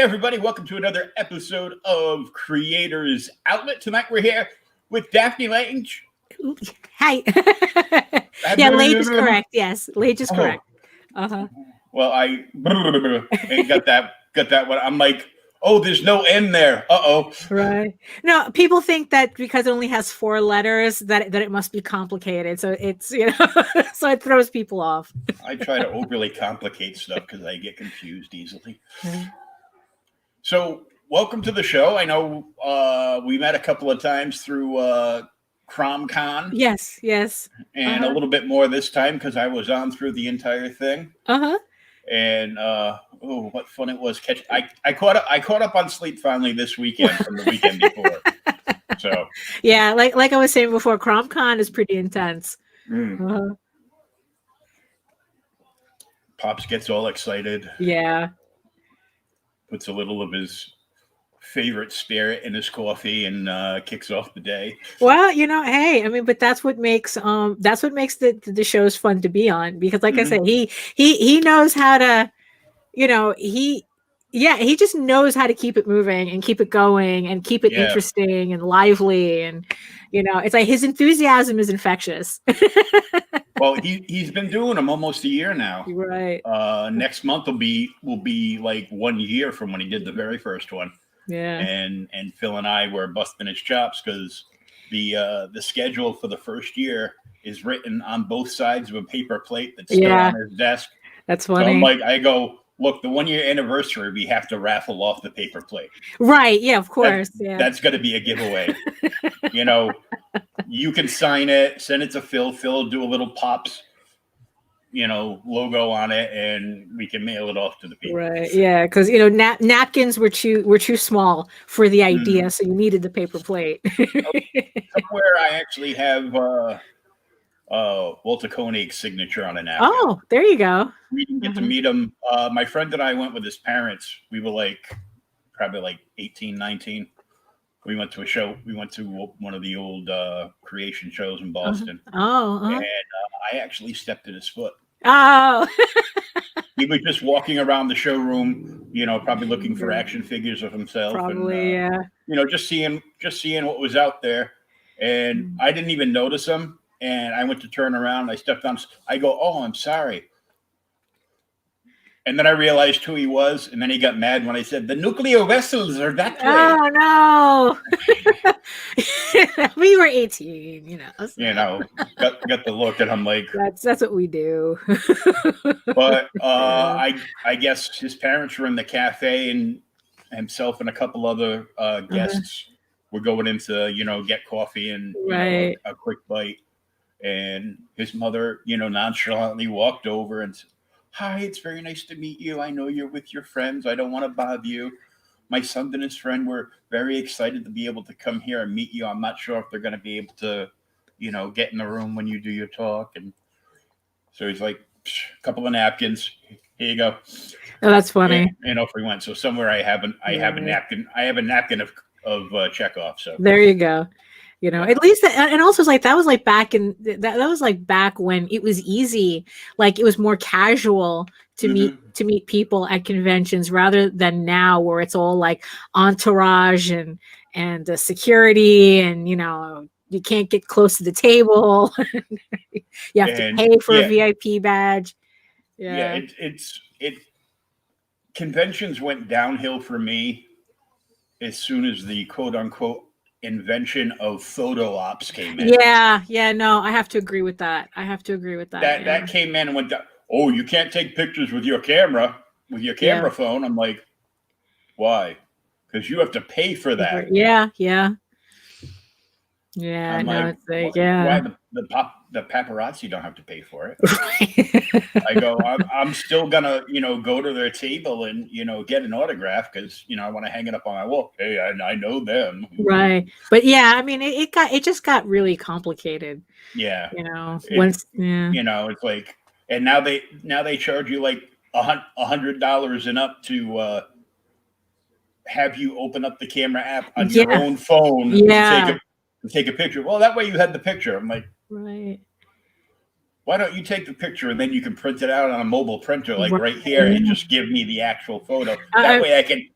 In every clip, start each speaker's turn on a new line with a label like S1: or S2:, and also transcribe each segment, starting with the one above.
S1: Hey everybody, welcome to another episode of Creators Outlet. Tonight we're here with Daphne Lage.
S2: Hi. Yeah, Lage is correct. Yes, Lage is correct.
S1: Well, I ain't got that one. I'm like, oh, there's no N there.
S2: Right. No, people think that because it only has 4 letters that it must be complicated. So it's, so it throws people off.
S1: I try to overly complicate stuff because I get confused easily. So welcome to the show. I know we met a couple of times through CromCon.
S2: Yes.
S1: And a little bit more this time because I was on through the entire thing. And what fun it was! I caught up on sleep finally this weekend from the weekend before. So
S2: yeah, like I was saying before, CromCon is pretty intense.
S1: Pops gets all excited.
S2: Yeah.
S1: Puts a little of his favorite spirit in his coffee and kicks off the day.
S2: Well, hey, I mean, but that's what makes the shows fun to be on, because like I said, he knows how to, he just knows how to keep it moving and keep it going and keep it interesting and lively, and it's like his enthusiasm is infectious.
S1: Well, he's been doing them almost a year now.
S2: Right.
S1: Next month will be like 1 year from when he did the very first one.
S2: Yeah.
S1: And Phil and I were busting his chops because the schedule for the first year is written on both sides of a paper plate that's still on his desk.
S2: That's funny.
S1: So I'm like, I go, look, the 1 year anniversary, we have to raffle off the paper plate.
S2: Right. Yeah, of course.
S1: That's going to be a giveaway. You can sign it, send it to Phil. Phil will do a little Pops, logo on it, and we can mail it off to the people.
S2: Right. Yeah, because napkins were too small for the idea, so you needed the paper plate.
S1: Somewhere I actually have Walter Koenig's signature on a napkin.
S2: Oh, there you go.
S1: We didn't get to meet him. My friend and I went with his parents. We were probably 18, 19. We went to a show. We went to one of the old creation shows in Boston. And I actually stepped in his foot.
S2: Oh.
S1: He was just walking around the showroom, probably looking for action figures of himself.
S2: Probably,
S1: and, just seeing what was out there. And I didn't even notice him. And I went to turn around. I stepped on. I go, oh, I'm sorry. And then I realized who he was, and then he got mad when I said, the nuclear vessels are that way.
S2: Oh, no. We were 18,
S1: Got the look, and I'm like...
S2: That's what we do.
S1: But I guess his parents were in the cafe, and himself and a couple other guests were going in to, get coffee and a quick bite. And his mother, nonchalantly walked over and said, hi, it's very nice to meet you. I know you're with your friends. I don't want to bother you. My son and his friend were very excited to be able to come here and meet you. I'm not sure if they're going to be able to, get in the room when you do your talk. And so he's like, a couple of napkins. Here you go.
S2: Oh, that's funny.
S1: And off we went. So somewhere I have a napkin. I have a napkin of Chekhov. So
S2: there you go. At least and also that was back in that was back when it was easy, it was more casual to meet people at conventions rather than now where it's all entourage and security, and you can't get close to the table. You have to pay for a VIP badge.
S1: Conventions went downhill for me as soon as the quote unquote invention of photo ops came in.
S2: No, I have to agree with that.
S1: That came in and went down. Oh, you can't take pictures with your camera phone. I'm like, why? Because you have to pay for that.
S2: I'm
S1: like,
S2: it's
S1: why the paparazzi don't have to pay for it? I go, I'm still gonna, go to their table and, get an autograph because, I want to hang it up on my wall. Hey, I know them.
S2: Right. But I mean, it just got really complicated.
S1: Yeah.
S2: It's
S1: like, and now they charge you $100 and up to have you open up the camera app on your own phone to take a picture. Well, that way you had the picture. I'm like,
S2: right.
S1: Why don't you take the picture and then you can print it out on a mobile printer right here and just give me the actual photo? That way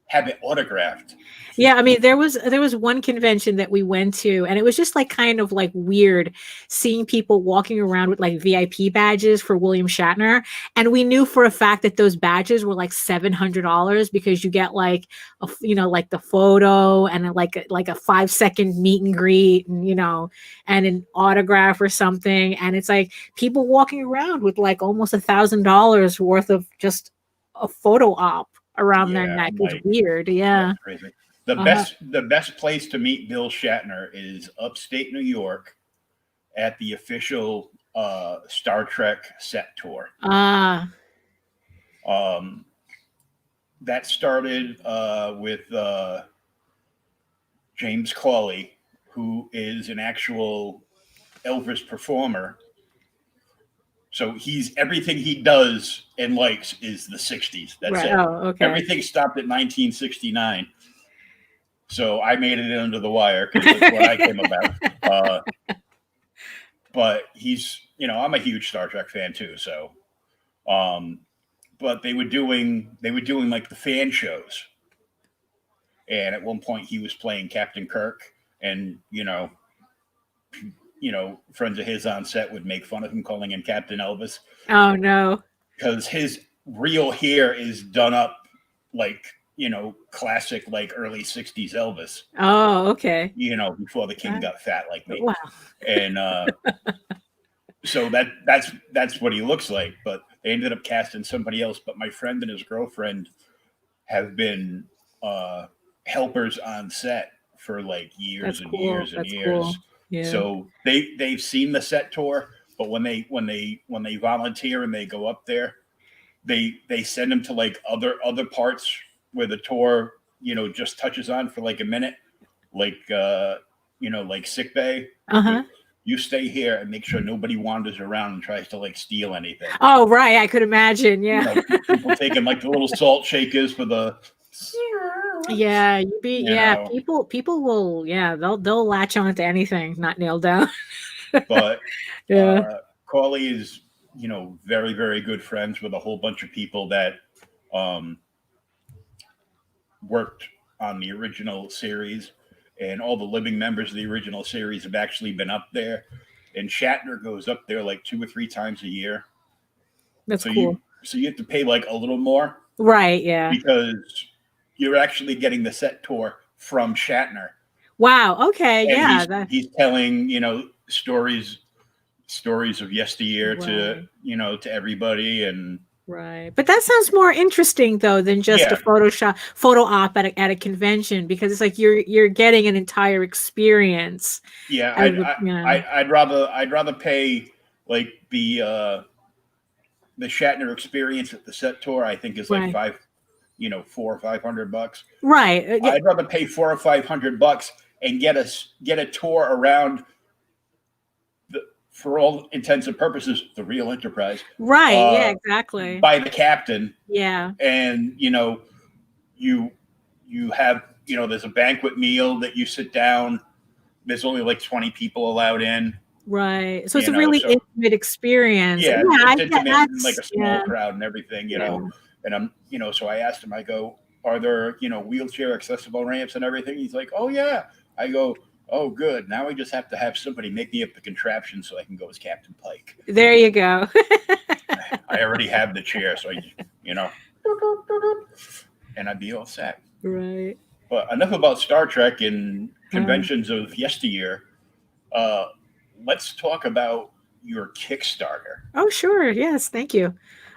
S1: have it autographed.
S2: Yeah, I mean, there was one convention that we went to, and it was just like kind of like weird seeing people walking around with like VIP badges for William Shatner, and we knew for a fact that those badges were like $700 because you get like like the photo and like a 5-second meet and greet, and and an autograph or something, and it's like people walking around with like almost $1,000 worth of just a photo op around their neck. It's weird. Yeah.
S1: That's crazy. The best place to meet Bill Shatner is upstate New York at the official Star Trek set tour.
S2: Ah.
S1: That started with James Cawley, who is an actual Elvis performer. So everything he does and likes is the 60s. That's it.
S2: Oh, okay.
S1: Everything stopped at 1969. So I made it under the wire because that's what I came about. But he's, I'm a huge Star Trek fan too. So, but they were doing like the fan shows. And at one point he was playing Captain Kirk, and, friends of his on set would make fun of him, calling him Captain Elvis.
S2: Oh no.
S1: Because his real hair is done up like, classic, like early 60s Elvis.
S2: Oh, okay.
S1: Before the king got fat like me.
S2: Wow.
S1: And so that's what he looks like. But they ended up casting somebody else. But my friend and his girlfriend have been helpers on set for like years and years and years. Cool. Yeah. So they've seen the set tour, but when they volunteer and they go up there, they send them to like other parts where the tour, just touches on for like a minute, like like sick bay.
S2: Uh-huh.
S1: You stay here and make sure nobody wanders around and tries to like steal anything.
S2: Oh, right. I could imagine. Yeah.
S1: People taking like the little salt shakers for the.
S2: Yeah, people will. Yeah, they'll latch on to anything not nailed down.
S1: But yeah, Cawley is very, very good friends with a whole bunch of people that worked on the original series, and all the living members of the original series have actually been up there. And Shatner goes up there like 2 or 3 times a year.
S2: That's cool.
S1: So you have to pay like a little more,
S2: right? Yeah,
S1: because you're actually getting the set tour from Shatner.
S2: Wow. Okay.
S1: And
S2: yeah,
S1: he's telling stories of yesteryear to to everybody. And
S2: right, but that sounds more interesting though than just a photo op at a convention, because it's like you're getting an entire experience.
S1: Yeah, I'd rather pay like the Shatner experience at the set tour. I think is like $400 or $500.
S2: Right.
S1: I'd rather pay $400 or $500 and get a tour around for all intents and purposes, the real Enterprise.
S2: Right. Yeah, exactly.
S1: By the captain.
S2: Yeah.
S1: And, you have, there's a banquet meal that you sit down. There's only like 20 people allowed in.
S2: Right. So it's a really intimate experience.
S1: Yeah. It's intimate, like a small crowd and everything, And I'm, so I asked him, I go, are there, wheelchair accessible ramps and everything? He's like, oh yeah. I go, oh, good. Now I just have to have somebody make me up the contraption so I can go as Captain Pike.
S2: There you go.
S1: I already have the chair, so and I'd be all set.
S2: Right.
S1: But enough about Star Trek and conventions of yesteryear. Let's talk about your Kickstarter.
S2: Oh, sure. Yes. Thank you.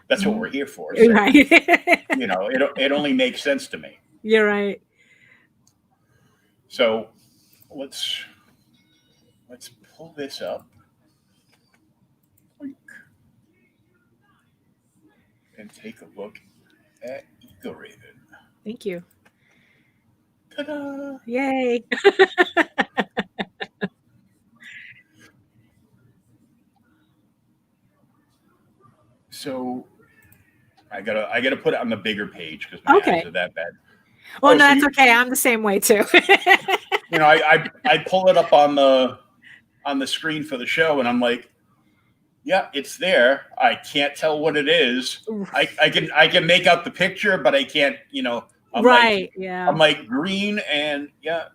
S1: That's what we're here for. So,
S2: right.
S1: It only makes sense to me.
S2: You're right.
S1: So let's pull this up and take a look at Egoraven.
S2: Thank you.
S1: Ta-da!
S2: Yay!
S1: So I gotta put it on the bigger page because my eyes are that bad.
S2: Well, no, that's okay. I'm the same way too.
S1: I pull it up on the screen for the show, and I'm like, yeah, it's there. I can't tell what it is. I can make out the picture, but I can't I'm
S2: Right. Yeah.
S1: like green and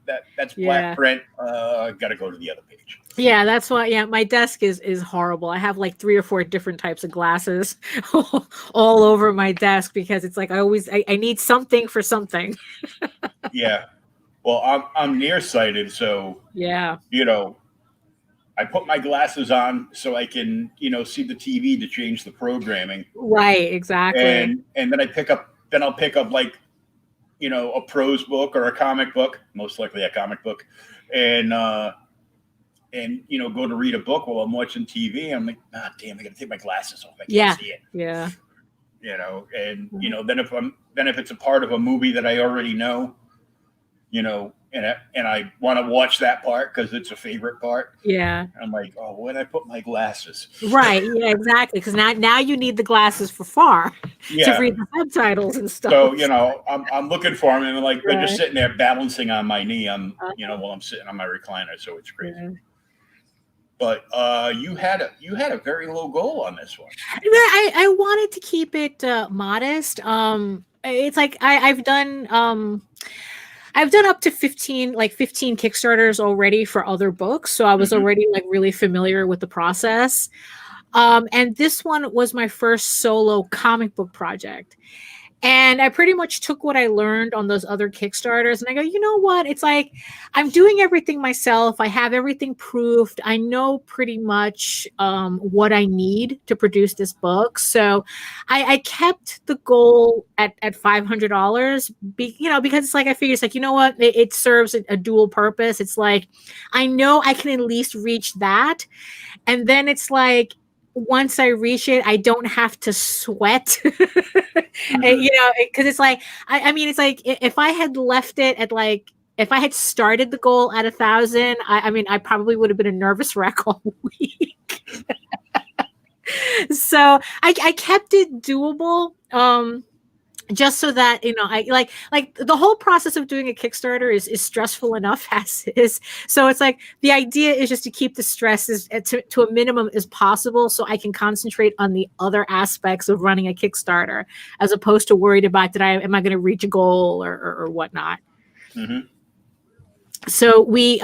S1: that's black print. Got to go to the other page.
S2: Yeah, that's why. Yeah, my desk is horrible. I have like 3 or 4 different types of glasses all over my desk because it's like I need something for something.
S1: Yeah. Well, I'm nearsighted, so
S2: Yeah.
S1: I put my glasses on so I can see the TV to change the programming.
S2: Right. Exactly.
S1: And then I'll pick up like a prose book or a comic book, most likely a comic book, and go to read a book while I'm watching TV. I'm like, damn, I got to take my glasses off. I can't see it.
S2: Yeah.
S1: And then if it's a part of a movie that I already know, and I want to watch that part because it's a favorite part.
S2: Yeah.
S1: I'm like, oh, where'd I put my glasses?
S2: Right. Yeah, exactly. Because now you need the glasses for far to read the subtitles and stuff.
S1: So, I'm looking for them and they're just sitting there balancing on my knee. While I'm sitting on my recliner. So it's crazy. Yeah. But you had a very low goal on this one.
S2: I wanted to keep it modest. It's like I've done up to 15 Kickstarters already for other books. So I was already like really familiar with the process. And this one was my first solo comic book project. And I pretty much took what I learned on those other Kickstarters and I go, you know what? It's like, I'm doing everything myself. I have everything proofed. I know pretty much what I need to produce this book. So I kept the goal at $500, because it's like, I figure it's like, you know what? It serves a dual purpose. It's like, I know I can at least reach that. And then it's like, once I reach it, I don't have to sweat, because it's like, I mean, it's like if I had left it at if I had started the goal at 1,000, I mean, I probably would have been a nervous wreck all week. So I kept it doable. Just so that I like the whole process of doing a Kickstarter is stressful enough as is. So it's like the idea is just to keep the stress to a minimum as possible, so I can concentrate on the other aspects of running a Kickstarter, as opposed to worried about am I going to reach a goal or whatnot. Mm-hmm. So we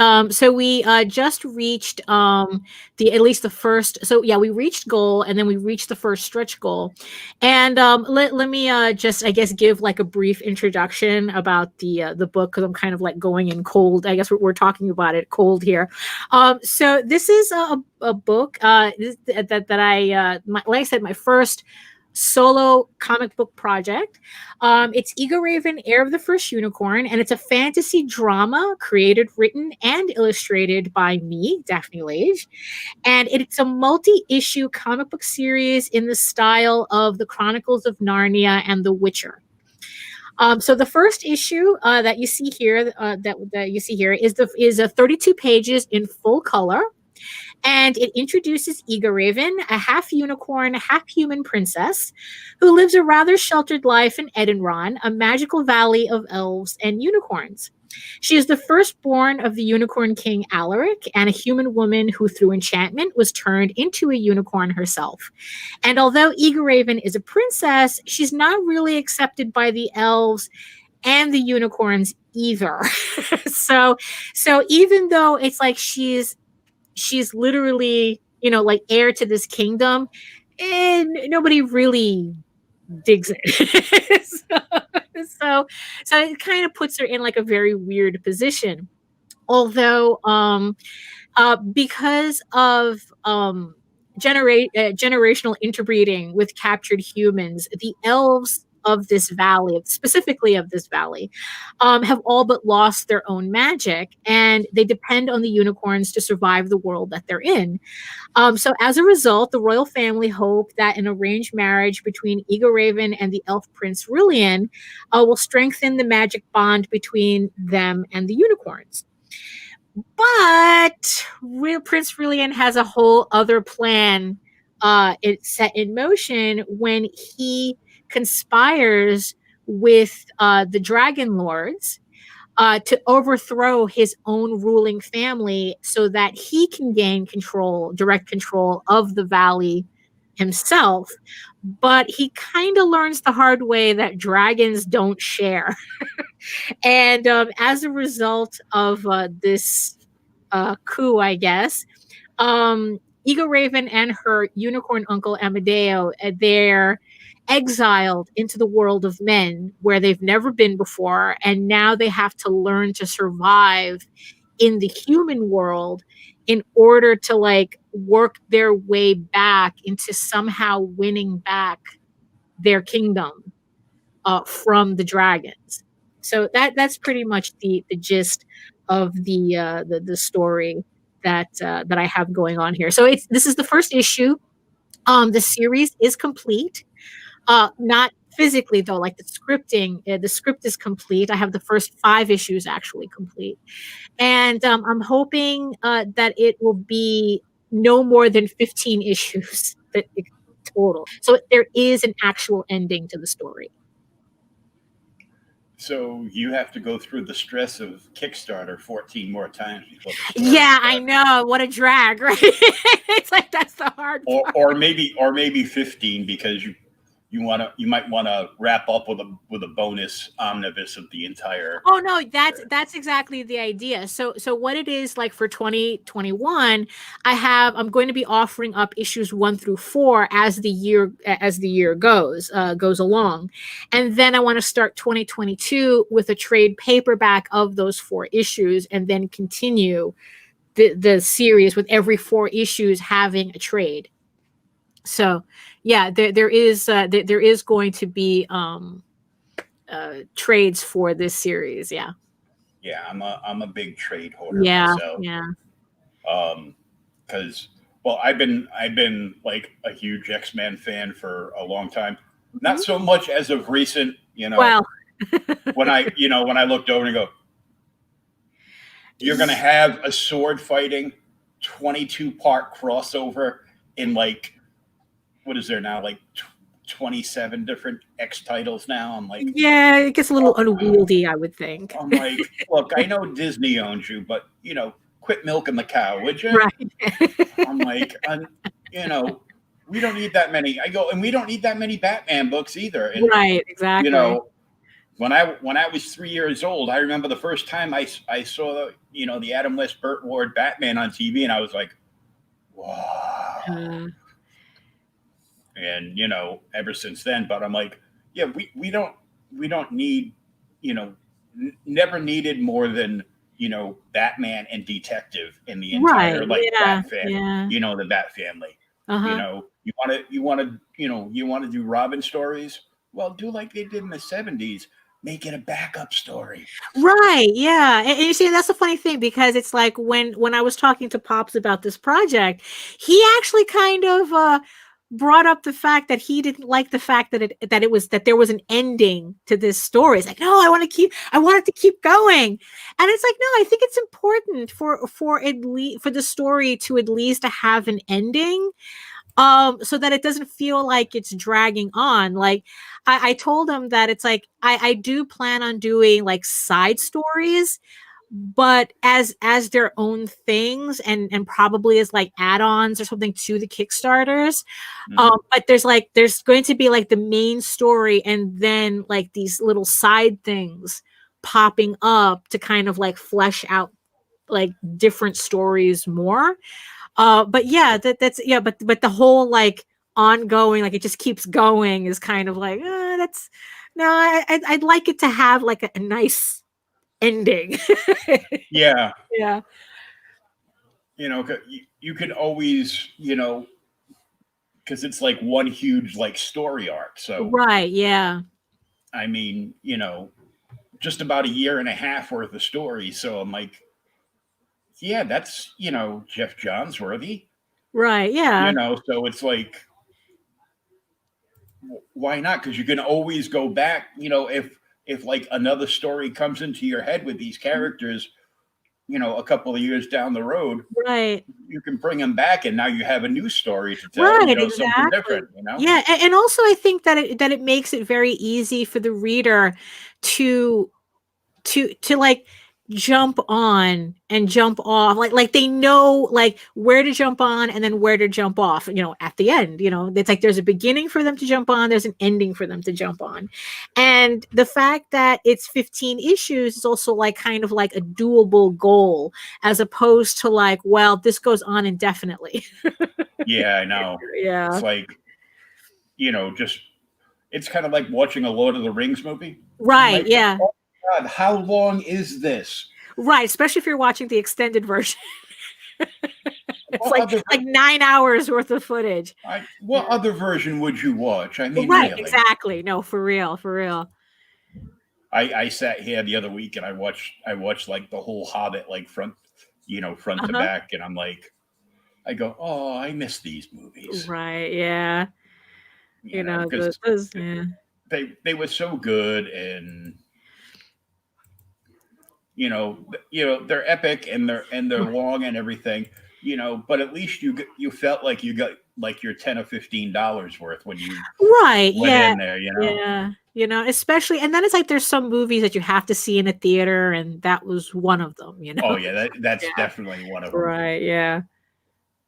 S2: just reached at least the first. So yeah, we reached goal, and then we reached the first stretch goal. And let me just, I guess, give like a brief introduction about the book, because I'm kind of like going in cold. I guess we're talking about it cold here. So this is a book that I like I said, my first solo comic book project. It's Egoraven, Heir of the First Unicorn, and it's a fantasy drama created, written, and illustrated by me, Daphne Lage. And it's a multi-issue comic book series in the style of the Chronicles of Narnia and The Witcher. So the first issue that you see here, is 32 pages in full color. And it introduces Egoraven, a half unicorn, half human princess who lives a rather sheltered life in Edenron, a magical valley of elves and unicorns. She is the firstborn of the unicorn king Alaric, and a human woman who through enchantment was turned into a unicorn herself. And although Egoraven is a princess, she's not really accepted by the elves and the unicorns either. So even though it's like she's literally, like heir to this kingdom, and nobody really digs it. so it kind of puts her in like a very weird position. Although, because of generational interbreeding with captured humans, the elves of this valley, specifically of this valley, have all but lost their own magic, and they depend on the unicorns to survive the world that they're in. So as a result, the royal family hope that an arranged marriage between Egoraven and the elf prince Rilian will strengthen the magic bond between them and the unicorns. But Prince Rilian has a whole other plan it's set in motion when he conspires with the Dragon Lords to overthrow his own ruling family so that he can gain direct control of the valley himself, but he kind of learns the hard way that dragons don't share. And as a result of this coup, I guess, Egoraven and her unicorn uncle Amadeo, they're exiled into the world of men where they've never been before, and now they have to learn to survive in the human world in order to like work their way back into somehow winning back their kingdom from the dragons. So that's pretty much the gist of the story that I have going on here. So this is the first issue. The series is complete. Not physically though, like the scripting. The script is complete. I have the first 5 issues actually complete, and I'm hoping that it will be no more than 15 issues total. So there is an actual ending to the story.
S1: So you have to go through the stress of Kickstarter 14 more times before the
S2: Yeah, I know. What a drag, right? It's like that's the hard part.
S1: or maybe 15 because you might want to wrap up with a bonus omnibus of the entire.
S2: Oh no, that's exactly the idea. So what it is like for 2021, I'm going to be offering up issues 1 through 4 as the year goes along. And then I want to start 2022 with a trade paperback of those 4 issues and then continue the series with every 4 issues having a trade. So yeah, there is going to be trades for this series. Yeah.
S1: Yeah, I'm a big trade hoarder myself.
S2: Yeah.
S1: Because I've been like a huge X-Men fan for a long time. Not so much as of recent,
S2: Well,
S1: when I looked over and go, you're gonna have a sword fighting 22-part crossover in like, what is there now, like 27 different X titles now. I'm like,
S2: yeah, it gets a little unwieldy, I would think.
S1: I'm like, look, I know Disney owns you, but quit milking the cow, would you?
S2: Right.
S1: I'm like, we don't need that many. I go, and we don't need that many Batman books either. And,
S2: right, exactly.
S1: When I was 3 years old, I remember the first time I saw the Adam West Burt Ward Batman on TV, and I was like, wow. And ever since then, but I'm like, yeah, we don't need, never needed more than Batman and Detective in the entire Bat family. The Bat family. You want to do Robin stories? Well, do like they did in the 70s. Make it a backup story.
S2: Right. Yeah. And you see, that's the funny thing, because it's like when I was talking to Pops about this project, he actually kind of brought up the fact that he didn't like the fact that there was an ending to this story. It's like, no, I want it to keep going. And it's like, no, I think it's important for the story to at least have an ending. So that it doesn't feel like it's dragging on. Like I told him that it's like I do plan on doing like side stories, but as their own things and probably as like add-ons or something to the Kickstarters. But there's going to be like the main story and then like these little side things popping up to kind of like flesh out like different stories more. But yeah, that's yeah, but the whole like ongoing, like it just keeps going is kind of like that's no, I'd like it to have like a nice ending.
S1: Yeah.
S2: Yeah.
S1: You could always, because it's like one huge like story arc. So
S2: right, yeah.
S1: I mean, just about a year and a half worth of story. So I'm like, yeah, that's Jeff Johns worthy.
S2: Right, yeah.
S1: So it's like, why not? Because you can always go back, if like another story comes into your head with these characters, a couple of years down the road,
S2: right,
S1: you can bring them back, and now you have a new story to tell.
S2: Right,
S1: Something different.
S2: Yeah, and also I think that it makes it very easy for the reader to like jump on and jump off, like they know like where to jump on and then where to jump off, at the end. It's like there's a beginning for them to jump on, there's an ending for them to jump on. And the fact that it's 15 issues is also like kind of like a doable goal, as opposed to like, well, this goes on indefinitely.
S1: Yeah, I know.
S2: Yeah.
S1: It's like, just it's kind of like watching a Lord of the Rings movie.
S2: Right.
S1: Like,
S2: Yeah.
S1: oh God, how long is this?
S2: Right. Especially if you're watching the extended version. It's
S1: What
S2: like 9 hours worth of footage.
S1: what other version would you watch? I mean,
S2: Right.
S1: really.
S2: Exactly. No, for real. For real.
S1: I sat here the other week and I watched like the whole Hobbit, like front to back, and I'm like, I go, oh, I miss these movies.
S2: Right. Yeah.
S1: Because
S2: Yeah.
S1: they were so good, and they're epic and they're long and everything, but at least you felt like you got like your $10 or $15 worth when you
S2: Right.
S1: went
S2: Yeah.
S1: in there,
S2: Yeah. Especially, and then it's like there's some movies that you have to see in a theater, and that was one of them.
S1: Oh yeah, that's
S2: Yeah.
S1: definitely one of them.
S2: Right. Yeah.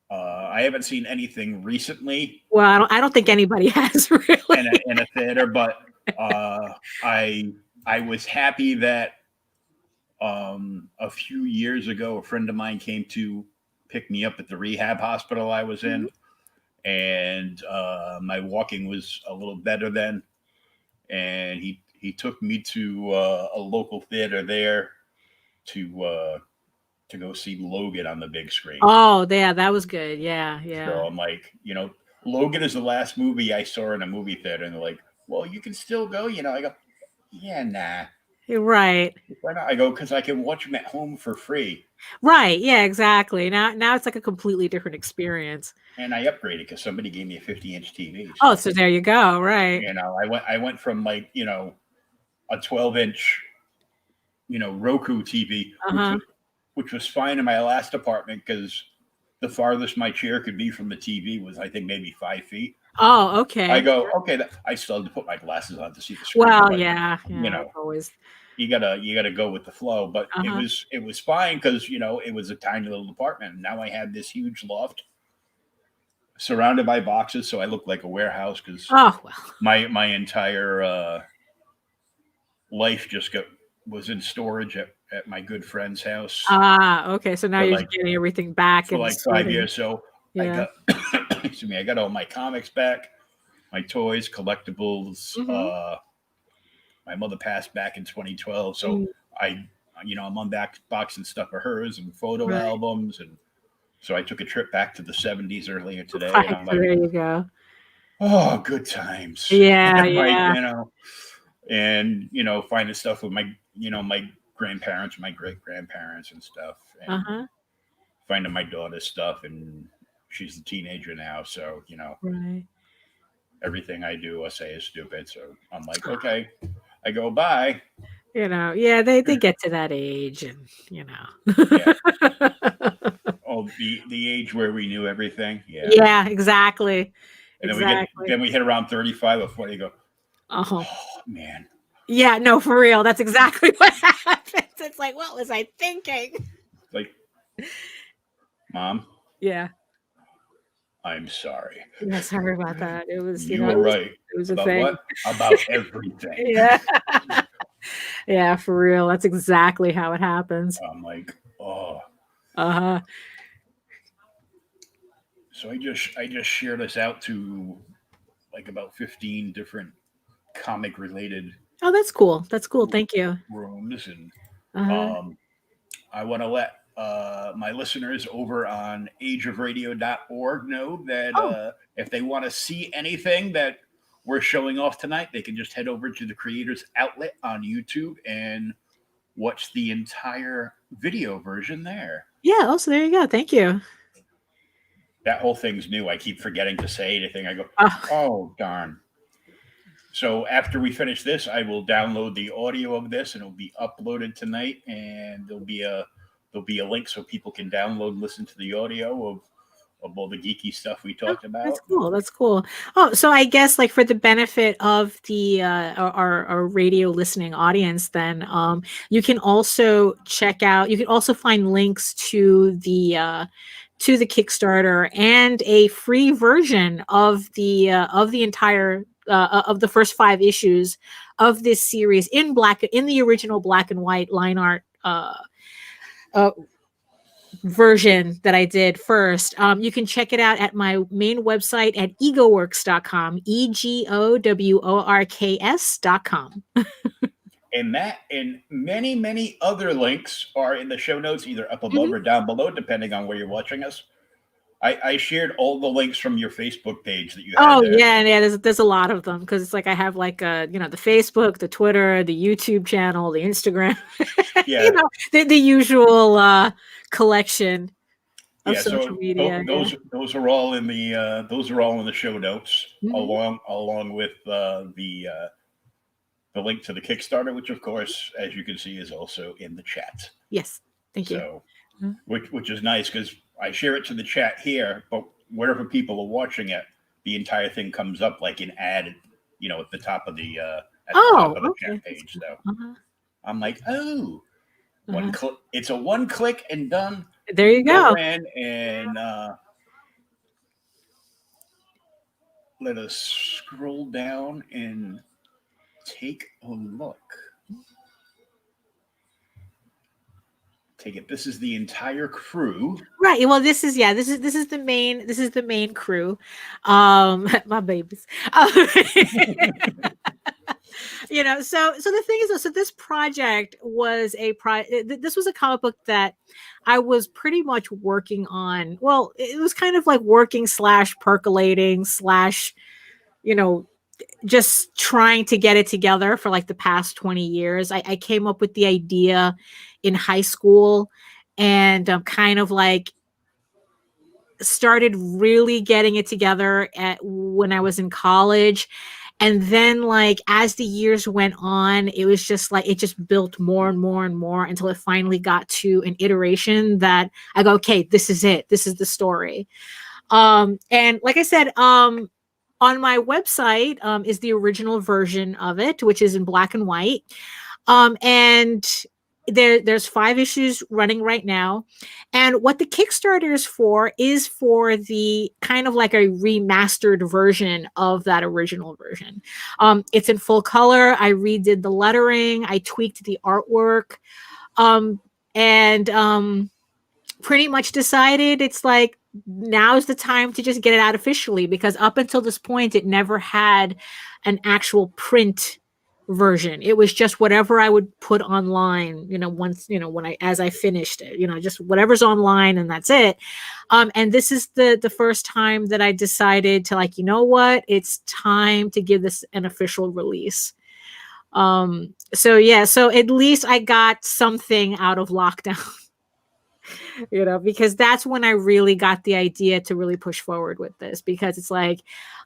S1: I haven't seen anything recently.
S2: Well, I don't think anybody has really
S1: in a theater, but I was happy that a few years ago a friend of mine came to pick me up at the rehab hospital I was in, and my walking was a little better then, and he took me to a local theater there to go see Logan on the big screen.
S2: Oh, yeah, that was good. Yeah.
S1: So I'm like, Logan is the last movie I saw in a movie theater, and they're like, well, you can still go, I go, yeah, nah.
S2: You're right.
S1: Why not? I go, because I can watch them at home for free.
S2: Right. Yeah, exactly. Now it's like a completely different experience.
S1: And I upgraded because somebody gave me a 50-inch TV.
S2: So there you go. Right.
S1: I went from like, a 12-inch, Roku TV, which was fine in my last apartment because the farthest my chair could be from the TV was, I think, maybe 5 feet.
S2: Oh, okay.
S1: I go, okay. I still had to put my glasses on to see the screen.
S2: Well,
S1: but,
S2: yeah. Always.
S1: You gotta go with the flow. But it was fine because it was a tiny little apartment. Now I had this huge loft surrounded by boxes, so I look like a warehouse because my entire life just was in storage at my good friend's house.
S2: Okay. So now you're getting everything back
S1: for like 5 years. So
S2: yeah.
S1: I got all my comics back, my toys, collectibles. My mother passed back in 2012, so I'm unboxing stuff of hers and photo albums, and so I took a trip back to the 70s earlier today. And I'm like,
S2: there you go.
S1: Oh, good times.
S2: Yeah,
S1: and finding stuff with my my grandparents, my great grandparents, and stuff. And finding my daughter's stuff, and she's a teenager now, so everything I do, I say is stupid. So I'm like, okay. I go, bye.
S2: They get to that age, and
S1: Oh, the age where we knew everything.
S2: Yeah, exactly.
S1: And then we hit around 35 before you go, oh man.
S2: Yeah, no, for real. That's exactly what happens. It's like, what was I thinking?
S1: Like, Mom.
S2: Yeah.
S1: I'm sorry.
S2: Yeah, sorry about that. It was,
S1: you were right.
S2: It was a
S1: about
S2: thing.
S1: What? About everything.
S2: Yeah. Yeah, for real. That's exactly how it happens.
S1: I'm like, oh. So I just share this out to like about 15 different comic related.
S2: Oh, that's cool. That's cool. Thank you.
S1: Rooms, and I want to let my listeners over on ageofradio.org know that if they want to see anything that we're showing off tonight, they can just head over to the Creators Outlet on YouTube and watch the entire video version there.
S2: Yeah. So there you go. Thank you.
S1: That whole thing's new. I keep forgetting to say anything. I go, oh, darn. So after we finish this, I will download the audio of this, and it'll be uploaded tonight, and there'll be a link so people can download and listen to the audio all the geeky stuff we talked about.
S2: That's cool. That's cool. Oh, so I guess like for the benefit of the our radio listening audience, then you can also check out. You can also find links to the Kickstarter and a free version of the entire of the first 5 issues of this series in the original black and white line art version that I did first. You can check it out at my main website at egoworks.com, EGOWORKS.com.
S1: And that and many, many other links are in the show notes, either up above or down below, depending on where you're watching us. I shared all the links from your Facebook page that you had.
S2: Oh, yeah. There's a lot of them because it's like I have like the Facebook, the Twitter, the YouTube channel, the Instagram.
S1: Yeah.
S2: The usual collection of social media.
S1: Those are all in the show notes, along with the link to the Kickstarter, which of course, as you can see, is also in the chat.
S2: Yes, thank you.
S1: So, which is nice because I share it to the chat here, but wherever people are watching it, the entire thing comes up like an ad, at the top of the chat page. So I'm like, one click. It's a one click and done.
S2: There you go.
S1: And let us scroll down and take a look. Take it. This is the entire crew,
S2: right? Well, this is the main crew. My babies. So the thing is, so this project was this was a comic book that I was pretty much working on. Well, it was kind of like working / percolating / just trying to get it together for like the past 20 years. I came up with the idea in high school and kind of like started really getting it together when I was in college. And then like as the years went on, it was just like it just built more and more and more until it finally got to an iteration that I go, okay, this is it. This is the story. And like I said, on my website is the original version of it, which is in black and white. And there's 5 issues running right now. And what the Kickstarter is for the kind of like a remastered version of that original version. It's in full color. I redid the lettering. I tweaked the artwork. And pretty much decided it's like, now's the time to just get it out officially, because up until this point, it never had an actual print version. It was just whatever I would put online, once, as I finished it, just whatever's online and that's it. And this is the first time that I decided to like, what, it's time to give this an official release. So at least I got something out of lockdown. Because that's when I really got the idea to really push forward with this, because it's like,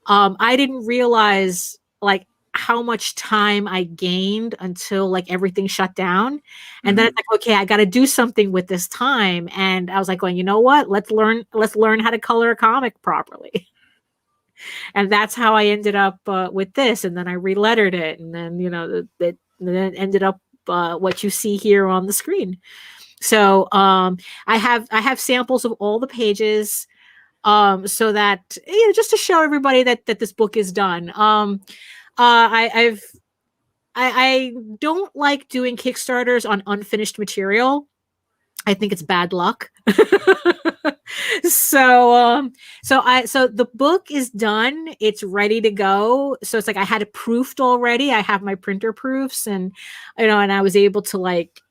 S2: I didn't realize like how much time I gained until like everything shut down. And then it's like, okay, I got to do something with this time. And I was like going, you know what, let's learn how to color a comic properly. And that's how I ended up with this. And then I relettered it. And then, it ended up what you see here on the screen. So I have samples of all the pages, so that just to show everybody that this book is done. I don't like doing Kickstarters on unfinished material. I think it's bad luck. So the book is done. It's ready to go. So it's like I had it proofed already. I have my printer proofs, and and I was able to like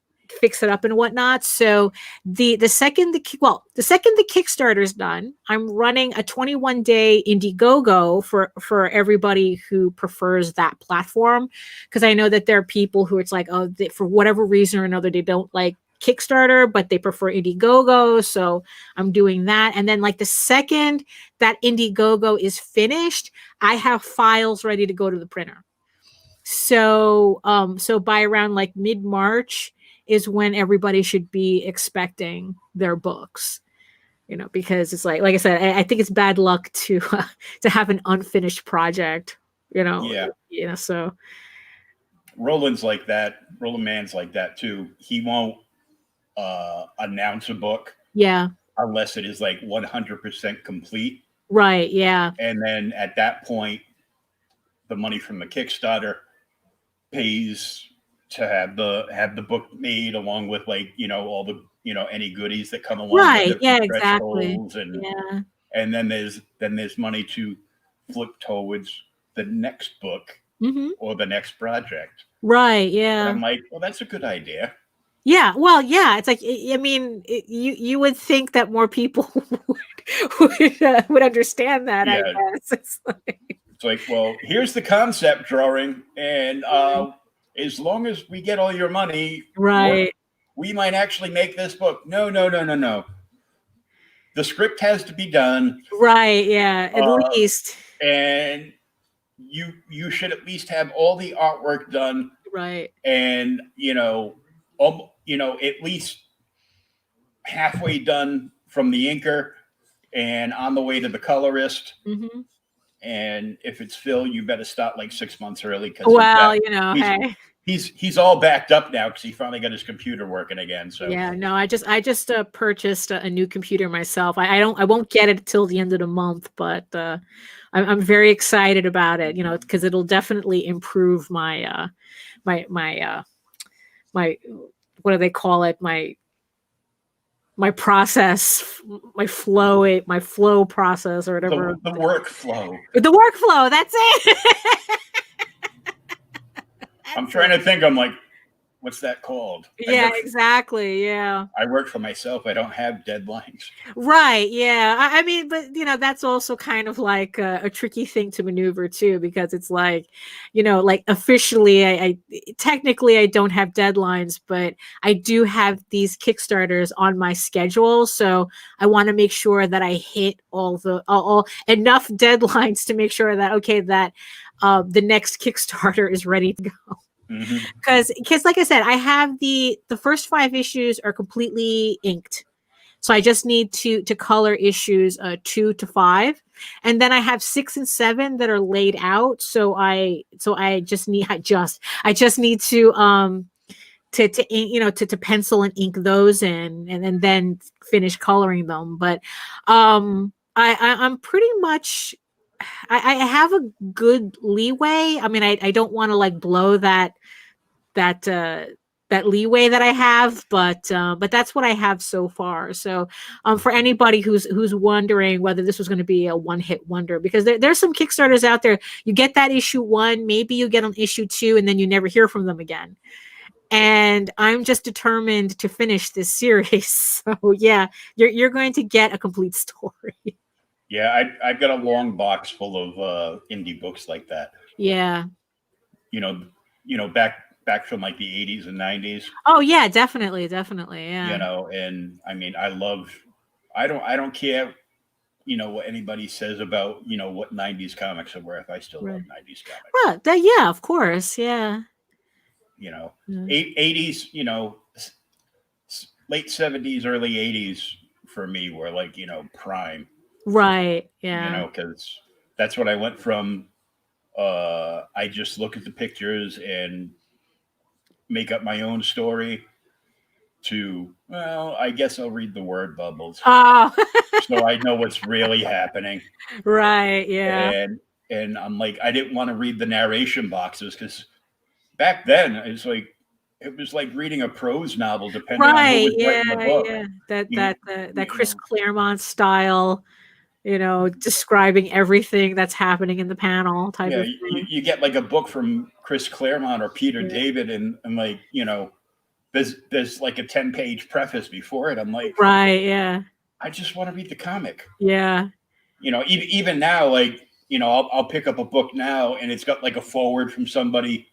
S2: fix it up and whatnot. So the second the Kickstarter's done, I'm running a 21-day Indiegogo for everybody who prefers that platform, because I know that there are people who it's like, for whatever reason or another, they don't like Kickstarter, but they prefer Indiegogo. So I'm doing that. And then like the second that Indiegogo is finished, I have files ready to go to the printer. So by around like mid-March is when everybody should be expecting their books. because it's like I said, I think it's bad luck to have an unfinished project,
S1: Yeah.
S2: So
S1: Roland Man's like that too. He won't announce a book
S2: yeah,
S1: unless it is like 100% complete.
S2: right, yeah,
S1: And then at that point, the money from the Kickstarter pays to have the book made, along with like all the any goodies that come along with
S2: right,
S1: it,
S2: yeah,
S1: stretch
S2: exactly,
S1: goals,
S2: yeah,
S1: and then there's money to flip towards the next book
S2: hmm,
S1: or the next project.
S2: right,
S1: And
S2: yeah.
S1: I'm like, well, that's a good idea.
S2: Yeah, well, yeah, it's like I mean, you would think that more people would understand that. I
S1: Yeah,
S2: guess
S1: it's like, well, here's the concept drawing, and as long as we get all your money,
S2: right,
S1: we might actually make this book. No, no, no, no, no. The script has to be done,
S2: right, yeah, at least,
S1: and you should at least have all the artwork done,
S2: right,
S1: and at least halfway done from the inker and on the way to the colorist.
S2: hmm.
S1: And if it's Phil, you better start like 6 months early, because
S2: Well,
S1: he's
S2: hey,
S1: he's all backed up now because he finally got his computer working again. So
S2: yeah, no, I just purchased a new computer myself. I won't get it till the end of the month, but I'm very excited about it. Because it'll definitely improve my what do they call it, my process, my flow process, or whatever.
S1: the workflow.
S2: The workflow, that's it.
S1: I'm trying to think. I'm like, what's that called?
S2: Yeah, exactly. Yeah.
S1: I work for myself. I don't have deadlines.
S2: Right. Yeah. I mean, but that's also kind of like a tricky thing to maneuver too, because it's like, like officially, I technically I don't have deadlines, but I do have these Kickstarters on my schedule, so I want to make sure that I hit all enough deadlines to make sure that that the next Kickstarter is ready to go. Because like I said, I have the first 5 issues are completely inked, so I just need to color issues 2 to 5, and then I have 6 and 7 that are laid out. So I just need to ink, to pencil and ink those in, and then finish coloring them. But I'm pretty much, I have a good leeway. I mean, I don't want to like blow that leeway that I have, but that's what I have so far. So for anybody who's wondering whether this was going to be a one-hit wonder, because there's some Kickstarters out there, you get that issue 1, maybe you get on issue 2, and then you never hear from them again. And I'm just determined to finish this series. So yeah, you're going to get a complete story.
S1: Yeah, I've got a long box full of indie books like that.
S2: Yeah.
S1: Back from like the 80s and 90s.
S2: Oh yeah, definitely, yeah.
S1: And I mean, I don't care, what anybody says about, what 90s comics are worth. I still love 90s comics.
S2: Well, yeah, of course, yeah.
S1: 80s, late 70s, early 80s for me were like, prime.
S2: Right, yeah.
S1: Because that's what I went from. I just look at the pictures and make up my own story to, well, I guess I'll read the word bubbles.
S2: Oh.
S1: So I know what's really happening.
S2: Right, yeah.
S1: And I'm like, I didn't want to read the narration boxes, because back then it was like reading a prose novel, depending on who was writing the book.
S2: Yeah. That Chris Claremont style, describing everything that's happening in the panel type of thing.
S1: You get like a book from Chris Claremont or Peter David, and like, there's like a 10-page preface before it. I'm like,
S2: right, yeah.
S1: I just want to read the comic.
S2: Yeah.
S1: Even now, like, I'll pick up a book now and it's got like a forward from somebody,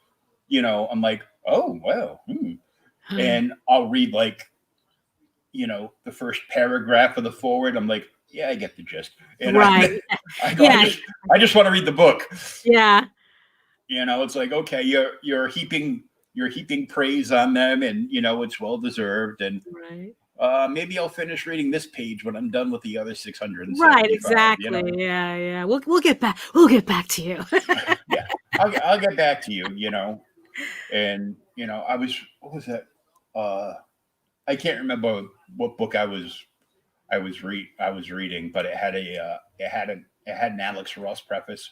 S1: I'm like, oh, well, and I'll read like, the first paragraph of the forward. I'm like, yeah, I get the gist. And
S2: right.
S1: I just want to read the book.
S2: Yeah.
S1: It's like, okay, you're heaping praise on them, and it's well deserved. And
S2: right.
S1: maybe I'll finish reading this page when I'm done with the other 675.
S2: Right, exactly. Yeah. We'll get back. We'll get back to you.
S1: Yeah, I'll get back to you. And what was that? I can't remember what book I was reading, but it had an Alex Ross preface,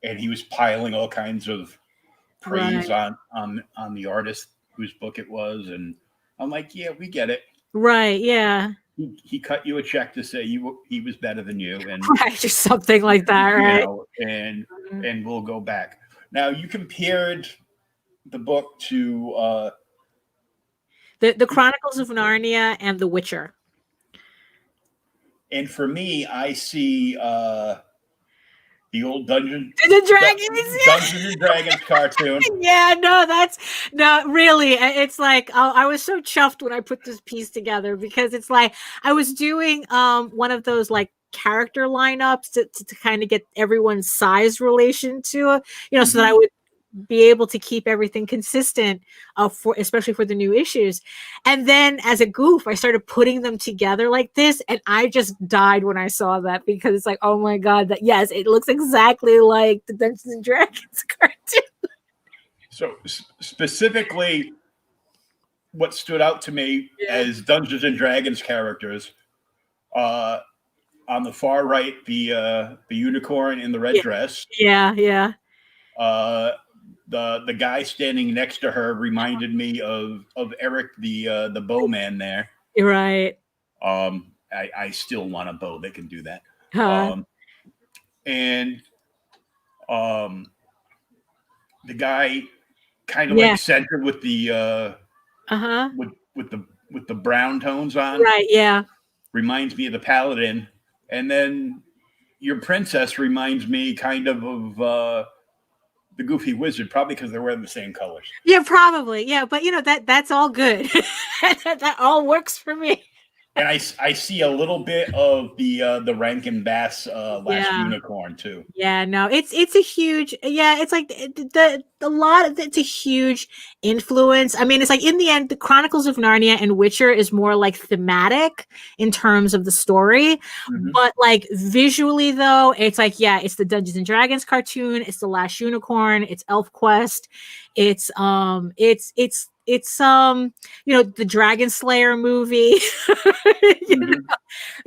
S1: and he was piling all kinds of praise on the artist whose book it was, and I'm like, yeah, we get it.
S2: Right. Yeah.
S1: He cut you a check to say he was better than you, and
S2: right, or something like that, right?
S1: And we'll go back. Now, you compared the book to
S2: the Chronicles of Narnia and The Witcher.
S1: And for me, I see the old Dungeons
S2: and Dragons
S1: cartoon.
S2: Yeah, no, really. It's like I was so chuffed when I put this piece together, because it's like I was doing one of those like character lineups to kind of get everyone's size relation to it, so that I would be able to keep everything consistent especially for the new issues. And then as a goof, I started putting them together like this, and I just died when I saw that, because it's like, oh my God, that yes, it looks exactly like the Dungeons and Dragons cartoon.
S1: So specifically, what stood out to me as Dungeons and Dragons characters, on the far right, the unicorn in the red dress.
S2: Yeah.
S1: The guy standing next to her reminded me of Eric, the bowman there.
S2: You're right.
S1: I still want a bow that can do that. And the guy kind of like centered with the with the brown tones on.
S2: Right, yeah.
S1: Reminds me of the paladin. And then your princess reminds me kind of the Goofy Wizard, probably because they're wearing the same colors.
S2: Yeah, probably. Yeah, but that's all good. that all works for me.
S1: And I see a little bit of the Rankin Bass last unicorn too.
S2: Yeah, no, it's a huge, it's like it's a huge influence. I mean, it's like in the end, the Chronicles of Narnia and Witcher is more like thematic in terms of the story, but like visually though, it's like, it's the Dungeons and Dragons cartoon, it's the Last Unicorn, it's Elf Quest, it's the Dragon Slayer movie.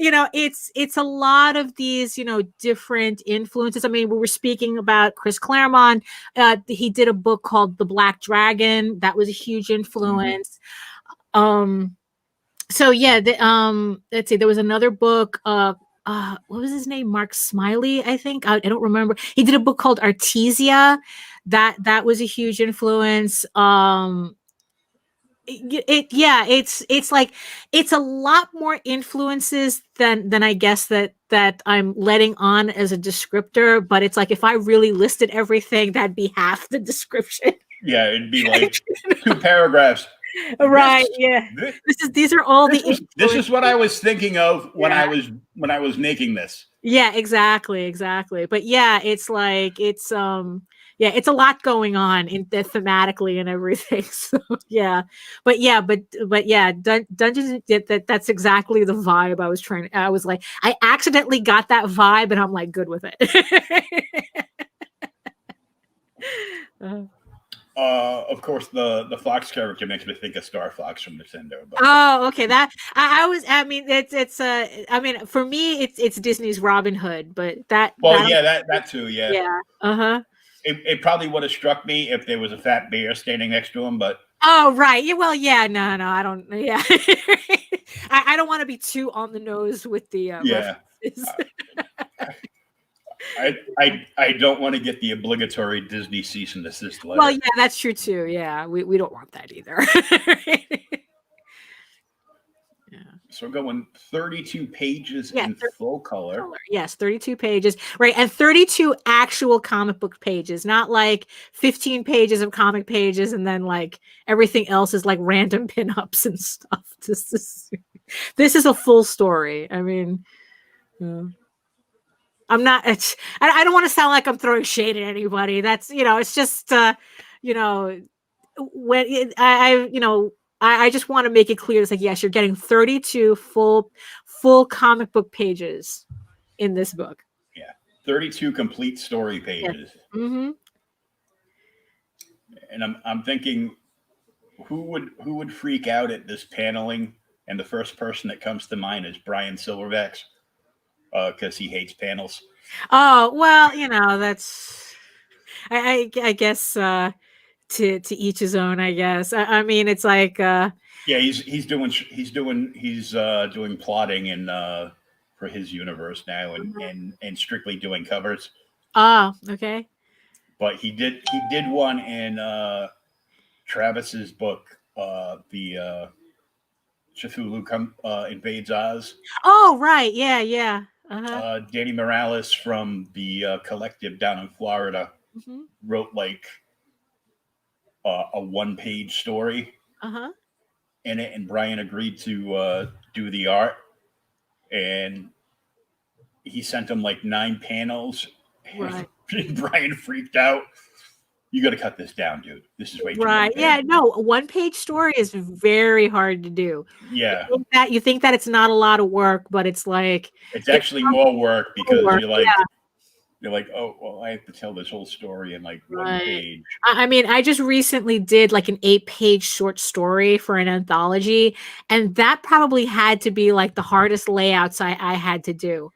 S2: It's a lot of these different influences. I mean, we were speaking about Chris Claremont. He did a book called The Black Dragon that was a huge influence. Let's see, there was another book, what was his name? Mark Smiley, I think. I don't remember. He did a book called Artesia. That was a huge influence. It's like it's a lot more influences than I guess that I'm letting on as a descriptor, but it's like if I really listed everything, that'd be half the description.
S1: Yeah, it'd be like 2 paragraphs.
S2: Right. These are all
S1: this is what I was thinking of when I was making this.
S2: Yeah, exactly. But it's like it's it's a lot going on thematically and everything. So Dungeons. That's exactly the vibe I was trying. I was like, I accidentally got that vibe, and I'm like, good with it.
S1: Of course, the Fox character makes me think of Star Fox from Nintendo. But.
S2: Oh, okay. That I mean, it's I mean, for me, it's Disney's Robin Hood, but that.
S1: Well, that too. Yeah.
S2: Yeah.
S1: It probably would have struck me if there was a fat bear standing next to him, but.
S2: Oh, right. Yeah. Well, no, I don't. Yeah. I don't want to be too on the nose with the. References.
S1: I don't want to get the obligatory Disney cease and desist letter.
S2: Well, that's true too. Yeah, we don't want that either.
S1: So we're going 32 pages in full color.
S2: Yes, 32 pages. Right, and 32 actual comic book pages, not like 15 pages of comic pages and then like everything else is like random pinups and stuff. This is a full story. I mean, I'm not. I don't want to sound like I'm throwing shade at anybody. That's it's just when I just want to make it clear. It's like, yes, you're getting 32 full comic book pages in this book.
S1: Yeah, 32 complete story pages.
S2: Yeah. Mm-hmm.
S1: And I'm thinking, who would freak out at this paneling? And the first person that comes to mind is Brian Silverbacks, because he hates panels.
S2: Oh well, that's I guess to each his own. I guess. I mean, it's like
S1: yeah, he's doing plotting and for his universe now, and strictly doing covers.
S2: Oh, okay.
S1: But he did one in Travis's book, the Cthulhu invades Oz.
S2: Oh, right. Yeah, yeah. Uh-huh.
S1: Danny Morales from the collective down in Florida wrote like a one-page story in it, and Brian agreed to do the art, and he sent him like 9 panels.
S2: Right.
S1: And Brian freaked out. You got to cut this down, dude. This is way too
S2: right. Yeah, no, a one-page story is very hard to do.
S1: Yeah.
S2: You think that it's not a lot of work, but it's like
S1: it's actually more work because you're like, oh, well, I have to tell this whole story in like one page.
S2: I mean, I just recently did like an 8-page short story for an anthology, and that probably had to be like the hardest layouts I had to do.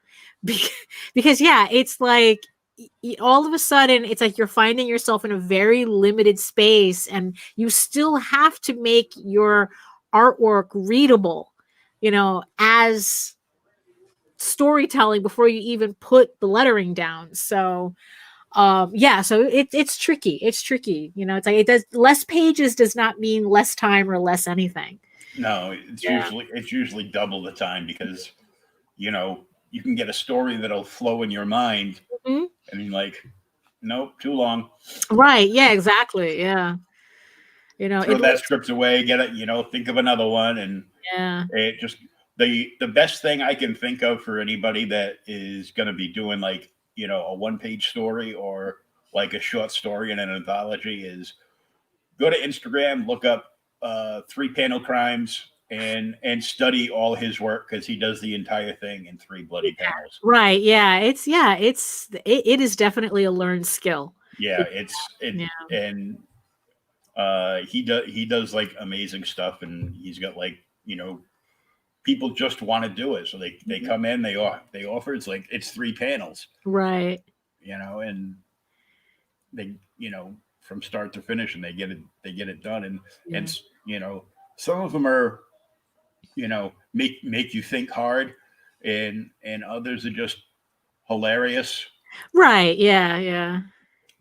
S2: Because yeah, it's like all of a sudden it's like you're finding yourself in a very limited space, and you still have to make your artwork readable, as storytelling before you even put the lettering down. So so it's tricky. It's tricky. It's like less pages does not mean less time or less anything.
S1: No, it's usually double the time, because you can get a story that'll flow in your mind, and you're like, nope, too long.
S2: Right. Yeah, exactly. Yeah.
S1: Throw that script away, get it, think of another one. And it just, the best thing I can think of for anybody that is going to be doing like, a one-page story or like a short story in an anthology is go to Instagram, look up 3-Panel Crimes, and study all his work, because he does the entire thing in 3 bloody panels.
S2: Right. Yeah. It is definitely a learned skill.
S1: Yeah. And he does like amazing stuff, and he's got like, people just want to do it. So they come in, they offer, it's 3 panels.
S2: Right.
S1: And they, from start to finish, and they get it done. And some of them are, make you think hard, and others are just hilarious.
S2: Right. Yeah. Yeah.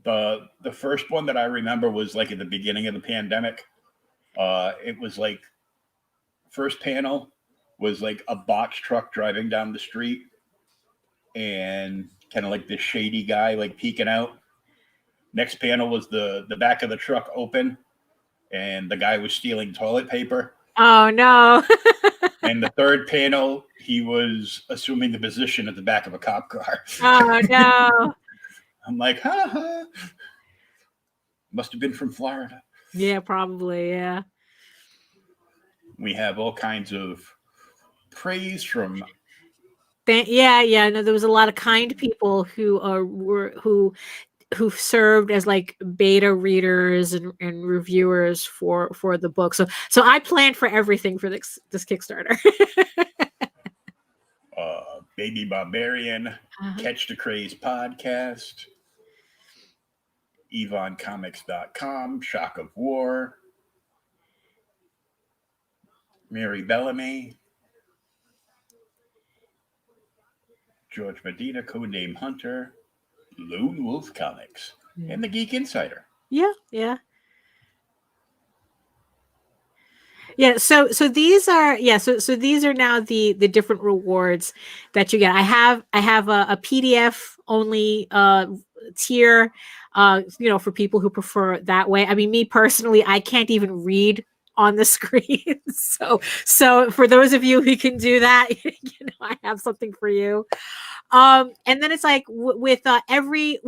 S1: The first one that I remember was like at the beginning of the pandemic. It was like, first panel was like a box truck driving down the street, and kind of like this shady guy like peeking out. Next panel was the back of the truck open, and the guy was stealing toilet paper.
S2: Oh no.
S1: And the third panel, he was assuming the position at the back of a cop car.
S2: Oh no.
S1: I'm like, ha. Must have been from Florida.
S2: Yeah, probably. Yeah.
S1: We have all kinds of praise from.
S2: Yeah. No, there was a lot of kind people who served as like beta readers and reviewers for the book. So I planned for everything for this Kickstarter.
S1: Baby Barbarian, Catch the Craze podcast, EvonComics.com, Shock of War, Mary Bellamy, George Medina, Codename Hunter, Lone Wolf Comics, and the Geek Insider.
S2: Yeah. So these are so these are now the different rewards that you get. I have a PDF only tier, for people who prefer it that way. I mean, me personally, I can't even read on the screen. So for those of you who can do that, I have something for you. And then it's like with every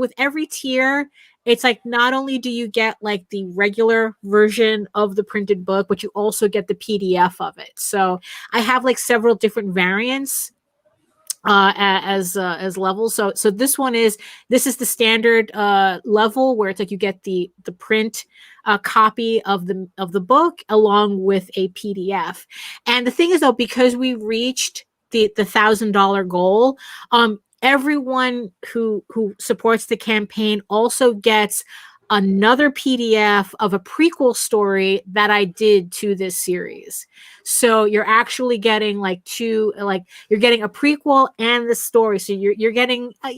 S2: tier, it's like not only do you get like the regular version of the printed book, but you also get the PDF of it. So I have like several different variants as levels. So this is the standard level where it's like you get the print copy of the book along with a PDF. And the thing is though, because we reached the $1,000 goal, everyone who supports the campaign also gets another PDF of a prequel story that I did to this series. So you're actually getting like you're getting a prequel and the story. So you're getting a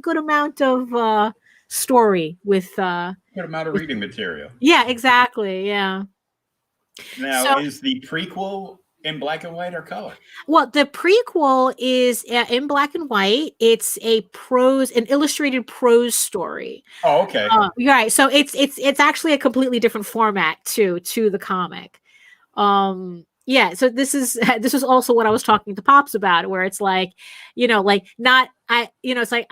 S2: good amount of story with
S1: Good amount of reading material.
S2: yeah, exactly. Yeah.
S1: Now,
S2: So
S1: is the prequel in black and white or color?
S2: well, the prequel is in black and white. It's an illustrated prose story.
S1: Oh, okay.
S2: Right. So it's actually a completely different format to the comic. Yeah, so this is also what I was talking to Pops about, where it's like, like it's like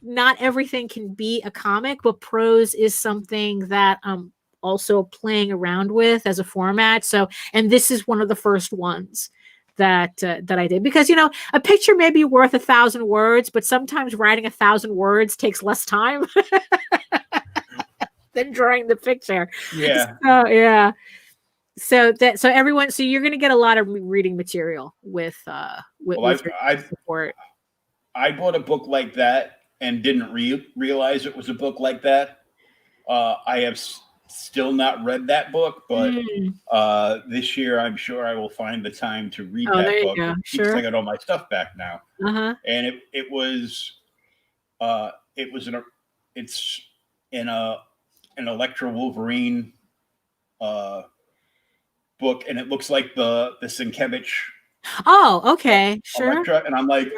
S2: not everything can be a comic, but prose is something that I'm also playing around with as a format. So, and this is one of the first ones that I did, because a picture may be worth 1,000 words, but sometimes writing 1,000 words takes less time than drawing the picture.
S1: Yeah.
S2: So yeah. So you're going to get a lot of reading material with your support.
S1: I bought a book like that and didn't realize it was a book like that. I have still not read that book, but this year I'm sure I will find the time to read that
S2: there
S1: book.
S2: You go.
S1: Because
S2: Sure.
S1: I got all my stuff back now. And it's in an Electra Wolverine book, and it looks like the Sienkiewicz.
S2: Oh, okay, sure.
S1: Electra, and I'm like,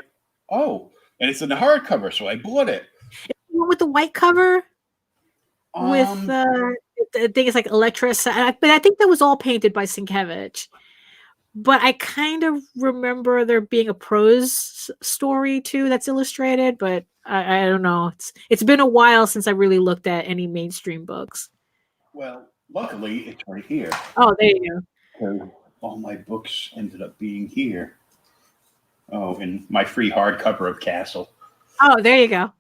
S1: oh, and it's in the hardcover, so I bought it.
S2: With the white cover, with I think it's like Electra, but I think that was all painted by Sienkiewicz. But I kind of remember there being a prose story too that's illustrated, but I don't know. It's been a while since I really looked at any mainstream books.
S1: Well, luckily it's right here.
S2: Oh, there you
S1: go. All my books ended up being here. Oh, and my free hardcover of Castle.
S2: Oh, there you go.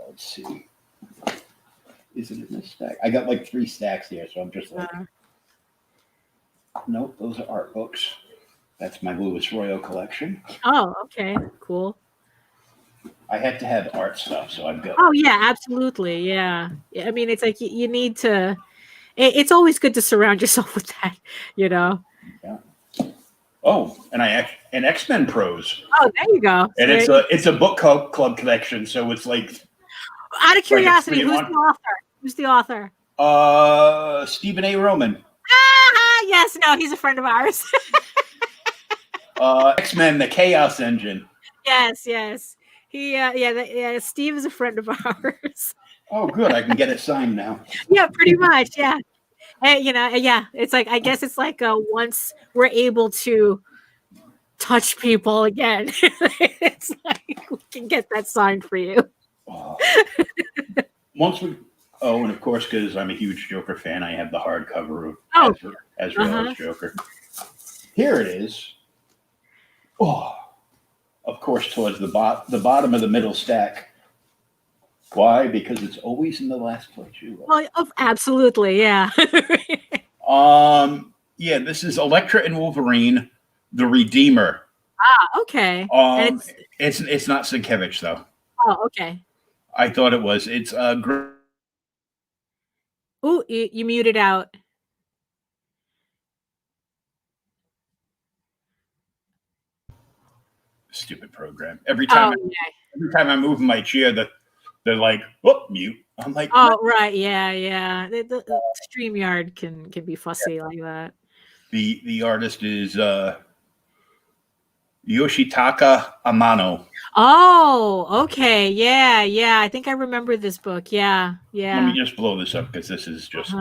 S1: Let's see. Is it in this stack? I got like 3 stacks here, so I'm just like, nope, those are art books. That's my Louis Royal collection.
S2: Oh, okay, cool.
S1: I had to have art stuff, so I've got.
S2: Oh yeah, absolutely, yeah. I mean, it's like you need to. It's always good to surround yourself with that, Yeah.
S1: Oh, and an X-Men prose.
S2: Oh, there you go.
S1: And it's a book club collection, so it's like.
S2: Out of curiosity, who's the author? Who's the author?
S1: Stephen A. Roman.
S2: Yes, no, he's a friend of ours.
S1: X-Men: The Chaos Engine.
S2: Yes. Steve is a friend of ours.
S1: Oh, good. I can get it signed now.
S2: Yeah, pretty much. Yeah. Yeah. It's like, I guess it's like once we're able to touch people again, it's like we can get that signed for you.
S1: And of course, because I'm a huge Joker fan, I have the hardcover of Azrael's Joker. Here it is. Oh, of course, towards the bottom of the middle stack. Why? Because it's always in the last place.
S2: Well, absolutely, yeah.
S1: Yeah, this is Electra and Wolverine, the Redeemer.
S2: Okay.
S1: It's not Sienkiewicz though.
S2: Oh, okay.
S1: I thought it was. It's
S2: Oh, you muted out.
S1: Stupid program. Every time I move my chair, they're like, "Whoop, mute." I'm like,
S2: "Oh, right, yeah." The StreamYard can be fussy like that.
S1: The artist is Yoshitaka Amano.
S2: Oh, okay, yeah. I think I remember this book. Yeah.
S1: Let me just blow this up because this is just.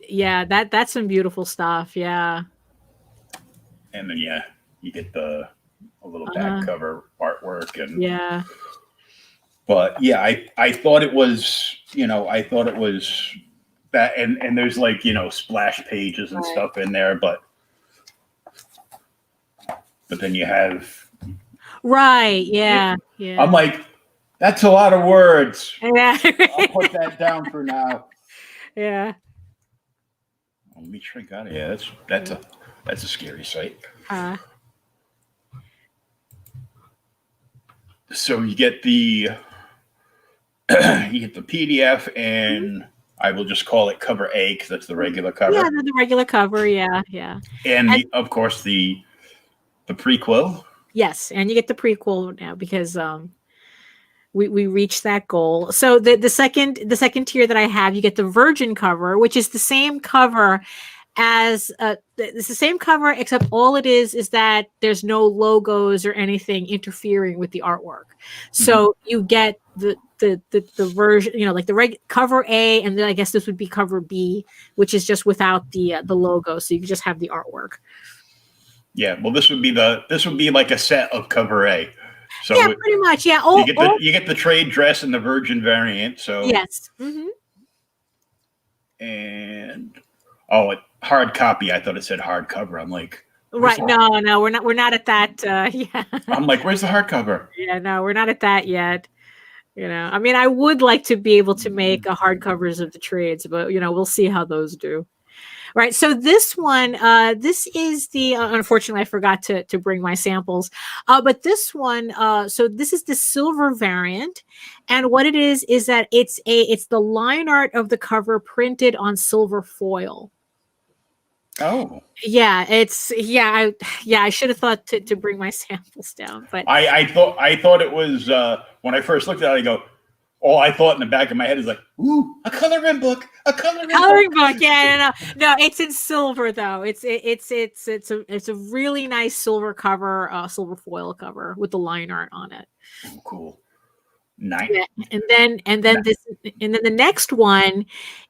S2: Yeah, that's some beautiful stuff. Yeah.
S1: And then you get the a little back cover artwork, and
S2: yeah.
S1: But yeah, I thought it was, I thought it was that, and there's like, splash pages and stuff in there, but then you have
S2: yeah.
S1: I'm like, that's a lot of words.
S2: Yeah.
S1: I'll put that down for now.
S2: Yeah.
S1: Let me try. Got it. Yeah, that's a scary sight. So you get the PDF, and I will just call it cover A because that's the regular cover.
S2: Yeah, the regular cover. Yeah.
S1: And of course the prequel.
S2: Yes, and you get the prequel now because we reached that goal. So the second tier that I have, you get the Virgin cover, which is the same cover as it's the same cover, except all it is that there's no logos or anything interfering with the artwork. So you get the version, like the cover A, and then I guess this would be cover B, which is just without the logo, so you can just have the artwork.
S1: Yeah, well, this would be like a set of cover A. So
S2: yeah, pretty much. Yeah,
S1: you get the trade dress and the Virgin variant. So
S2: yes.
S1: And hard copy. I thought it said hardcover. I'm like,
S2: right? No, we're not at that. Yeah.
S1: I'm like, where's the hardcover?
S2: Yeah, no, we're not at that yet. I mean, I would like to be able to make hardcovers of the trades, but we'll see how those do. Right. So this one, this is the, unfortunately, I forgot to bring my samples, but this one, so this is the silver variant. And what it is that it's the line art of the cover printed on silver foil.
S1: Oh.
S2: Yeah, I should have thought to bring my samples down, but
S1: I thought it was, when I first looked at it, I go, all I thought in the back of my head is like, ooh, a coloring book.
S2: Yeah, no, it's in silver though. It's a really nice silver cover, silver foil cover with the line art on it.
S1: Oh, cool. Nice.
S2: Yeah, and then the next one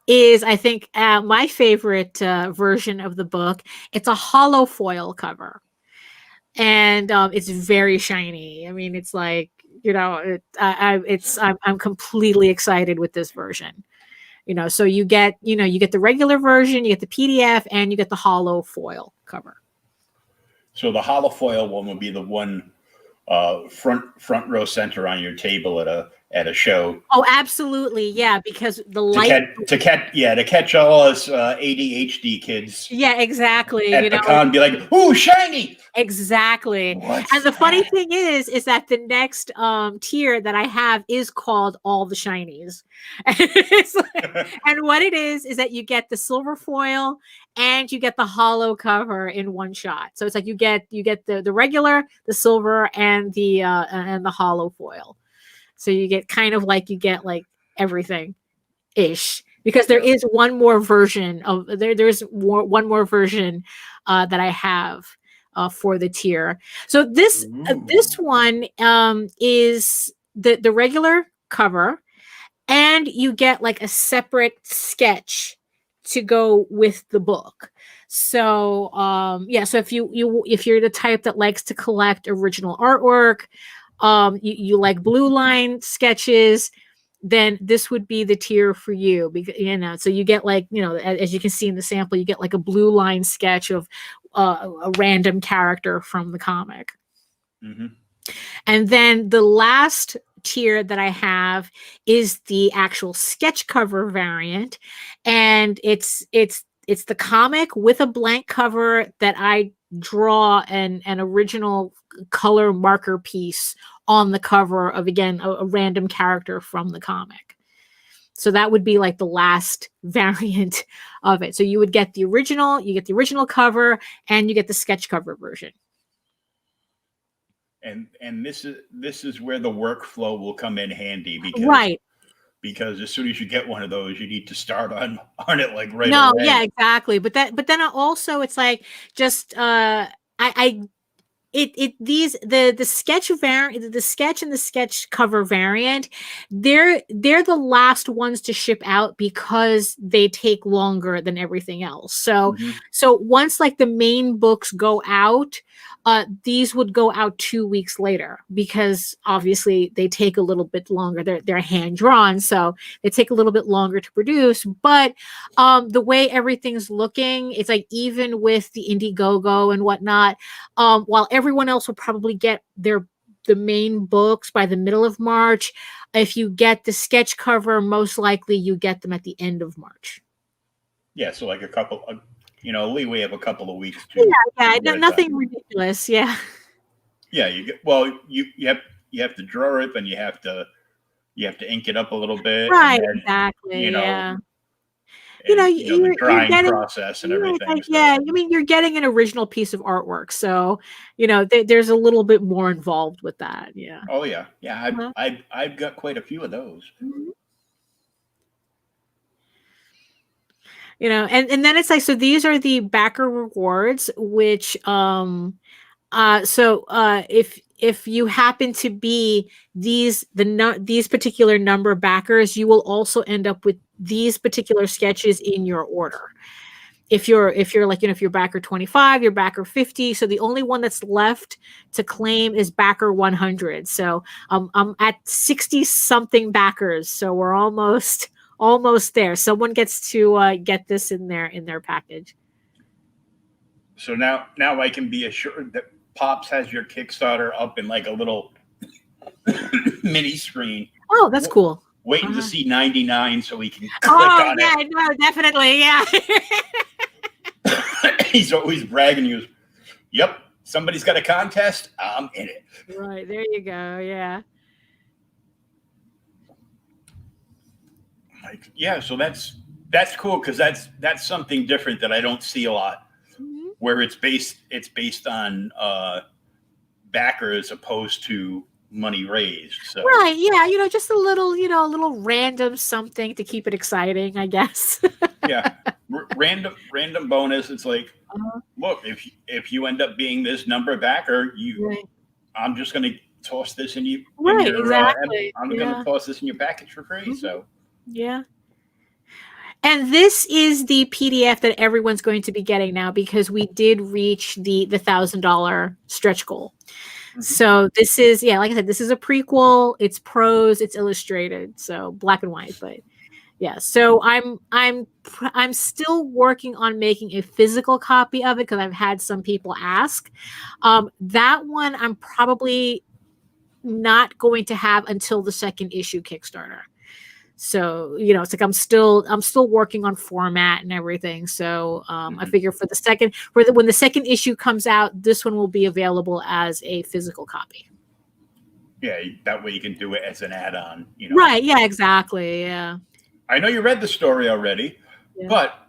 S2: is, I think, my favorite version of the book. It's a hollow foil cover, and it's very shiny. I mean, it's like, I'm completely excited with this version. So you get the regular version, you get the PDF, and you get the hollow foil cover.
S1: So the hollow foil one would be the one front row center on your table at a show.
S2: Oh, absolutely, yeah, because the light
S1: to catch all us ADHD kids.
S2: Yeah, exactly.
S1: At the con, be like, ooh, shiny.
S2: Exactly. And the funny thing is that the next tier that I have is called All the Shinies. And what it is that you get the silver foil and you get the hollow cover in one shot. So it's like you get the regular, the silver, and the hollow foil. So you get like everything ish, because there is one more version of one more version that I have for the tier. So this one is the regular cover, and you get like a separate sketch to go with the book. So so if you're the type that likes to collect original artwork, you like blue line sketches, then this would be the tier for you, because so you get like, as you can see in the sample, you get like a blue line sketch of a random character from the comic. And then the last tier that I have is the actual sketch cover variant, and it's the comic with a blank cover that I draw an original color marker piece on the cover of, again, a random character from the comic. So that would be like the last variant of it. So you would get the original, cover, and you get the sketch cover version.
S1: And this is where the workflow will come in handy, because as soon as you get one of those, you need to start on it like right away. Yeah,
S2: exactly. But then also it's like just the sketch variant, the sketch and the sketch cover variant, they're the last ones to ship out because they take longer than everything else. So once like the main books go out, these would go out 2 weeks later because obviously they take a little bit longer. They're hand drawn, so they take a little bit longer to produce. But the way everything's looking, it's like even with the Indiegogo and whatnot, while everyone else will probably get the main books by the middle of March, if you get the sketch cover, most likely you get them at the end of March.
S1: Yeah, so like a couple of, leeway of a couple of weeks to
S2: nothing ridiculous. Yeah.
S1: Yeah, you have to draw it, and you have to ink it up a little bit,
S2: right?
S1: And then,
S2: exactly. Yeah.
S1: the drying process and everything.
S2: Yeah, I mean, you're getting an original piece of artwork, so there's a little bit more involved with that. Yeah.
S1: Oh yeah, yeah. I've got quite a few of those.
S2: And then it's like, so these are the backer rewards, which if you happen to be these particular number of backers, you will also end up with these particular sketches in your order. If you're like, if you're backer 25, you're backer 50. So the only one that's left to claim is backer 100. So I'm at 60 something backers. So we're almost there. Someone gets to get this in their package.
S1: So now I can be assured that Pops has your Kickstarter up in like a little mini screen.
S2: Oh, that's cool.
S1: Waiting to see 99 so he can click on it.
S2: No, definitely, yeah.
S1: He's always bragging. He goes, "Yep, somebody's got a contest. I'm in it."
S2: Right, there you go. Yeah.
S1: Like, yeah, so that's cool because that's something different that I don't see a lot, where it's based on backer as opposed to money raised. So
S2: right, yeah, just a little random something to keep it exciting, I guess.
S1: Yeah, random bonus. It's like, look, if you end up being this number backer, I'm just going to toss this in you.
S2: Right, exactly.
S1: I'm going to toss this in your package for free. So.
S2: Yeah. And this is the PDF that everyone's going to be getting now because we did reach the $1,000 stretch goal. So this is, like I said, this is a prequel. It's prose, it's illustrated, so black and white. But yeah, so I'm still working on making a physical copy of it because I've had some people ask. That one I'm probably not going to have until the second issue Kickstarter. So, it's like I'm still working on format and everything. So I figure when the second issue comes out, this one will be available as a physical copy.
S1: Yeah, that way you can do it as an add-on.
S2: Right. Yeah, exactly. Yeah.
S1: I know you read the story already, but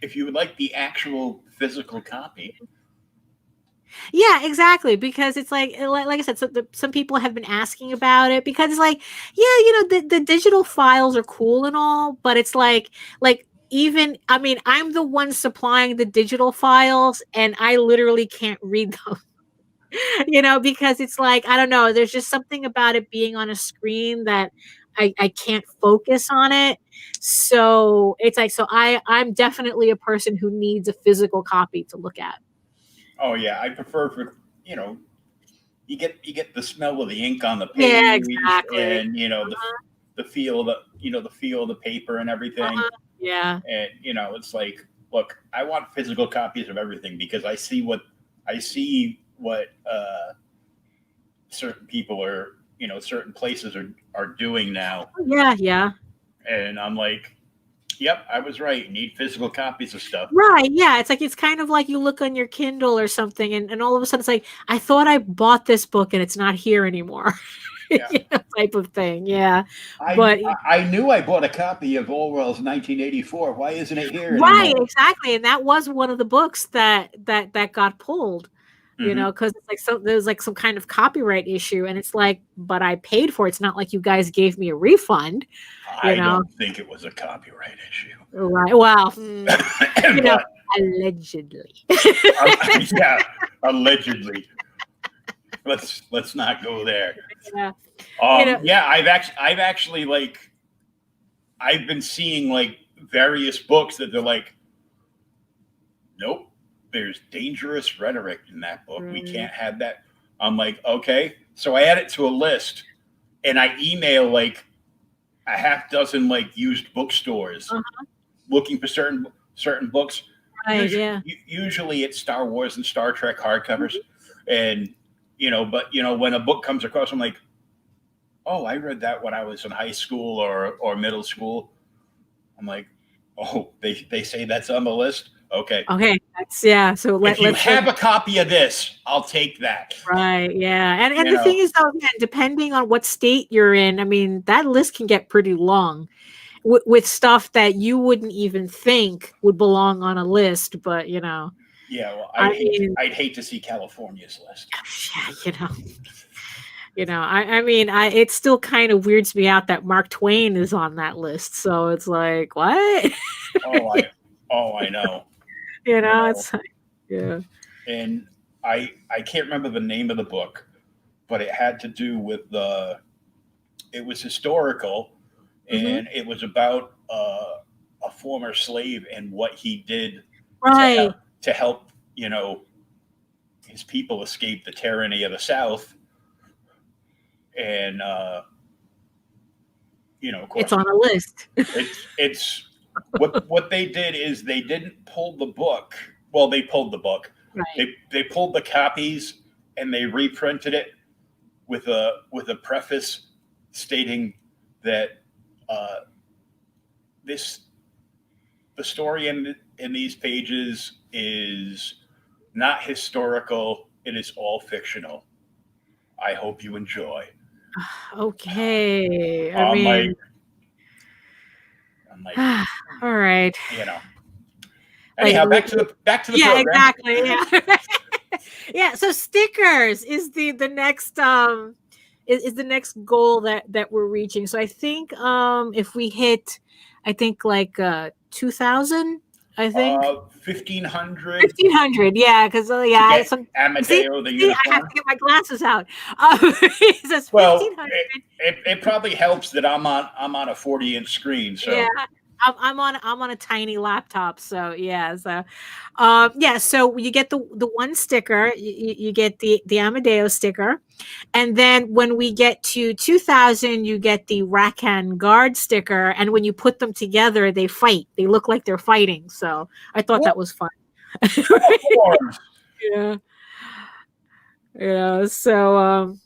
S1: if you would like the actual physical copy.
S2: Yeah, exactly. Because it's like I said, some people have been asking about it because it's like, the digital files are cool and all, but it's like even, I mean, I'm the one supplying the digital files and I literally can't read them, because it's like, I don't know, there's just something about it being on a screen that I can't focus on it. So it's like, I'm definitely a person who needs a physical copy to look at.
S1: Oh yeah, I prefer for you get the smell of the ink on the page,
S2: yeah, exactly.
S1: And the feel of the paper and everything.
S2: Yeah,
S1: and it's like, look, I want physical copies of everything because I see what certain people are, certain places are doing now.
S2: Yeah.
S1: And I'm like, yep, I was right. You need physical copies of stuff.
S2: Right. Yeah. It's kind of like you look on your Kindle or something and all of a sudden it's like, I thought I bought this book and it's not here anymore.
S1: Yeah.
S2: Type of thing. Yeah.
S1: I knew I bought a copy of Orwell's 1984. Why isn't it here anymore?
S2: Right. Exactly. And that was one of the books that got pulled. Because it's like there's like some kind of copyright issue, and it's like, but I paid for it. It's not like you guys gave me a refund.
S1: I don't think it was a copyright issue.
S2: Right. Well, allegedly.
S1: Yeah, allegedly. let's not go there.
S2: Yeah.
S1: Yeah, I've actually like I've been seeing like various books that they're like, nope, there's dangerous rhetoric in that book. We can't have that. I'm like, okay. So I add it to a list and I email like a half dozen like used bookstores looking for certain books.
S2: Right,
S1: usually it's Star Wars and Star Trek hardcovers. And but when a book comes across, I'm like, oh, I read that when I was in high school or middle school. I'm like, oh, they say that's on the list. Okay.
S2: That's So
S1: if you have a copy of this, I'll take that.
S2: Right. Yeah. And the thing is, though, again, depending on what state you're in, I mean, that list can get pretty long with stuff that you wouldn't even think would belong on a list. But Yeah.
S1: Well, I'd hate to see California's list.
S2: Yeah. I mean, it still kind of weirds me out that Mark Twain is on that list. So it's like, what?
S1: I know.
S2: It's like, yeah.
S1: And I can't remember the name of the book, but it had to do with it was historical, and it was about a former slave and what he did to help his people escape the tyranny of the South. And of course,
S2: it's on a list.
S1: it's what they did is they didn't pull the book. Well, they pulled the book.
S2: Right.
S1: They pulled the copies and they reprinted it with a preface stating that the story in these pages is not historical. It is all fictional. I hope you enjoy.
S2: Okay.
S1: I'm like,
S2: all right.
S1: Anyhow, back to the program.
S2: Exactly. Yeah. Yeah. So stickers is the next is the next goal that we're reaching. So I think if we hit, I think like 2,000. I think
S1: 1,500.
S2: 1,500, yeah, because
S1: Amadeo the unicorn.
S2: I have to get my glasses out. It says 1,500.
S1: It probably helps that I'm on a 40-inch screen. So
S2: yeah, I'm on a tiny laptop. So yeah, so so you get the one sticker, you get the Amadeo sticker, and then when we get to 2,000, you get the Rakan Guard sticker, and when you put them together, they fight. They look like they're fighting. So I thought that was fun. Yeah. So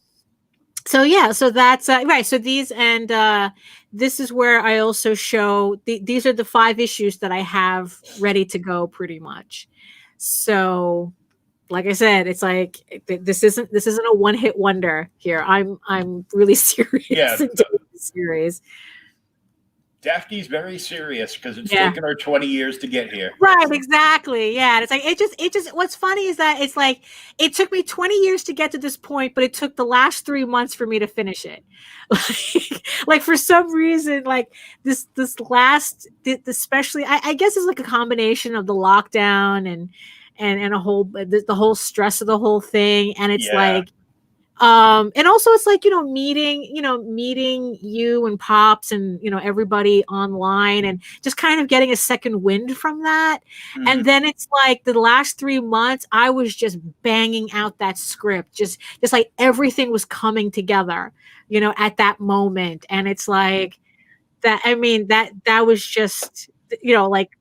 S2: that's right. So these and this is where I also show these are the 5 issues that I have ready to go pretty much. So like I said, it's like this isn't a one-hit wonder here. I'm really serious in doing this series.
S1: Daphne's very serious because it's taken her 20 years to get here.
S2: Right, exactly. Yeah. And it's like, it just, what's funny is that it's like, it took me 20 years to get to this point, but it took the last 3 months for me to finish it. Like for some reason, like this last, especially, I guess it's like a combination of the lockdown and the whole stress of the whole thing. And it's like, and also it's like, meeting you and Pops and, everybody online and just kind of getting a second wind from that. Mm-hmm. And then it's like the last 3 months, I was just banging out that script, just like everything was coming together, at that moment. And it's like that, I mean, that was just, like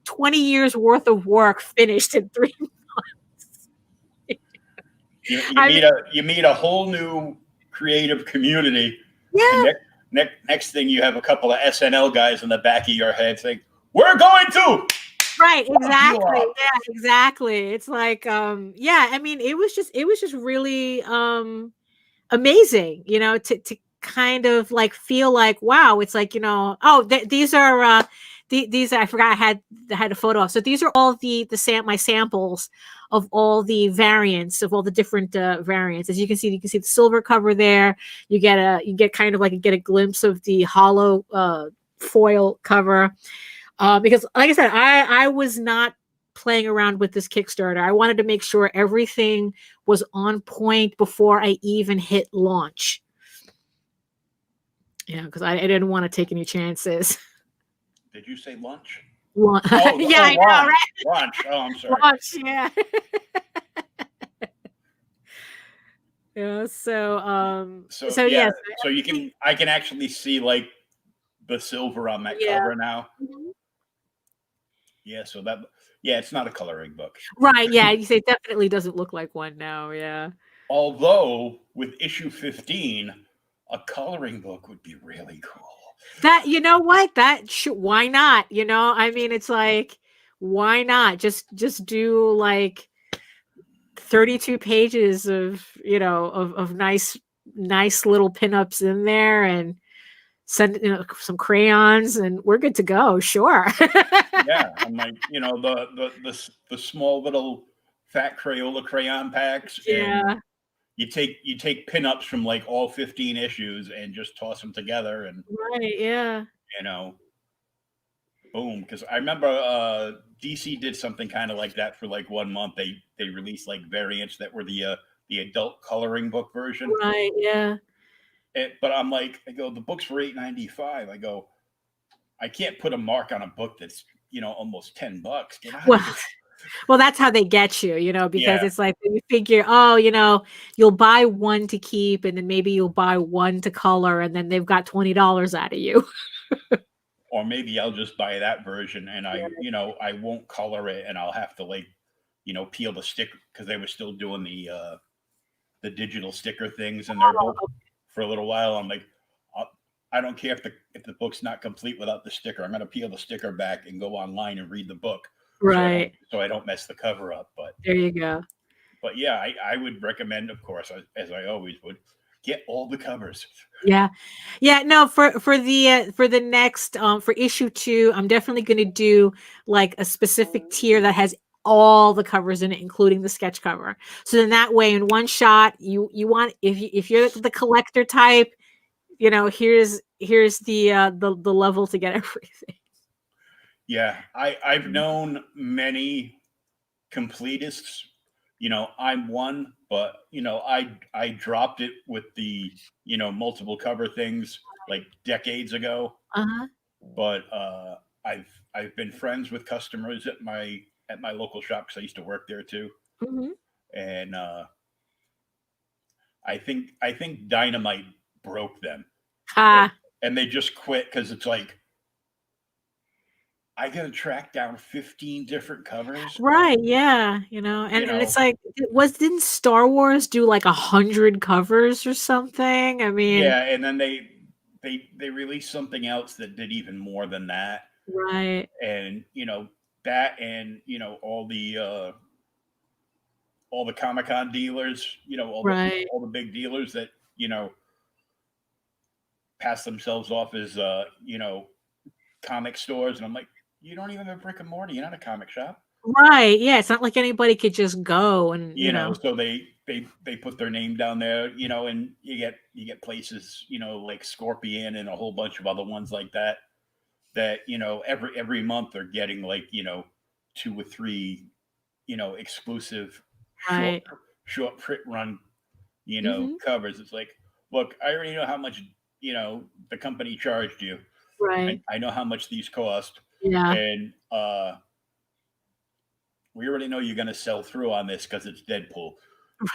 S2: 20 years worth of work finished in 3 months.
S1: You meet a whole new creative community.
S2: Yeah.
S1: And next thing you have a couple of SNL guys in the back of your head saying, "We're going to."
S2: Right. Exactly. Yeah. Exactly. It's like, I mean, it was just really amazing, to kind of like feel like, wow, it's like, these are these I forgot I had a photo of. So these are all my samples of all the variants of all the different variants. As you can see the silver cover there. You get a glimpse of the hollow foil cover. Because like I said, I was not playing around with this Kickstarter. I wanted to make sure everything was on point before I even hit launch. Yeah, because I didn't want to take any chances.
S1: Did you say lunch?
S2: Oh, yeah, I know, right?
S1: Lunch. Oh, I'm sorry.
S2: Launch, yeah. Yeah. So
S1: yeah.
S2: yes.
S1: So I can actually see like the silver on that
S2: Yeah.
S1: cover now.
S2: Mm-hmm.
S1: Yeah. So it's not a coloring book.
S2: Right. Yeah. You say it definitely doesn't look like one now. Yeah.
S1: Although with issue 15, a coloring book would be really cool.
S2: That, you know what? Why not? You know, I mean, it's like, why not? Just do like 32 pages of, you know, of nice little pinups in there, and send, you know, some crayons, and we're good to go. Sure.
S1: Yeah. I'm like, you know, the small little fat Crayola crayon packs,
S2: Yeah.
S1: and you take pinups from like all 15 issues and just toss them together, and
S2: Right. Yeah.
S1: you know, boom. Because I remember DC did something kind of like that for like 1 month. They released like variants that were the adult coloring book version.
S2: Right. Yeah.
S1: But I'm like, I go, the books were $8.95. I go, I can't put a mark on a book that's, you know, almost $10. Get out of here.
S2: Well, that's how they get you, you know, because
S1: Yeah.
S2: it's like you figure, oh, you know, you'll buy one to keep, and then maybe you'll buy one to color, and then they've got $20 out of you.
S1: Or maybe I'll just buy that version, and you know, I won't color it, and I'll have to like, you know, peel the sticker, because they were still doing the digital sticker things in their book for a little while. I'm like, I don't care if the book's not complete without the sticker. I'm going to peel the sticker back and go online and read the book.
S2: Right.
S1: So I don't mess the cover up. But
S2: there you go.
S1: But yeah, I would recommend, of course, as I always would, get all the covers.
S2: Yeah. No, for the next for issue 2, I'm definitely going to do like a specific tier that has all the covers in it, including the sketch cover. So then that way, in one shot, you want, if you're the collector type, you know, here's the level to get everything.
S1: Yeah, I've known many completists. You know, I'm one, but you know, I dropped it with the, you know, multiple cover things like decades ago.
S2: Uh-huh.
S1: But I've been friends with customers at my local shop, because I used to work there too.
S2: Mm-hmm.
S1: And I think Dynamite broke them, and they just quit, because it's like, I gotta track down 15 different covers.
S2: Right. Yeah. You know, and
S1: You
S2: it's
S1: know,
S2: like, didn't Star Wars do like 100 covers or something? I mean,
S1: yeah, and then they released something else that did even more than that.
S2: right.
S1: And you know, that, and you know, all the Comic-Con dealers, you know,
S2: Right.
S1: all the big dealers that, you know, pass themselves off as you know, comic stores. And I'm like, you don't even have a brick and mortar, you're not a comic shop.
S2: Right. Yeah. It's not like anybody could just go and,
S1: You know, so they put their name down there, you know, and you get places, you know, like Scorpion and a whole bunch of other ones like that, you know, every month they're getting like, you know, 2 or 3, you know, exclusive
S2: right.
S1: short print run, you know,
S2: Mm-hmm.
S1: covers. It's like, look, I already know how much, you know, the company charged you.
S2: Right.
S1: I know how much these cost.
S2: Yeah.
S1: And we already know you're going to sell through on this because it's Deadpool.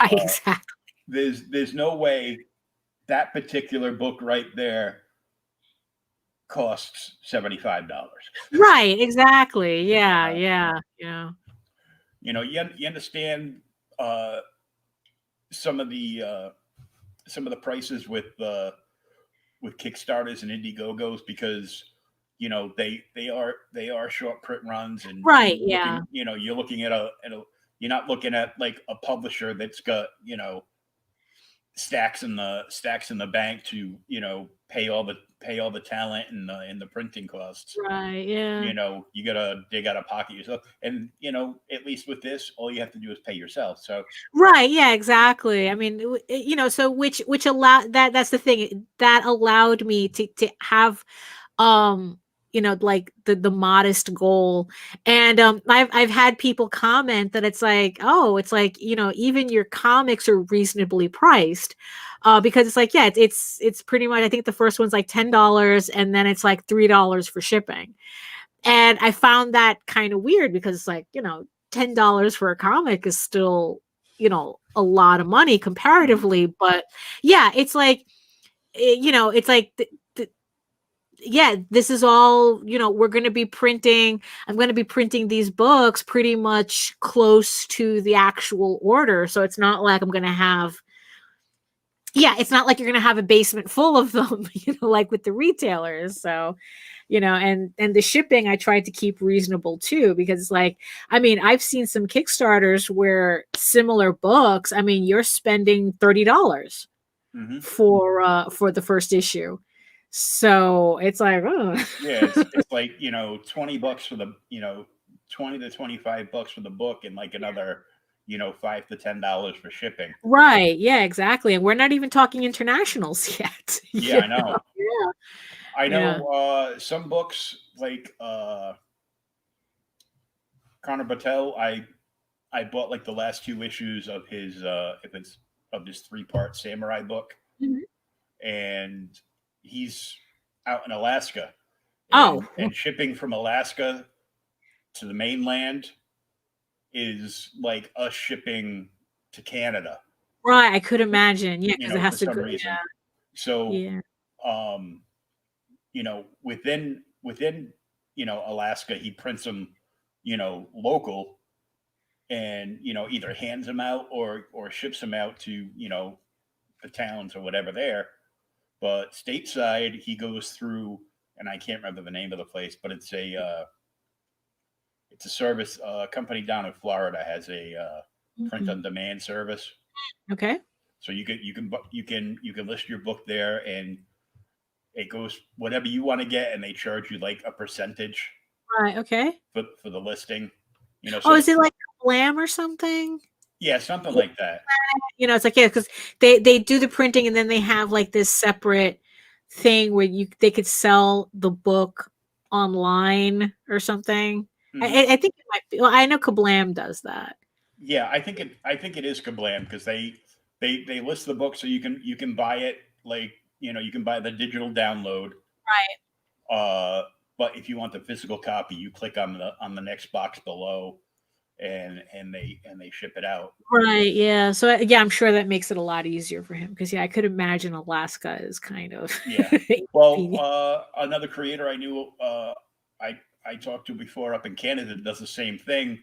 S2: Right. Exactly.
S1: There's no way that particular book right there costs $75.
S2: Right. Exactly. Yeah.
S1: Uh,
S2: Yeah. Yeah.
S1: you know, you understand some of the prices with Kickstarters and Indiegogos, because you know they are short print runs, and
S2: Right. Yeah.
S1: you know, you're looking at a you're not looking at like a publisher that's got, you know, stacks in the bank to, you know, pay all the talent and the printing costs.
S2: Right. Yeah.
S1: You know, you gotta dig out of pocket yourself, and you know, at least with this, all you have to do is pay yourself. So
S2: Right. Yeah. Exactly. I mean, you know, so which allowed that's the thing that allowed me to have like the modest goal. And I've had people comment that it's like, oh, it's like, even your comics are reasonably priced, because it's like, yeah, it's pretty much, I think the first one's like $10, and then it's like $3 for shipping. And I found that kind of weird, because it's like, $10 for a comic is still, a lot of money comparatively. But yeah, it's like, it's like, yeah, this is all, we're going to be printing, I'm going to be printing these books pretty much close to the actual order. So it's not like I'm going to have, yeah, it's not like you're going to have a basement full of them, like with the retailers. So, and the shipping I tried to keep reasonable too, because like, I mean, I've seen some Kickstarters where similar books, I mean, you're spending $30 for the first issue. So it's like, oh.
S1: Yeah, it's like, $20 for the, 20 to $25 for the book, and like another, $5 to $10 for shipping.
S2: Right. Yeah, exactly. And we're not even talking internationals yet.
S1: Yeah, I know.
S2: Yeah.
S1: I
S2: Yeah.
S1: know some books like Connor Battelle, I bought like the last 2 issues of his of his 3-part samurai book,
S2: Mhm.
S1: and he's out in Alaska,
S2: Oh,
S1: and shipping from Alaska to the mainland is like us shipping to Canada.
S2: right. I could imagine. Yeah, because it
S1: For
S2: has to
S1: some
S2: go.
S1: reason. So,
S2: Yeah.
S1: um, within Alaska, he prints them, local, and either hands them out or ships them out to the towns or whatever there. But stateside, he goes through, and I can't remember the name of the place, but it's a service company down in Florida has a print on demand service.
S2: Okay.
S1: So you can list your book there, and it goes whatever you want to get, and they charge you like a percentage
S2: Right. Okay.
S1: for the listing.
S2: Oh,
S1: So
S2: is it like Glam or something?
S1: yeah, something like that.
S2: It's like, yeah, because they do the printing, and then they have like this separate thing where they could sell the book online or something. I think it might be. Well, I know Kablam does that.
S1: Yeah, I think it is Kablam, because they list the book, so you can buy it, like you can buy the digital download.
S2: Right.
S1: But if you want the physical copy, you click on the next box below, and they ship it out.
S2: Right. Yeah. So yeah, I'm sure that makes it a lot easier for him, because yeah, I could imagine Alaska is kind of
S1: Yeah. Well, another creator I knew, I talked to before up in Canada, does the same thing,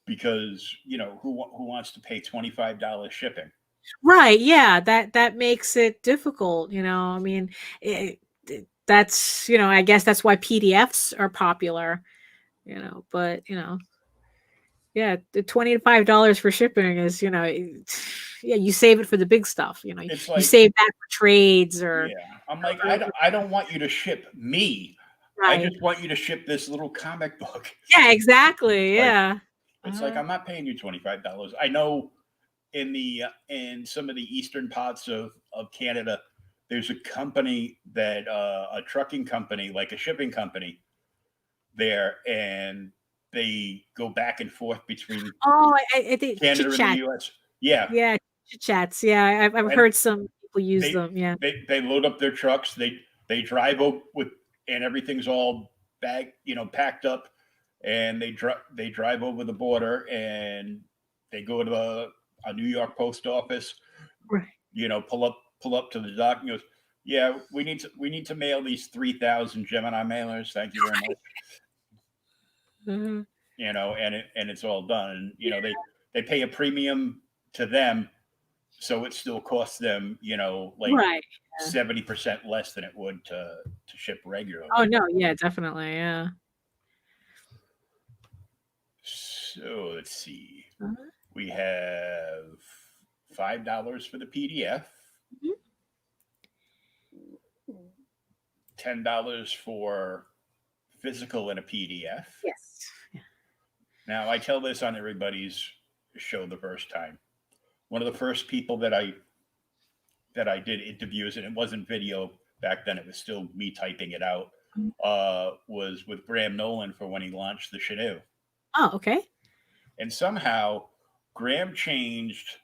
S1: because who wants to pay $25 shipping?
S2: Right. Yeah. That makes it difficult. I mean, that's I guess that's why PDFs are popular. But yeah, the $25 for shipping is yeah, you save it for the big stuff.
S1: It's
S2: You
S1: like,
S2: save that for trades or
S1: yeah, I'm like, I don't want you to ship me. I
S2: right.
S1: just want you to ship this little comic book.
S2: Yeah. Exactly.
S1: Like,
S2: Yeah.
S1: it's like, I'm not paying you $25. I know in some of the eastern parts of Canada, there's a company that a trucking company, like a shipping company there, and they go back and forth between
S2: Oh, I think
S1: Canada
S2: chit
S1: and the
S2: chat.
S1: US. Yeah.
S2: Yeah, chit chats. Yeah, I've
S1: And
S2: heard some people use
S1: they
S2: them. Yeah.
S1: they load up their trucks, they drive up with, and everything's all packed up, and they drive over the border, and they go to a New York post office,
S2: Right.
S1: pull up to the dock, and goes, yeah, we need to mail these 3,000 Gemini mailers, thank you very much.
S2: Mhm.
S1: And it's all done, and they pay a premium to them, so it still costs them, like
S2: Right. Yeah.
S1: 70% less than it would to ship regularly.
S2: Oh no, yeah, definitely. Yeah.
S1: So let's see.
S2: Uh-huh.
S1: We have $5 for the PDF,
S2: Mhm.
S1: $10 for physical and a PDF.
S2: Yes. Yeah.
S1: Now I tell this on everybody's show the first time. One of the first people that I did interviews, and it wasn't video back then, it was still me typing it out. was with Graham Nolan for when he launched the Shadoo.
S2: Oh, okay.
S1: And somehow Graham changed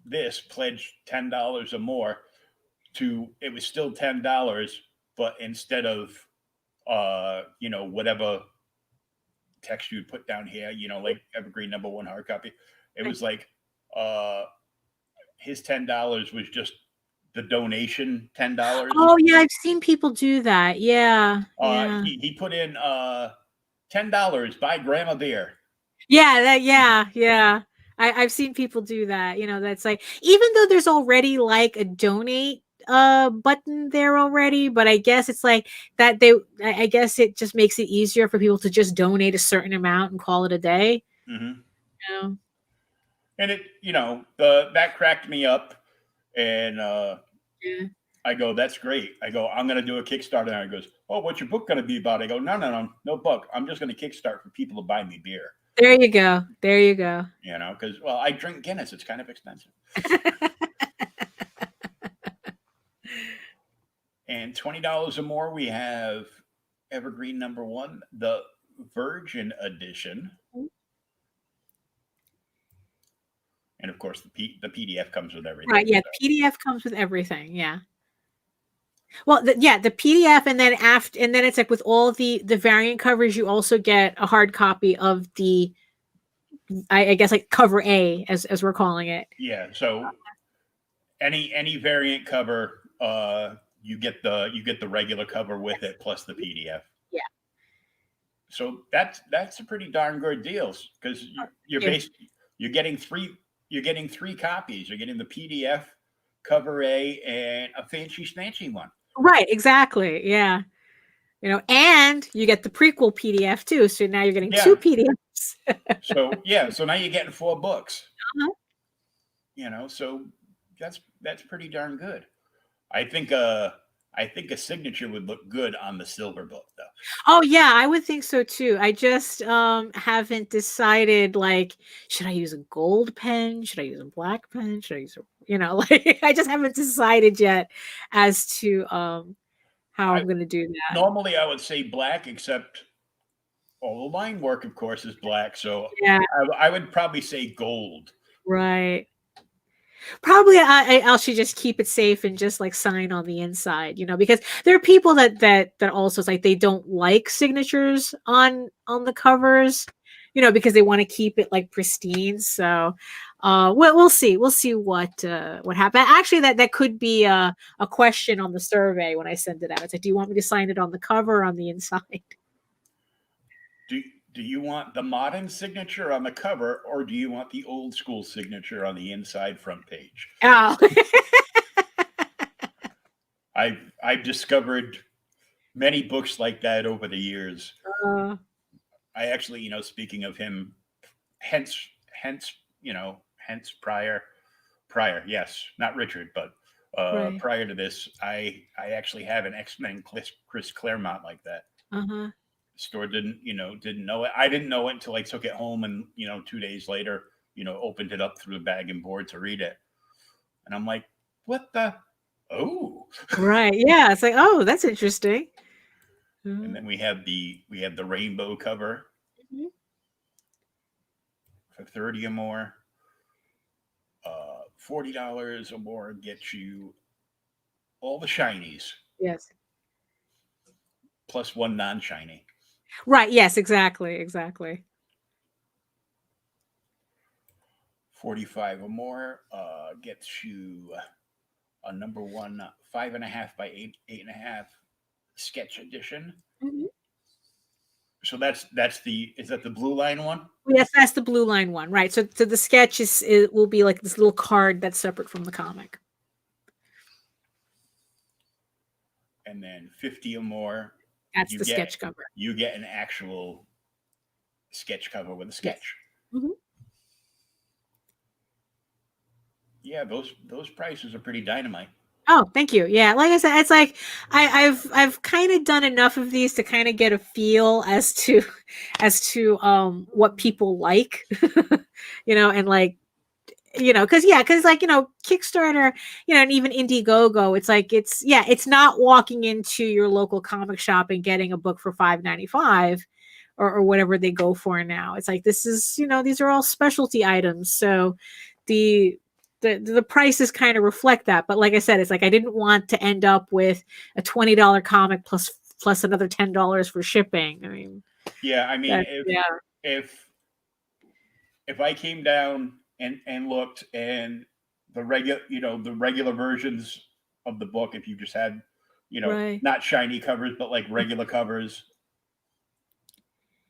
S1: this, pledged $10 or more to, it was still $10, but instead of whatever text you put down here, like Evergreen #1 hard copy, it was like his $10 was just the donation $10.
S2: Oh yeah, I've seen people do that. Yeah, yeah.
S1: He put in $10, buy Grandma beer.
S2: Yeah. I've seen people do that. That's like, even though there's already like a donate button there already, but I guess it's like that I guess it just makes it easier for people to just donate a certain amount and call it a day.
S1: Mm-hmm.
S2: Yeah.
S1: And it, that cracked me up. And
S2: Yeah.
S1: I go, that's great. I go, I'm going to do a Kickstarter. And he goes, oh, what's your book going to be about? I go, no book. I'm just going to Kickstart for people to buy me beer.
S2: There you go.
S1: Because, well, I drink Guinness. It's kind of expensive. And $20 or more, we have Evergreen #1, the Virgin Edition. And of course, the PDF comes with everything.
S2: Right. Yeah. So. PDF comes with everything. Yeah. Well, the PDF, and then it's like with all the variant covers, you also get a hard copy of the, I guess, like cover A, as we're calling it.
S1: Yeah. So any variant cover, you get the regular cover with it plus the PDF.
S2: Yeah.
S1: So that's a pretty darn good deal, because you're getting three copies. You're getting the PDF, cover A, and a fancy one.
S2: Right, exactly. Yeah. And you get the prequel PDF too. So now you're getting 2 PDFs.
S1: So now you're getting 4 books.
S2: Uh-huh.
S1: So that's pretty darn good. I think a signature would look good on the silver book, though.
S2: Oh yeah, I would think so too. I just haven't decided, like, should I use a gold pen? Should I use a black pen? Should I use like, I just haven't decided yet as to how I'm going to do that.
S1: Normally, I would say black, except all the line work, of course, is black. So
S2: yeah,
S1: I would probably say gold.
S2: Right. Probably I should just keep it safe and just like sign on the inside, because there are people that also, like, they don't like signatures on the covers, because they want to keep it like pristine. So we'll see what happens. Actually, that could be a question on the survey when I send it out. It's like, do you want me to sign it on the cover or on the inside?
S1: Do you want the modern signature on the cover, or do you want the old school signature on the inside front page?
S2: Oh.
S1: I've discovered many books like that over the years. I actually, speaking of him, hence prior, yes, not Richard, but right. Prior to this, I actually have an X-Men Chris Claremont like that.
S2: Uh-huh.
S1: Store didn't know it. I didn't know it until I took it home, and 2 days later, opened it up through the bag and board to read it, and I'm like, what the? Oh,
S2: right, yeah. It's like, oh, that's interesting.
S1: And then we have the rainbow cover for $30 or more. $40 or more gets you all the shinies.
S2: Yes.
S1: Plus 1 non-shiny.
S2: Right. Yes. Exactly.
S1: 45 or more gets you a #1 5.5 by 8.5 sketch edition.
S2: Mm-hmm.
S1: So is that the blue line one?
S2: Yes, that's the blue line one, right? So the sketch it will be like this little card that's separate from the comic.
S1: And then 50 or more.
S2: That's the sketch cover.
S1: You get an actual sketch cover with a sketch.
S2: Yes. Mm-hmm.
S1: Yeah, those prices are pretty dynamite.
S2: Oh, thank you. Yeah, like I said, it's like I've kind of done enough of these to kind of get a feel as to what people like, and like because like Kickstarter, and even Indiegogo, it's like it's not walking into your local comic shop and getting a book for $5.95 or whatever they go for now. It's like this is these are all specialty items, so the prices kind of reflect that. But like I said, it's like I didn't want to end up with a $20 comic plus another $10 for shipping. I mean,
S1: if I came down and looked, and the regular versions of the book, if you just had
S2: right.
S1: not shiny covers but like regular covers,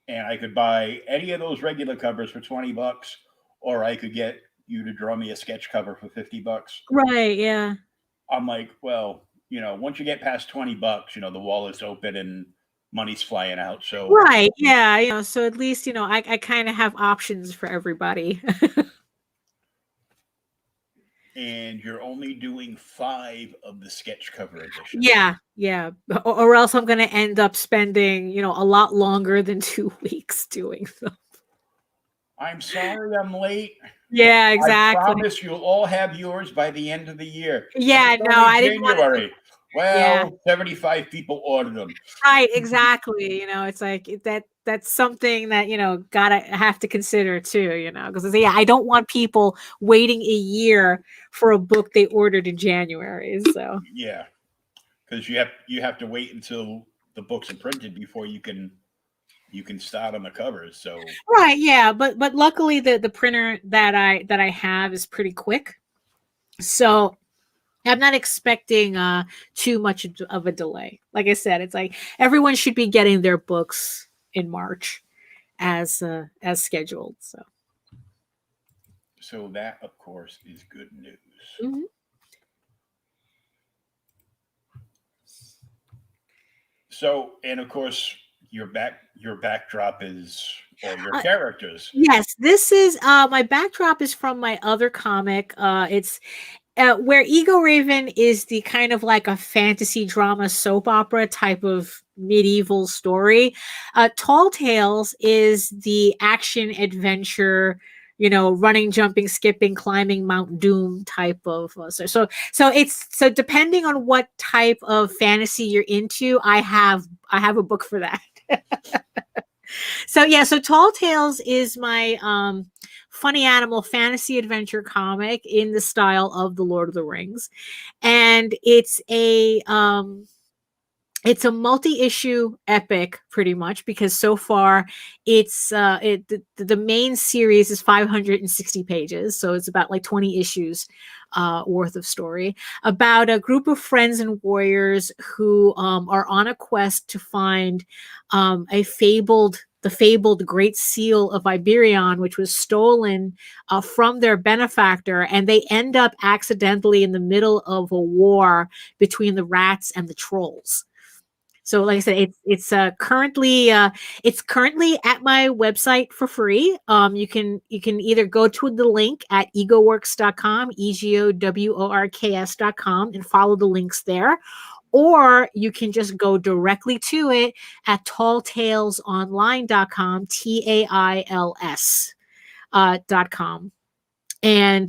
S1: and I could buy any of those regular covers for $20, or I could get you to draw me a sketch cover for $50.
S2: Right, yeah.
S1: I'm like, well, once you get past $20, the wallet's open and money's flying out. So
S2: right, yeah, so at least I kind of have options for everybody.
S1: And you're only doing 5 of the sketch cover edition.
S2: Yeah, or else I'm going to end up spending a lot longer than 2 weeks doing them.
S1: I'm sorry I'm late.
S2: Yeah, exactly.
S1: I promise you'll all have yours by the end of the year.
S2: Yeah, no, I didn't want
S1: January. Well, 75 people ordered them.
S2: Right, exactly. It's like that's something that gotta have to consider too. Because I don't want people waiting a year for a book they ordered in January. So
S1: yeah, because you have to wait until the books are printed before you can start on the covers. So
S2: right, yeah, but luckily the printer that I have is pretty quick, so I'm not expecting too much of a delay. Like I said, it's like everyone should be getting their books in March as scheduled.
S1: So that, of course, is good news.
S2: Mm-hmm.
S1: So, and of course, your backdrop is all your characters.
S2: Yes, this is my backdrop is from my other comic. It's where Egoraven is the kind of like a fantasy drama soap opera type of medieval story. Tall Tales is the action adventure, running, jumping, skipping, climbing Mount Doom type of. So depending on what type of fantasy you're into, I have a book for that. So Tall Tales is my funny animal fantasy adventure comic in the style of the Lord of the Rings, and it's a multi-issue epic pretty much, because so far it's the main series is 560 pages, so it's about like 20 issues worth of story about a group of friends and warriors who are on a quest to find the fabled Great Seal of Iberion, which was stolen from their benefactor, and they end up accidentally in the middle of a war between the rats and the trolls. So, like I said, it's currently at my website for free. You can either go to the link at egoworks.com, egoworks.com, and follow the links there, or you can just go directly to it at talltalesonline.com, TAILS.com, and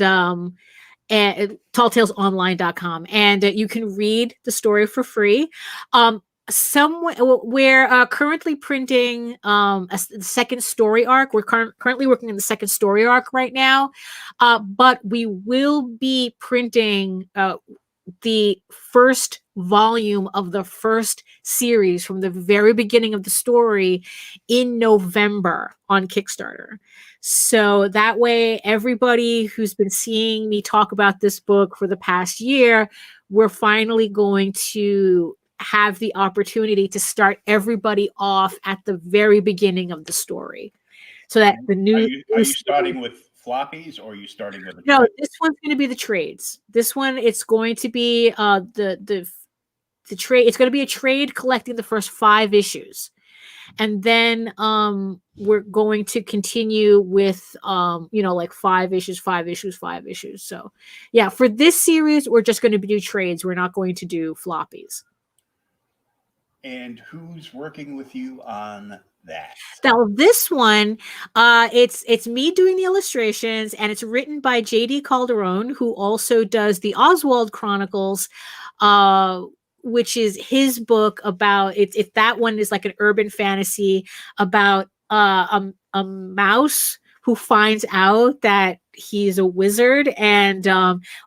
S2: talltalesonline.com, and you can read the story for free. We're currently printing the second story arc. We're currently working on the second story arc right now, but we will be printing the first volume of the first series from the very beginning of the story in November on Kickstarter. So that way, everybody who's been seeing me talk about this book for the past year, we're finally going to have the opportunity to start everybody off at the very beginning of the story, so that the new
S1: are you starting with floppies, or are you starting with
S2: no trade? This one's going to be the trades. This one, it's going to be the trade. It's going to be a trade collecting the first 5 issues, and then we're going to continue with like 5 issues. So yeah, for this series we're just going to do trades. We're not going to do floppies.
S1: And who's working with you on that?
S2: Now this one, it's me doing the illustrations, and it's written by J.D. Calderon, who also does the Oswald Chronicles, which is his book about it. That one is like an urban fantasy about a mouse who finds out that he's a wizard, and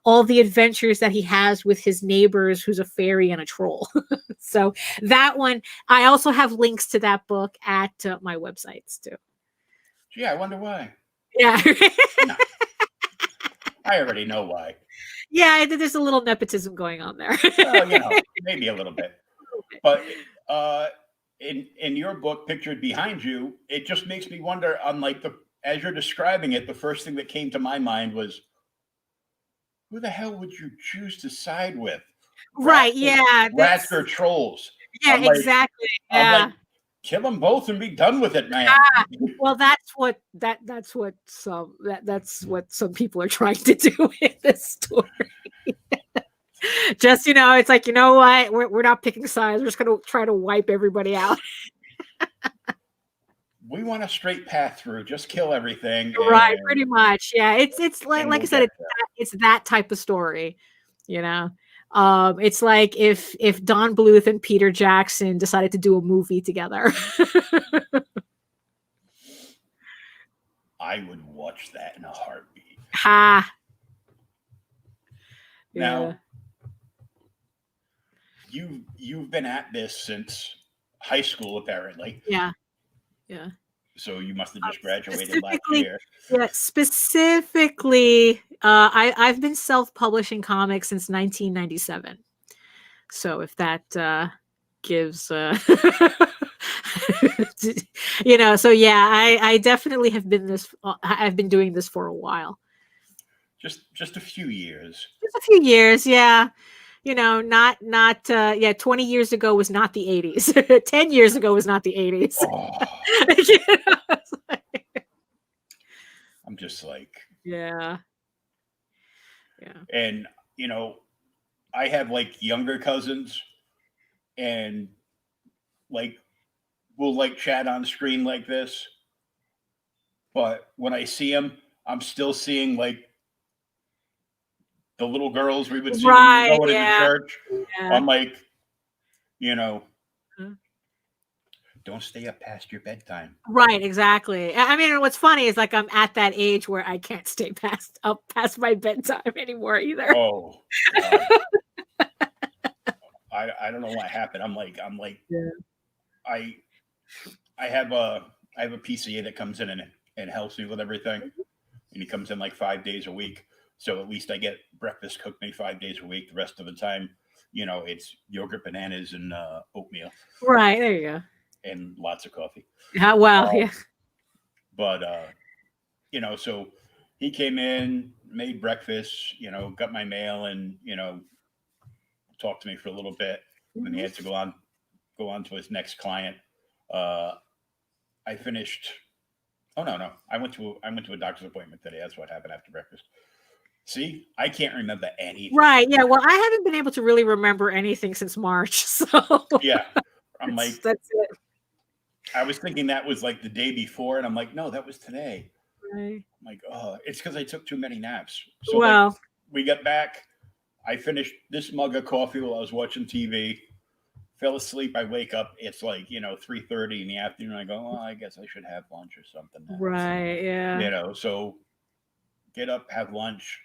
S2: all the adventures that he has with his neighbors, who's a fairy and a troll. So that one, I also have links to that book at my websites too.
S1: Gee, I wonder why.
S2: Yeah.
S1: No. I already know why.
S2: Yeah, there's a little nepotism going on there.
S1: Well, maybe a little bit. But in your book, pictured behind you, it just makes me wonder, on like as you're describing it, the first thing that came to my mind was, who the hell would you choose to side with?
S2: Right, yeah.
S1: Rats or trolls?
S2: Yeah, exactly. Yeah.
S1: I'm like, kill them both and be done with it, man.
S2: Well, that's what some people are trying to do in this story. Just, it's like, you know what? We're not picking sides. We're just going to try to wipe everybody out.
S1: We want a straight path through. Just kill everything.
S2: Right, pretty much. Yeah, it's like I said, it's that type of story. It's like if Don Bluth and Peter Jackson decided to do a movie together.
S1: I would watch that in a heartbeat.
S2: Ha.
S1: Now, you've been at this since high school, apparently.
S2: Yeah.
S1: So you must have just graduated last year.
S2: Yeah, specifically, I've been self-publishing comics since 1997. So if that gives, so yeah, I definitely have been I've been doing this for a while.
S1: Just a few years.
S2: Just a few years, yeah. 20 years ago was not the 80s. 10 years ago was not the 80s.
S1: Oh. I'm just like,
S2: yeah.
S1: And I have like younger cousins, and like we'll like chat on screen like this, but when I see them, I'm still seeing like the little girls we would see when we were going to church. Yeah. I'm like, don't stay up past your bedtime.
S2: Right, exactly. I mean, what's funny is like I'm at that age where I can't stay up past my bedtime anymore either.
S1: Oh, I don't know what happened. I'm like, yeah. I have a PCA that comes in and helps me with everything, and he comes in like 5 days a week. So at least I get breakfast cooked me 5 days a week. The rest of the time, it's yogurt, bananas, and oatmeal.
S2: Right, there you go.
S1: And lots of coffee.
S2: Yeah.
S1: But so he came in, made breakfast, got my mail, and talked to me for a little bit. Mm-hmm. And he had to go on to his next client. I finished. Oh no! I went to a doctor's appointment today. That's what happened after breakfast. See, I can't remember anything.
S2: Right? Yeah. Well, I haven't been able to really remember anything since March. So
S1: yeah, I'm like,
S2: that's it.
S1: I was thinking that was like the day before, and I'm like, no, that was today.
S2: Right.
S1: I'm like, oh, it's because I took too many naps. So
S2: well,
S1: we got back. I finished this mug of coffee while I was watching TV. Fell asleep. I wake up. It's like 3:30 in the afternoon. I go, well, I guess I should have lunch or something now.
S2: Right. Yeah.
S1: So get up, have lunch.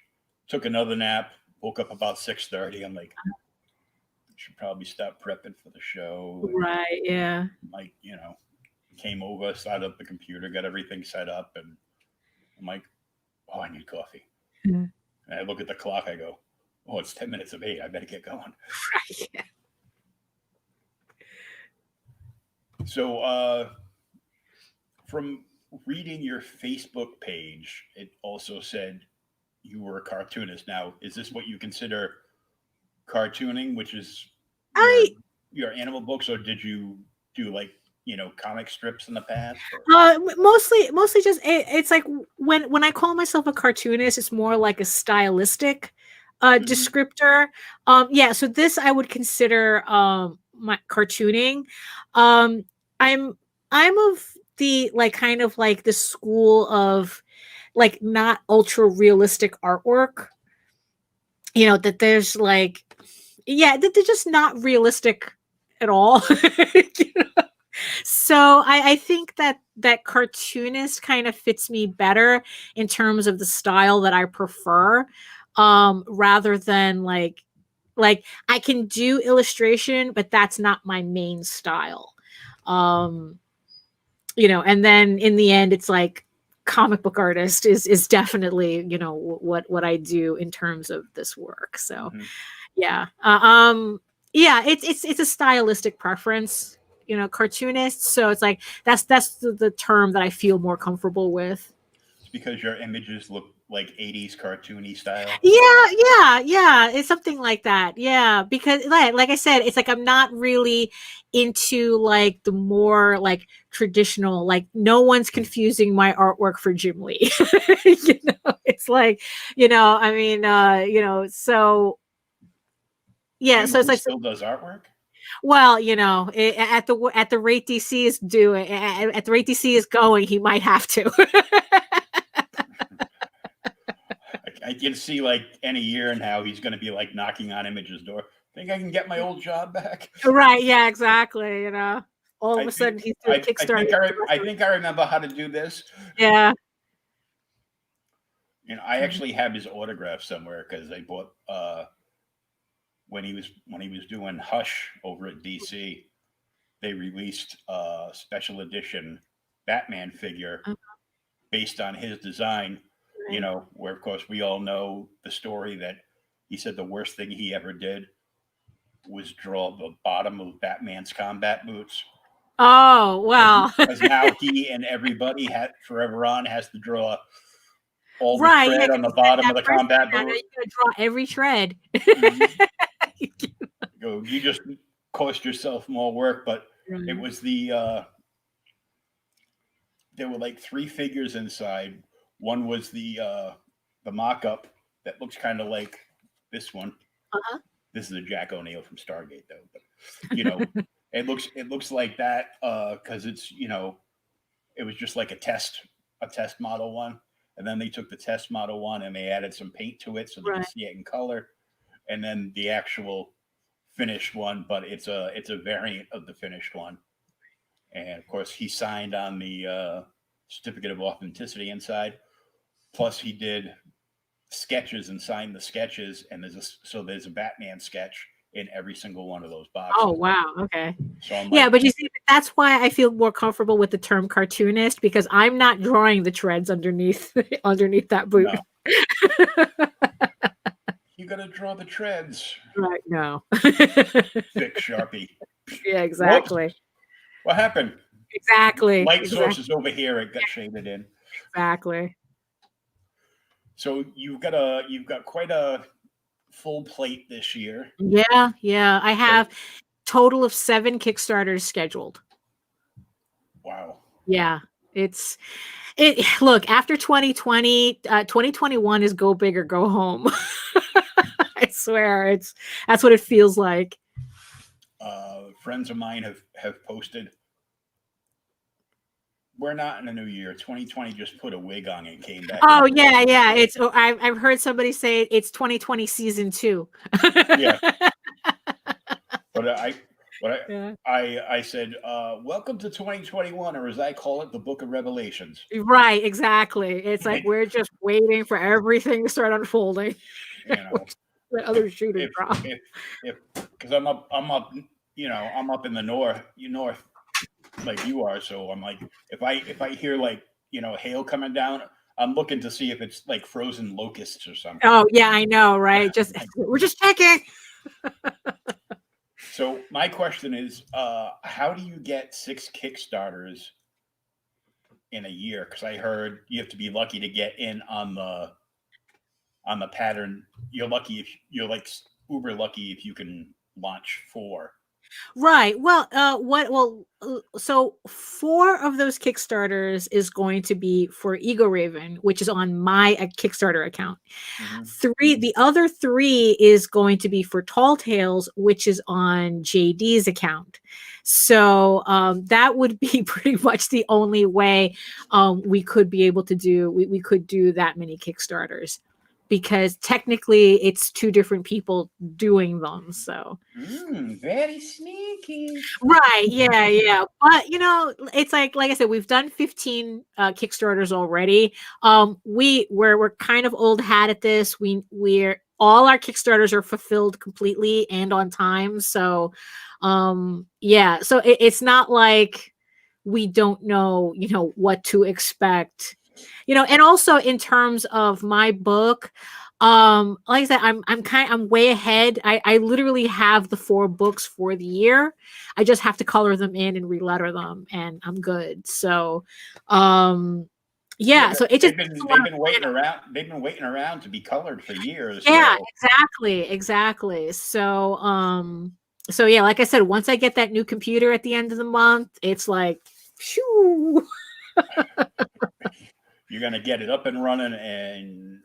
S1: Took another nap. Woke up about 6:30. I'm like, I should probably stop prepping for the show.
S2: Right. Yeah.
S1: Like came over, started up the computer, got everything set up, and I'm like, oh, I need coffee. Mm-hmm. And I look at the clock. I go, oh, it's 10 minutes of 8. I better get going.
S2: Right. Yeah.
S1: So from reading your Facebook page, it also said you were a cartoonist. Now, is this what you consider cartooning, which is your animal books, or did you do like comic strips in the past?
S2: Mostly just it's like when I call myself a cartoonist, it's more like a stylistic descriptor. So this I would consider my cartooning. Um, I'm of the like kind of like the school of like not ultra realistic artwork. That there's like, yeah, that they're just not realistic at all. You know? So I think that cartoonist kind of fits me better in terms of the style that I prefer, rather than like I can do illustration, but that's not my main style. Um, and then in the end, it's like comic book artist is definitely what I do in terms of this work. So yeah, yeah, it's a stylistic preference, cartoonist. So it's like that's the term that I feel more comfortable with.
S1: It's because your images look like 80s cartoony style.
S2: Yeah, it's something like that. Yeah, because like I said, it's like I'm not really into like the more like traditional, like no one's confusing my artwork for Jim Lee. It's like, I mean, so yeah,
S1: Jim
S2: so it's
S1: Lee
S2: like,
S1: still does artwork.
S2: well, at the rate DC is doing, at the rate DC is going, he might have to.
S1: I can see like any year now he's going to be like knocking on Image's door. Think I can get my old job back?
S2: Right? Yeah, exactly. All of
S1: I
S2: a
S1: think
S2: sudden he's doing Kickstarter.
S1: I think I remember how to do this.
S2: Yeah.
S1: I actually have his autograph somewhere because I bought when he was doing Hush over at DC. They released a special edition Batman figure based on his design.
S2: Right.
S1: Where of course we all know the story that he said the worst thing he ever did was draw the bottom of Batman's combat boots.
S2: Oh, wow.
S1: Because now he and everybody forever on has to draw all the
S2: Right. Yeah,
S1: tread on the bottom of the combat
S2: now
S1: boot.
S2: you gotta draw every tread.
S1: You just cost yourself more work, but it was there were like 3 figures inside. One was the mock-up that looks kind of like this one. This is a Jack O'Neill from Stargate, though. But it looks like that because it's it was just like a test model one, and then they took the test model one and they added some paint to it so they could see it in color, and then the actual finished one. But it's a variant of the finished one, and of course he signed on the certificate of authenticity inside. Plus he did sketches and signed the sketches, and there's a Batman sketch in every single one of those boxes.
S2: Oh, wow. Okay.
S1: So I'm
S2: yeah, but you see, that's why I feel more comfortable with the term cartoonist, because I'm not drawing the treads underneath that boot.
S1: No. You gotta draw the treads.
S2: Right. No.
S1: Thick Sharpie.
S2: Yeah, exactly.
S1: Whoops. What happened?
S2: Exactly.
S1: Light source is over here. It got shaded in.
S2: Exactly.
S1: So you've got quite a full plate this year.
S2: Yeah. I have total of 7 Kickstarters scheduled.
S1: Wow.
S2: Yeah. Look, after 2020, 2021 is go big or go home. I swear that's what it feels like.
S1: Friends of mine have posted, we're not in a new year. 2020 just put a wig on and came back.
S2: Oh yeah. I've heard somebody say it's 2020 season 2.
S1: Yeah. But I said, welcome to 2021, or as I call it, the Book of Revelations.
S2: Right, exactly. It's like we're just waiting for everything to start unfolding. Let other shooters drop.
S1: Because I'm up, I'm up in the north, like you are. So I'm like, if I hear like hail coming down, I'm looking to see if it's like frozen locusts or something.
S2: Oh yeah, I know, right? We're just checking.
S1: So my question is, how do you get 6 Kickstarters in a year? Because I heard you have to be lucky to get in on the pattern. You're lucky if you're like uber lucky if you can launch 4.
S2: Right. Well, so 4 of those Kickstarters is going to be for Egoraven, which is on my Kickstarter account.
S1: Mhm.
S2: The other 3 is going to be for Tall Tales, which is on JD's account. So that would be pretty much the only way we could be able to do we could do that many Kickstarters, because technically it's 2 different people doing them. So
S1: Very sneaky.
S2: right, yeah, yeah. But it's like I said, we've done 15 Kickstarters already. We're kind of old hat at this. We're all our Kickstarters are fulfilled completely and on time. So yeah, so it's not like we don't know, what to expect. And also in terms of my book, like I said, I'm way ahead. I literally have the 4 books for the year. I just have to color them in and reletter them, and I'm good. So
S1: Yeah,
S2: yeah,
S1: but
S2: so it just takes a lot
S1: they've
S2: of
S1: been waiting around. They've been waiting around to be colored for years.
S2: yeah,
S1: So
S2: exactly. So yeah, like I said, once I get that new computer at the end of the month, it's like shoo.
S1: you're gonna get it up and running and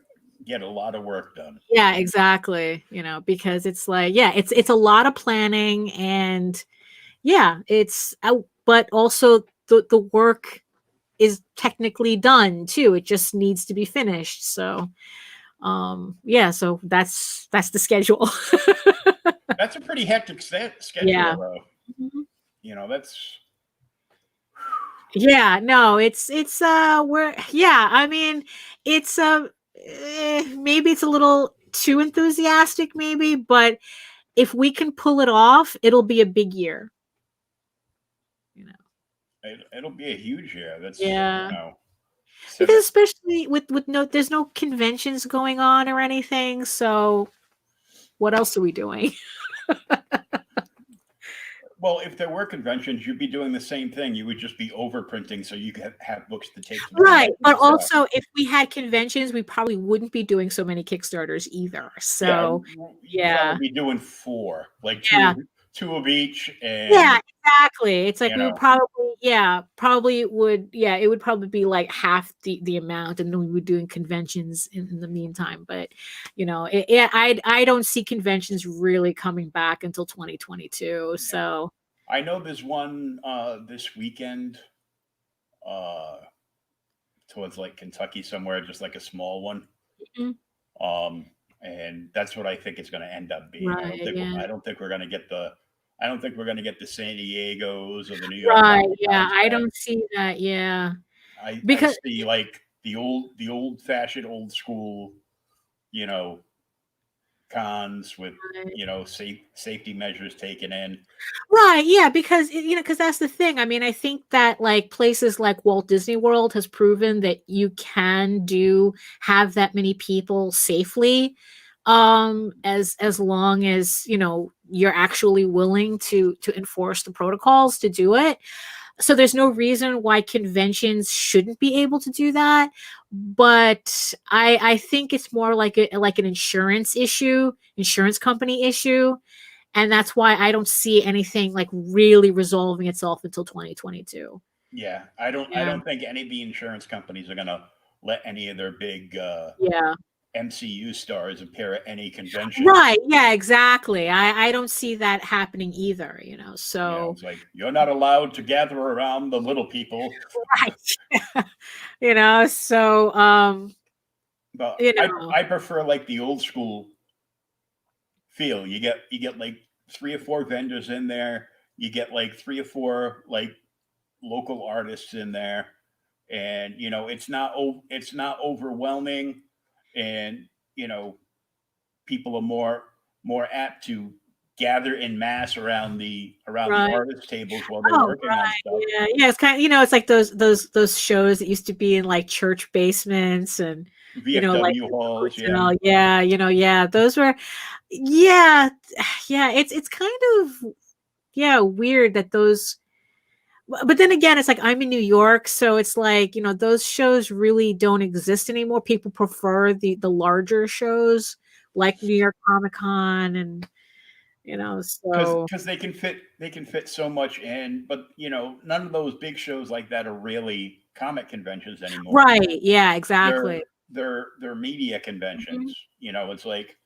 S1: get a lot of work done.
S2: Yeah, exactly. Because it's like, yeah, it's a lot of planning, and yeah, but also the work is technically done too. It just needs to be finished. So yeah, so that's the schedule.
S1: That's a pretty hectic schedule,
S2: Yeah.
S1: though.
S2: Mhm.
S1: That's
S2: Yeah, no, we're yeah, I mean, it's maybe it's a little too enthusiastic maybe, but if we can pull it off, it'll be a big year, you know.
S1: it'll be a huge year.
S2: Yeah.
S1: Seven.
S2: Because especially with there's no conventions going on or anything, so what else are we doing?
S1: Well, if there were conventions, you'd be doing the same thing. You would just be overprinting so you could have books to take to the
S2: Right,
S1: convention
S2: but
S1: and stuff.
S2: also if we had conventions, we probably wouldn't be doing so many Kickstarters either.
S1: Yeah,
S2: So,
S1: you'd
S2: yeah.
S1: probably be doing 4, like
S2: Yeah.
S1: two of each,
S2: Yeah,
S1: and
S2: exactly. It's like
S1: you
S2: we would
S1: know,
S2: probably probably would it would probably be like half the amount, and then we would doing conventions in the meantime. But I don't see conventions really coming back until 2022.
S1: yeah.
S2: So
S1: I know there's one this weekend uh, towards like Kentucky somewhere, just like a small one.
S2: mhm.
S1: And that's what I think it's going to end up being.
S2: Right, yeah.
S1: I don't think we're going to get the I don't think we're going to get the San Diego's or the New York
S2: Right,
S1: Comic
S2: yeah,
S1: Cons
S2: I
S1: back.
S2: don't see that, yeah.
S1: I
S2: Because
S1: see like the old fashioned old school, you know, cons with safety measures taken in.
S2: right, yeah, because because that's the thing. I mean, I think that like places like Walt Disney World has proven that you can have that many people safely, as long as you're actually willing to enforce the protocols to do it. So there's no reason why conventions shouldn't be able to do that. But I think it's more like an insurance company issue, and that's why I don't see anything like really resolving itself until 2022.
S1: Yeah, I
S2: Yeah.
S1: don't think any of the insurance companies are going to let any of their big
S2: Yeah.
S1: MCU stars appear at any convention.
S2: Right. Yeah, exactly. I don't see that happening either, So
S1: It's like you're not allowed to gather around the little people.
S2: right. So
S1: But
S2: you know,
S1: I prefer like the old school feel. You get like 3 or 4 vendors in there. You get like 3 or 4 like local artists in there, and it's not overwhelming, and people are more apt to gather in mass around the
S2: right.
S1: artist tables while they're
S2: Oh,
S1: working on
S2: right.
S1: stuff.
S2: Yeah. Yeah, it's kind of, it's like those shows that used to be in like church basements, and like
S1: VFW
S2: the
S1: halls, yeah.
S2: hotel. Yeah, yeah, those were yeah, yeah, it's kind of weird that those but then again, it's like I'm in New York, so it's like, those shows really don't exist anymore. People prefer the larger shows like New York Comic Con, and So
S1: because they can fit so much in, but none of those big shows like that are really comic conventions anymore.
S2: right, yeah, exactly.
S1: They're media conventions.
S2: Mhm.
S1: It's like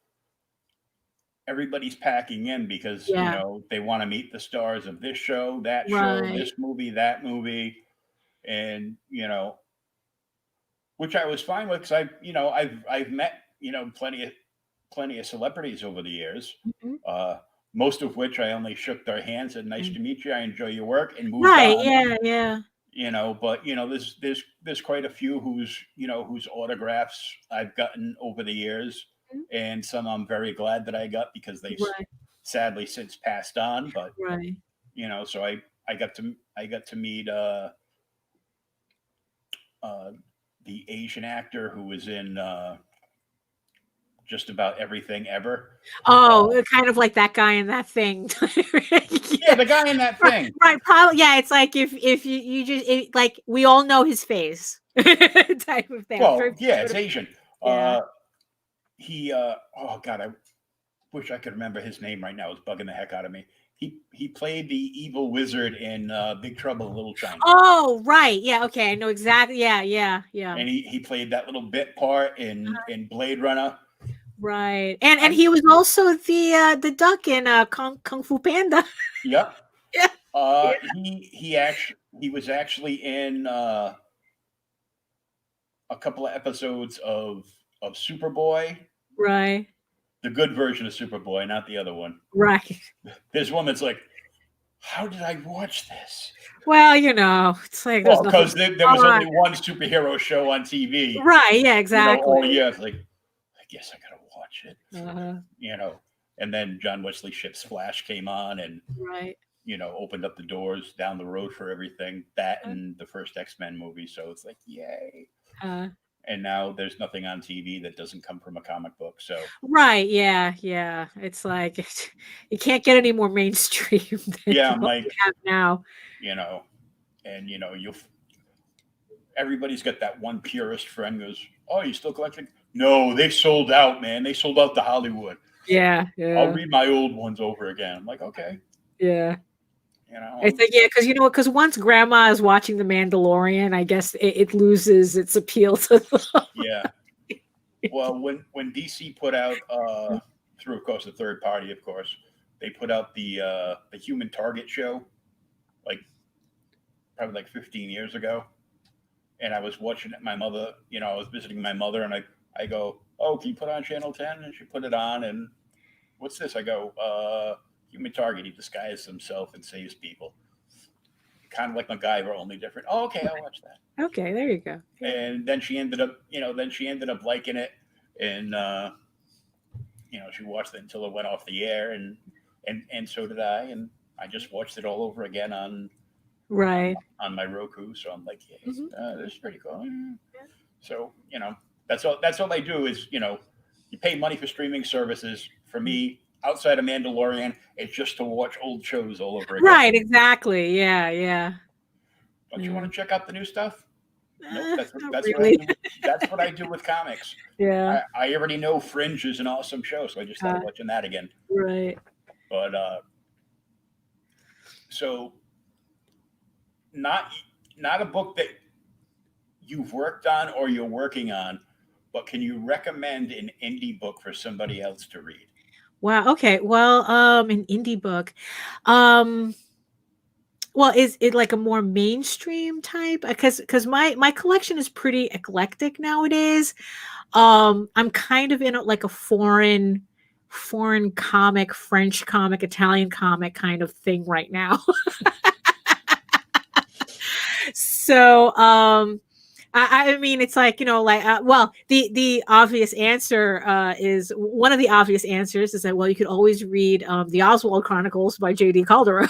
S1: everybody's packing in because
S2: Yeah,
S1: they want to meet the stars of this show, that show,
S2: right.
S1: this movie, that movie, and which I was fine with because I've met plenty of celebrities over the years.
S2: Mhm.
S1: Uh, Most of which I only shook their hands, said nice to meet you, I enjoy your work, and moved
S2: Right,
S1: on.
S2: yeah, yeah.
S1: But there's quite a few whose autographs I've gotten over the years,
S2: Mhm.
S1: and some I'm very glad that I got because they
S2: Right,
S1: sadly since passed on. But
S2: right.
S1: so I got to meet uh, the Asian actor who was in just about everything ever.
S2: Oh, kind of like that guy in that thing.
S1: Yeah,
S2: Yeah.
S1: the guy in that
S2: Right,
S1: thing.
S2: right, probably, yeah, it's like if you just like we all know his face type of thing. I'm sure
S1: Well,
S2: if you
S1: yeah,
S2: showed
S1: it's
S2: him.
S1: Asian.
S2: Yeah.
S1: He oh god, I wish I could remember his name right now. It's bugging the heck out of me. He played the evil wizard in Big Trouble in Little China,
S2: Oh, right. Yeah, okay. I know exactly. Yeah, yeah, yeah.
S1: and he played that little bit part in Blade Runner.
S2: Right. And
S1: I'm
S2: he was also the duck in Kung Fu Panda.
S1: Yep.
S2: Yeah. Yeah.
S1: He was actually in a couple of episodes of Superboy,
S2: Right.
S1: the good version of Superboy, not the other one.
S2: Right.
S1: There's one that's like, how did I watch this?
S2: Well, it's like there's
S1: Well,
S2: nothing
S1: because there was
S2: on.
S1: only one superhero show on TV,
S2: Right. Yeah, exactly.
S1: all year. It's like, I guess I gotta watch it,
S2: Uh-huh.
S1: you know. And then John Wesley Shipp's Flash came on and,
S2: Right.
S1: opened up the doors down the road for everything. That and the first X-Men movie. So it's like, yay.
S2: Uh,
S1: And now there's nothing on TV that doesn't come from a comic book. So
S2: right. Yeah. Yeah. It's like you can't get any more mainstream than
S1: yeah, I'm
S2: what
S1: like,
S2: we have now.
S1: and you'll everybody's got that one purist friend goes, oh, you still collecting? No, they sold out, man. They sold out to Hollywood.
S2: Yeah.
S1: I'll
S2: Yeah.
S1: read my old ones over again. I'm like, okay,
S2: Yeah.
S1: you know,
S2: I think, yeah, because because once grandma is watching The Mandalorian, I guess it loses its appeal to them.
S1: yeah. Well, when DC put out through, of course, the third party, of course, they put out the Human Target show, like probably like 15 years ago, and I was watching it. My mother, I was visiting my mother, and I go, oh, can you put on Channel 10? And she put it on, and what's this? I go, Human Target. He disguises himself and saves people, kind of like MacGyver, only different. Oh, okay, I'll watch that.
S2: Okay, there you go. Yeah.
S1: And then she ended up, liking it, and she watched it until it went off the air, and so did I, and I just watched it all over again on
S2: Right.
S1: on my Roku. So I'm like, yeah, this is pretty cool.
S2: Yeah.
S1: So that's all I do is you pay money for streaming services. For me, outside of Mandalorian, it's just to watch old shows all over again.
S2: Right, exactly. Yeah, yeah.
S1: Don't you want to check out the new stuff? Nope, that's
S2: really.
S1: what I do. That's what I do with comics.
S2: Yeah.
S1: I already know Fringe is an awesome show, so I just started watching that again.
S2: Right.
S1: But so not a book that you've worked on or you're working on, but can you recommend an indie book for somebody else to read?
S2: Wow. Okay. Well, an indie book. Well, is it like a more mainstream type? Because my collection is pretty eclectic nowadays. I'm kind of in like a foreign comic, French comic, Italian comic kind of thing right now. So I mean, it's like, well, the obvious answer is one of the obvious answers is that, well, you could always read the Oswald Chronicles by J.D. Calderon.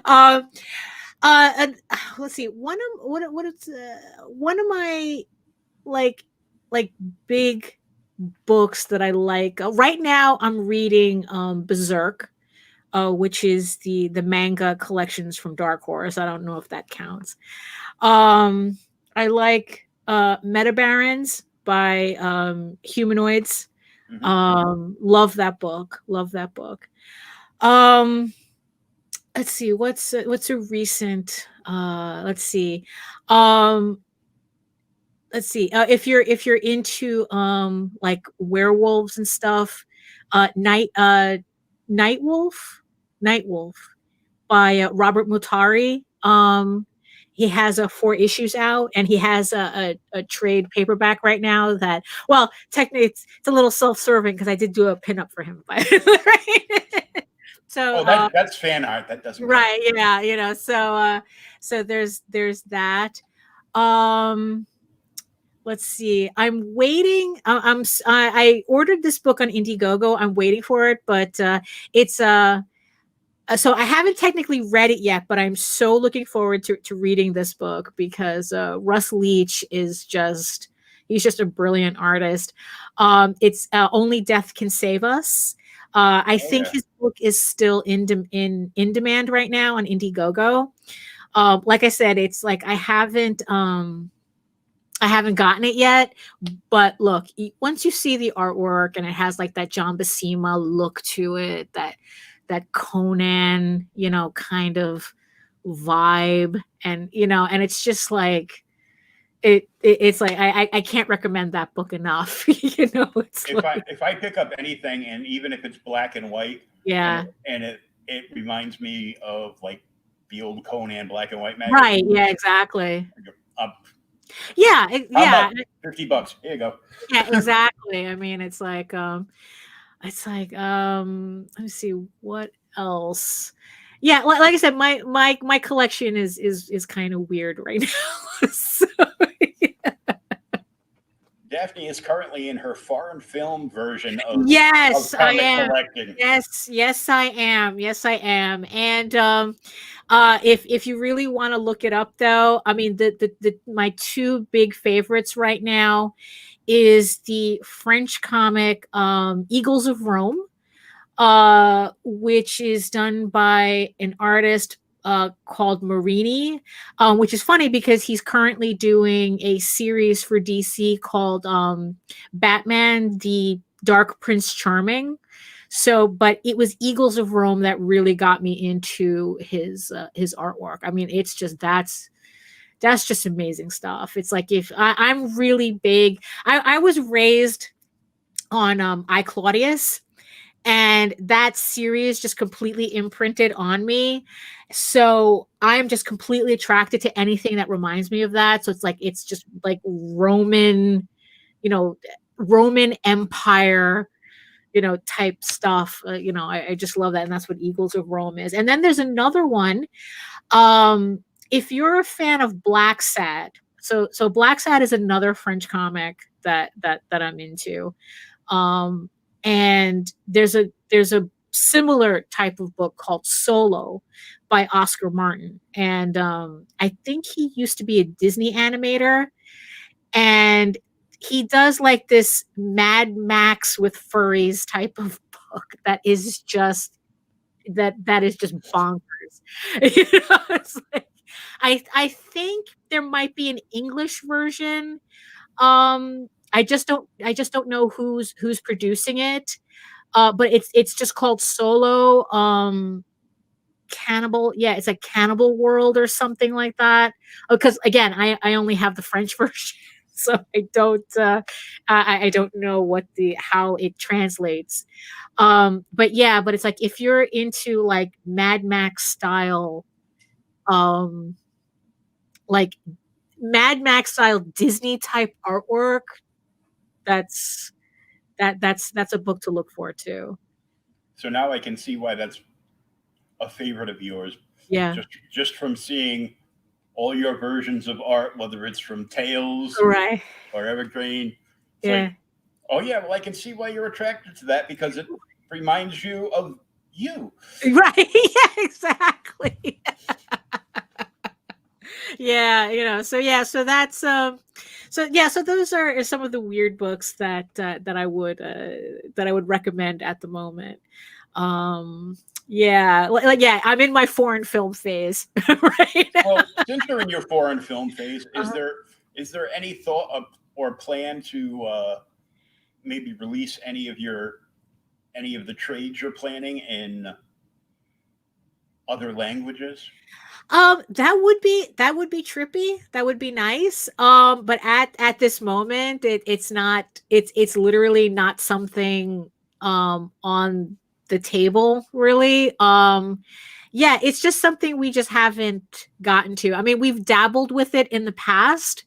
S2: And, let's see, one of my like big books that I like right now. I'm reading Berserk. Which is the manga collections from Dark Horse. I don't know if that counts. I like Meta Barons by Humanoids. Love that book. Love that book. Um, let's see, what's a recent, let's see. Um, if you're into like werewolves and stuff, Night Wolf, Night Wolf by Robert Mutari. He has 4 issues out, and he has a trade paperback right now that, well, technically it's a little self-serving because I did do a pinup for him, but right? So
S1: that's fan art. That doesn't
S2: right, yeah, so there's that. Um let's see. I'm waiting. I ordered this book on Indiegogo. I'm waiting for it, but it's so I haven't technically read it yet, but I'm so looking forward to reading this book because Russ Leach is just, he's just a brilliant artist. It's Only Death Can Save Us. I think his book is still in demand right now on Indiegogo. Like I said, it's like I haven't gotten it yet, but look, once you see the artwork and it has like that John Buscema look to it, that Conan, kind of vibe, and and it's just like it's like I can't recommend that book enough. It's
S1: if I pick up anything, and even if it's black and white,
S2: yeah,
S1: and it reminds me of like the old Conan black and white magazine.
S2: Right, yeah, exactly.
S1: Yeah,
S2: yeah.
S1: $50. Here you go.
S2: Yeah, exactly. I mean, it's like let me see what else. Yeah, like I said, my collection is kind of weird right now. So, yeah.
S1: Daphne is currently in her foreign film version of
S2: yes,
S1: of
S2: I am.
S1: collecting.
S2: Yes, I am. Yes, I am. And if you really want to look it up, though, I mean, my 2 big favorites right now is the French comic Eagles of Rome, which is done by an artist called Marini, which is funny because he's currently doing a series for DC called Batman, the Dark Prince Charming. So, but it was Eagles of Rome that really got me into his artwork. I mean, it's just that's just amazing stuff. It's like if I'm really big, I was raised on I Claudius, and that series just completely imprinted on me. So I'm just completely attracted to anything that reminds me of that. So it's just like Roman, Roman Empire, type stuff. I just love that, and that's what Eagles of Rome is. And then there's another one. If you're a fan of Black Sad, so Black Sad is another French comic that I'm into. And there's a similar type of book called Solo by Oscar Martin. And I think he used to be a Disney animator, and he does like this Mad Max with furries type of book that is just bonkers. It's like I think there might be an English version. I just don't know who's producing it. But it's just called Solo Cannibal. Yeah, it's like Cannibal World or something like that. Because again, I only have the French version, so I don't know how it translates. But it's like if you're into like Mad Max style, like Mad Max style Disney type artwork, that's a book to look for too.
S1: So now I can see why that's a favorite of yours.
S2: Yeah.
S1: Just from seeing all your versions of art, whether it's from Tales
S2: right.
S1: or Evergreen. It's
S2: yeah.
S1: like, oh yeah, well I can see why you're attracted to that because it reminds you of you.
S2: Right. Yeah, exactly. yeah, so that's so those are some of the weird books that I would recommend at the moment. I'm in my foreign film phase right now.
S1: Well, since you're in your foreign film phase, is there any thought of, or plan to maybe release any of the trades you're planning in other languages?
S2: That would be trippy. That would be nice. But at this moment, it's not. It's literally not something on the table, really. Yeah, it's just something we just haven't gotten to. I mean, we've dabbled with it in the past.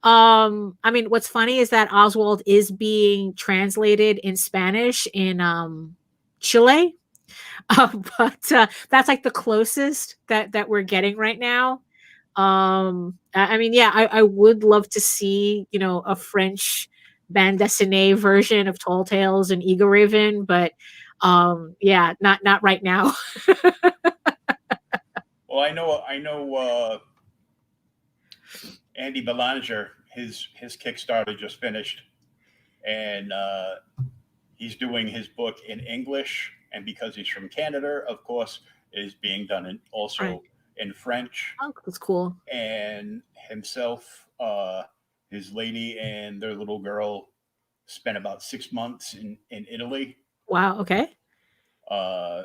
S2: I mean, what's funny is that Oswald is being translated in Spanish in Chile. But that's like the closest that we're getting right now. I mean, yeah, I would love to see, a French bande dessinée version of Tall Tales and Egoraven, but yeah, not right now.
S1: Well, I know Andy Belanger, his Kickstarter just finished, and he's doing his book in English, and because he's from Canada, of course, it is being done also
S2: Right.
S1: in French.
S2: Oh, that's cool.
S1: And himself, his lady, and their little girl spent about 6 months in Italy.
S2: Wow. Okay.
S1: Uh,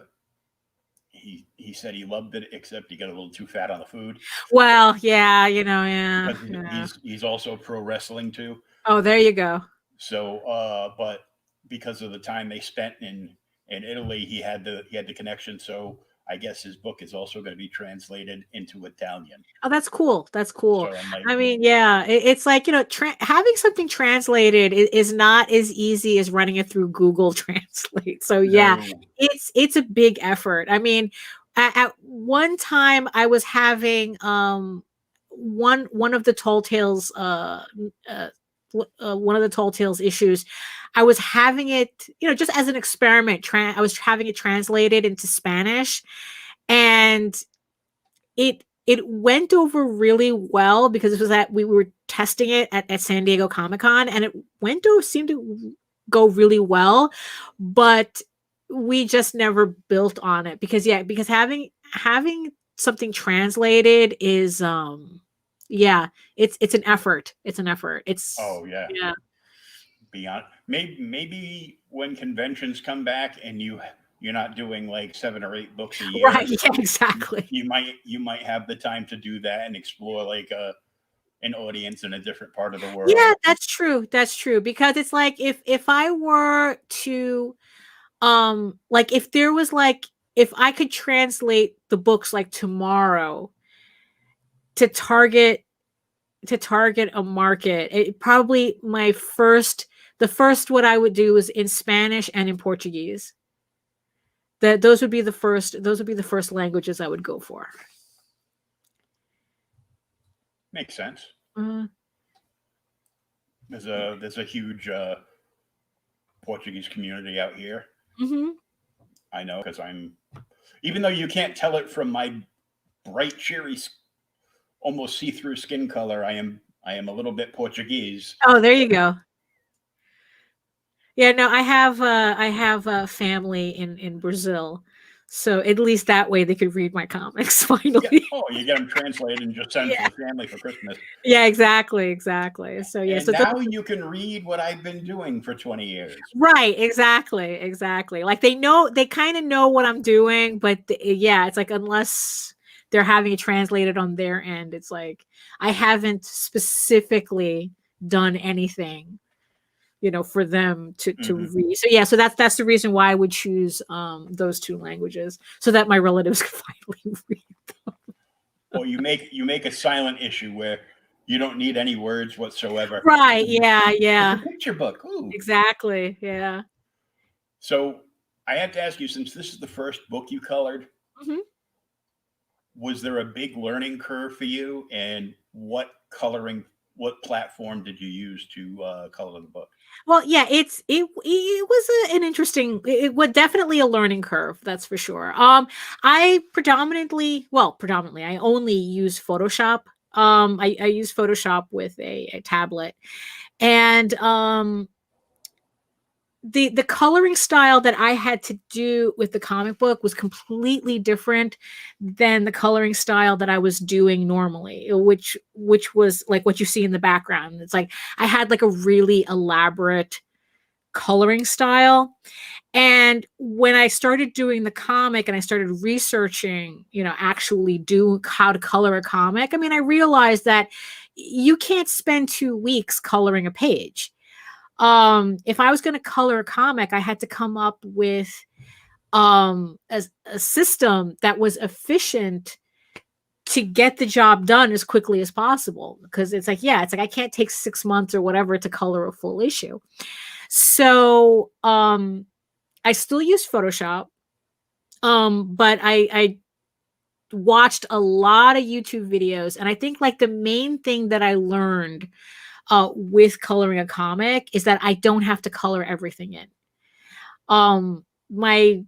S1: he said he loved it, except he got a little too fat on the food.
S2: Well, yeah, yeah.
S1: Because he's also pro wrestling too.
S2: Oh, there you go.
S1: So, but because of the time they spent in Italy, he had the connection. So I guess his book is also going to be translated into Italian.
S2: Oh, that's cool. That's cool.
S1: So I'm like,
S2: I mean, yeah, it's like, having something translated is not as easy as running it through Google Translate. So yeah,
S1: no.
S2: it's a big effort. I mean, at one time I was having one of the Tall Tales one of the Tall Tales issues. I was having it, just as an experiment. I was having it translated into Spanish, and it went over really well because it was that we were testing it at San Diego Comic-Con, and it seemed to go really well, but we just never built on it because having something translated is yeah, it's an effort. It's an effort.
S1: Oh yeah.
S2: Yeah.
S1: Beyond maybe when conventions come back and you're not doing like 7 or 8 books a year.
S2: Right. Yeah, exactly.
S1: You might have the time to do that and explore like an audience in a different part of the world.
S2: Yeah, that's true. That's true. Because it's like if I were to like if there was like if I could translate the books like tomorrow to target a market, it probably the first what I would do is in Spanish and in Portuguese. Those would be the first languages I would go for.
S1: Makes sense.
S2: Uh,
S1: There's a huge Portuguese community out here.
S2: mm-hmm.
S1: I know because even though you can't tell it from my bright, cheery, almost see-through skin color, I am a little bit Portuguese.
S2: Oh, there you go. Yeah, no, I have a family in Brazil, so at least that way they could read my comics finally.
S1: Yeah. Oh, you get them translated and just send to the family for Christmas.
S2: Yeah, exactly. So yeah,
S1: and
S2: so
S1: now you can read what I've been doing for 20 years.
S2: Right, exactly. Like they kind of know what I'm doing, but yeah, it's like unless they're having it translated on their end, it's like I haven't specifically done anything, for them to read. So yeah, so that's the reason why I would choose those 2 languages so that my relatives can finally read them.
S1: Well, you make a silent issue where you don't need any words whatsoever.
S2: Right. Yeah.
S1: It's a picture book. Ooh.
S2: Exactly. Yeah.
S1: So I have to ask you, since this is the first book you colored,
S2: mm-hmm.
S1: was there a big learning curve for you? And what platform did you use to color the book?
S2: Well, yeah, it was an interesting, it was definitely a learning curve, that's for sure. I predominantly, I only use Photoshop. I use Photoshop with a tablet, and the coloring style that I had to do with the comic book was completely different than the coloring style that I was doing normally, which was like what you see in the background. It's like I had like a really elaborate coloring style. And when I started doing the comic and I started researching, actually do how to color a comic, I mean, I realized that you can't spend 2 weeks coloring a page. If I was going to color a comic, I had to come up with a system that was efficient to get the job done as quickly as possible. Because it's like, I can't take 6 months or whatever to color a full issue. So I still use Photoshop, but I watched a lot of YouTube videos, and I think like the main thing that I learned with coloring a comic is that I don't have to color everything in. My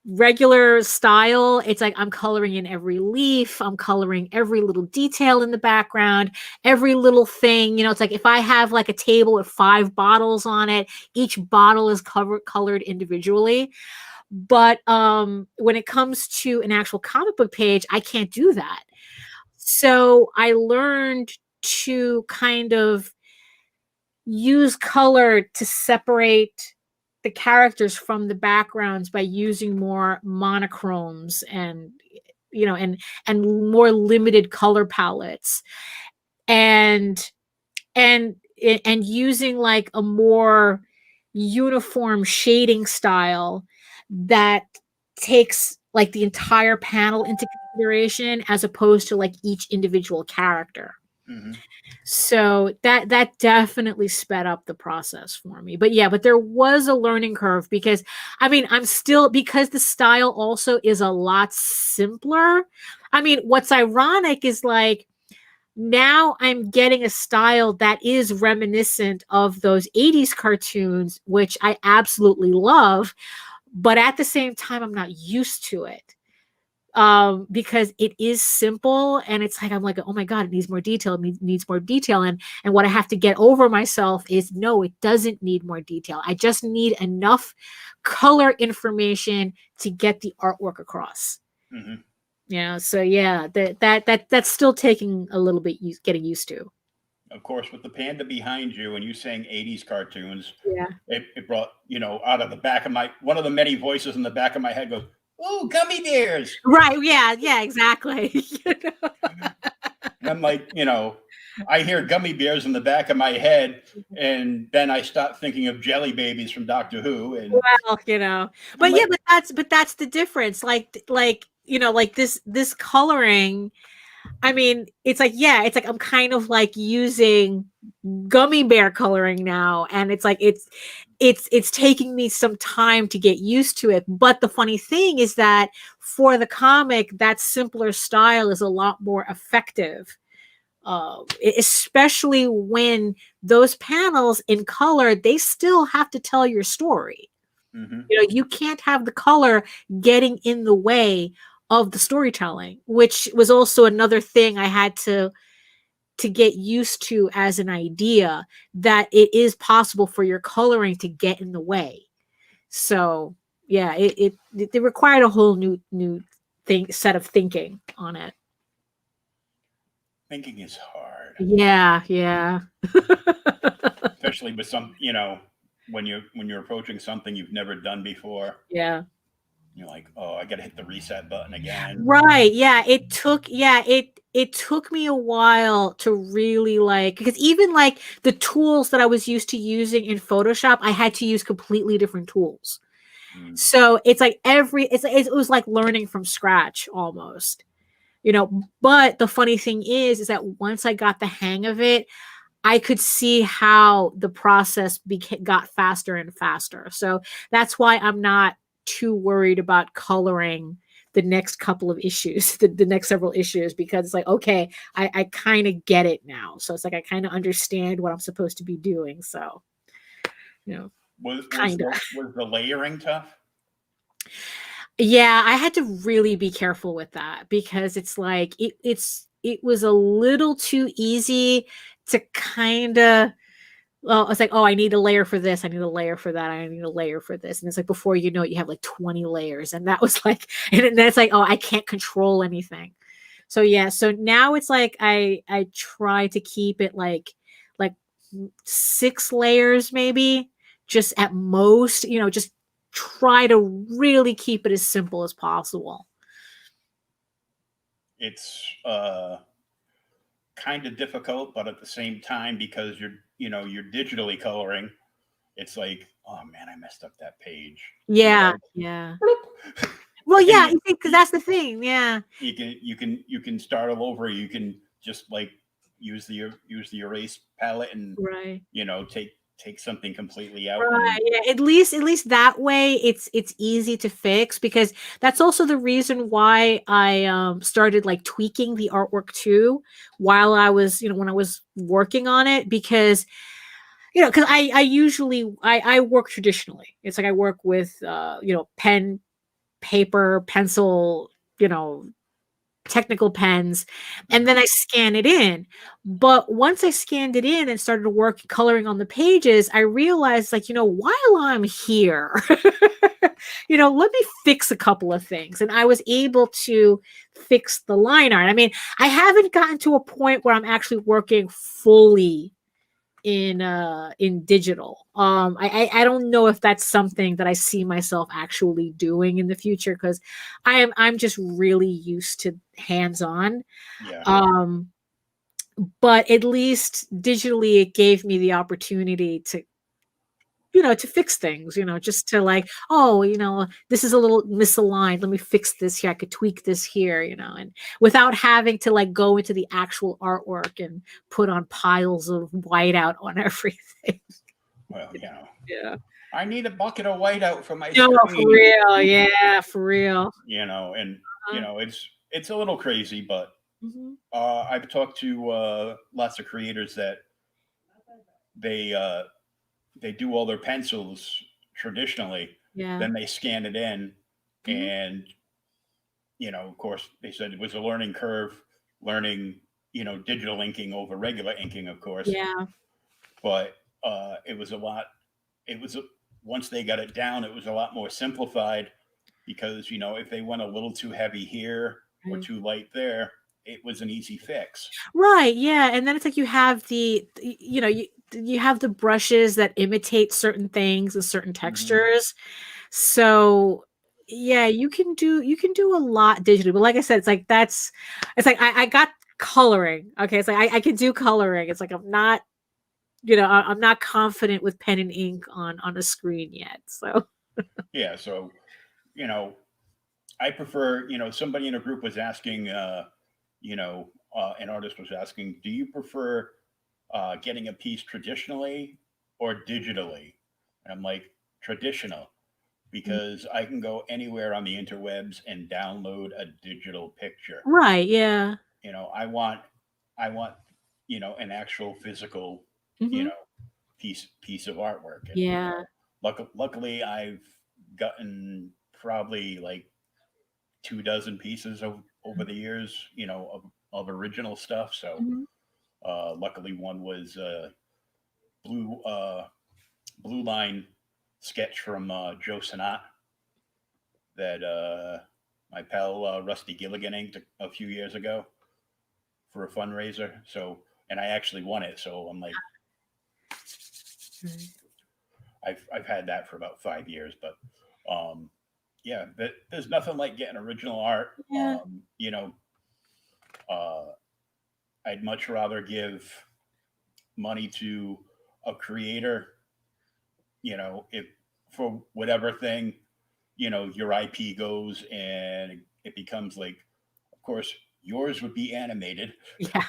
S2: regular style, it's like I'm coloring in every leaf, I'm coloring every little detail in the background, every little thing. It's like if I have like a table with 5 bottles on it, each bottle is colored individually. But when it comes to an actual comic book page, I can't do that. So I learned to kind of use color to separate the characters from the backgrounds by using more monochromes and and more limited color palettes, and using like a more uniform shading style that takes like the entire panel into consideration as opposed to like each individual character.
S1: Mm-hmm.
S2: So that definitely sped up the process for me. But there was a learning curve because I mean, because the style also is a lot simpler. I mean, what's ironic is like now I'm getting a style that is reminiscent of those 80s cartoons, which I absolutely love, but at the same time, I'm not used to it. Because it is simple, and it's like I'm like, oh my god, it needs more detail, it needs more detail. And what I have to get over myself is, no, it doesn't need more detail. I just need enough color information to get the artwork across.
S1: Mm-hmm.
S2: So yeah, that's still taking a little bit getting used to.
S1: Of course, with the panda behind you and you saying 80s cartoons,
S2: Yeah.
S1: it brought, out of the back of one of the many voices in the back of my head goes, "Oh, gummy bears."
S2: Right. Yeah, exactly.
S1: And I'm like, I hear gummy bears in the back of my head, and then I start thinking of jelly babies from Doctor Who. And
S2: well, but yeah, but that's the difference. Like this coloring. I mean, it's like I'm kind of like using gummy bear coloring now, and it's like it's taking me some time to get used to it. But the funny thing is that for the comic, that simpler style is a lot more effective, especially when those panels in color, they still have to tell your story.
S1: Mm-hmm.
S2: You can't have the color getting in the way of the storytelling, which was also another thing I had to get used to as an idea, that it is possible for your coloring to get in the way. So yeah, it required a whole new set of thinking on it.
S1: Thinking is hard.
S2: Yeah.
S1: Especially with some, when you're approaching something you've never done before.
S2: Yeah.
S1: You're like, oh, I gotta hit the reset button again.
S2: Right. Yeah. It took me a while to really because even like the tools that I was used to using in Photoshop, I had to use completely different tools. So it's like it was like learning from scratch almost, but the funny thing is that once I got the hang of it, I could see how the process got faster and faster. So that's why I'm not too worried about coloring the next couple of issues, the next several issues, because it's like, okay, I kind of get it now. So it's like I kind of understand what I'm supposed to be doing. So,
S1: was the layering tough?
S2: Yeah, I had to really be careful with that, because it's like it was a little too easy to kind of, well, it's like, oh, I need a layer for this, I need a layer for that, I need a layer for this. And it's like, before you know it, you have like 20 layers. And that was like, and then it's like, oh, I can't control anything. So yeah, so now it's like I try to keep it like 6 layers maybe, just at most, just try to really keep it as simple as possible.
S1: It's kind of difficult, but at the same time, because you're digitally coloring, it's like, oh man, I messed up that page.
S2: Yeah, yeah. Well, yeah, I think because that's the thing. Yeah,
S1: you can start all over. You can just like use the erase palette and
S2: right.
S1: Take something completely out.
S2: Right. Yeah. At least that way it's easy to fix, because that's also the reason why I started like tweaking the artwork too while I was, when I was working on it, because because I usually I work traditionally. It's like I work with pen, paper, pencil, technical pens, and then I scan it in. But once I scanned it in and started work coloring on the pages, I realized, like, while I'm here, let me fix a couple of things. And I was able to fix the line art. I mean, I haven't gotten to a point where I'm actually working fully in digital. I don't know if that's something that I see myself actually doing in the future, because I'm just really used to hands-on.
S1: Yeah.
S2: But at least digitally it gave me the opportunity to to fix things, just to like, oh, this is a little misaligned. Let me fix this here. I could tweak this here, and without having to like go into the actual artwork and put on piles of whiteout on everything.
S1: Well,
S2: Yeah.
S1: I need a bucket of whiteout for my
S2: No, for
S1: screen.
S2: real. Yeah, for real.
S1: And it's a little crazy, but
S2: Mhm.
S1: I've talked to lots of creators that they do all their pencils traditionally,
S2: Yeah.
S1: then they scan it in,
S2: Mhm.
S1: and of course, they said it was a learning curve, learning digital inking over regular inking, of course.
S2: Yeah.
S1: But it was a lot. Once they got it down, it was a lot more simplified, because if they went a little too heavy here or
S2: Right.
S1: too light there, it was an easy fix.
S2: Right, yeah, and then it's like you have you have the brushes that imitate certain things and certain textures. So yeah, you can do a lot digitally. But like I said, it's like I got coloring. Okay, it's like I can do coloring. It's like I'm not, I'm not confident with pen and ink on a screen yet. So
S1: Yeah, so I prefer, somebody in a group was asking, an artist was asking, do you prefer getting a piece traditionally or digitally? And I'm like, traditional, because I can go anywhere on the interwebs and download a digital picture.
S2: right, yeah.
S1: I want, an actual physical, you
S2: Hmm.
S1: know, piece of artwork. And,
S2: Yeah.
S1: luckily I've gotten probably like 2 dozen pieces over the years, of original stuff. So
S2: Mhm.
S1: luckily one was blue blue line sketch from Joe Sinat that my pal Rusty Gilligan inked a few years ago for a fundraiser. So, and I actually won it. So I'm like,
S2: Right.
S1: I've had that for about 5 years, but yeah, there's nothing like getting original art.
S2: Yeah.
S1: Uh, I'd much rather give money to a creator, if for whatever thing, your IP goes and it becomes like, of course, yours would be animated
S2: Yeah.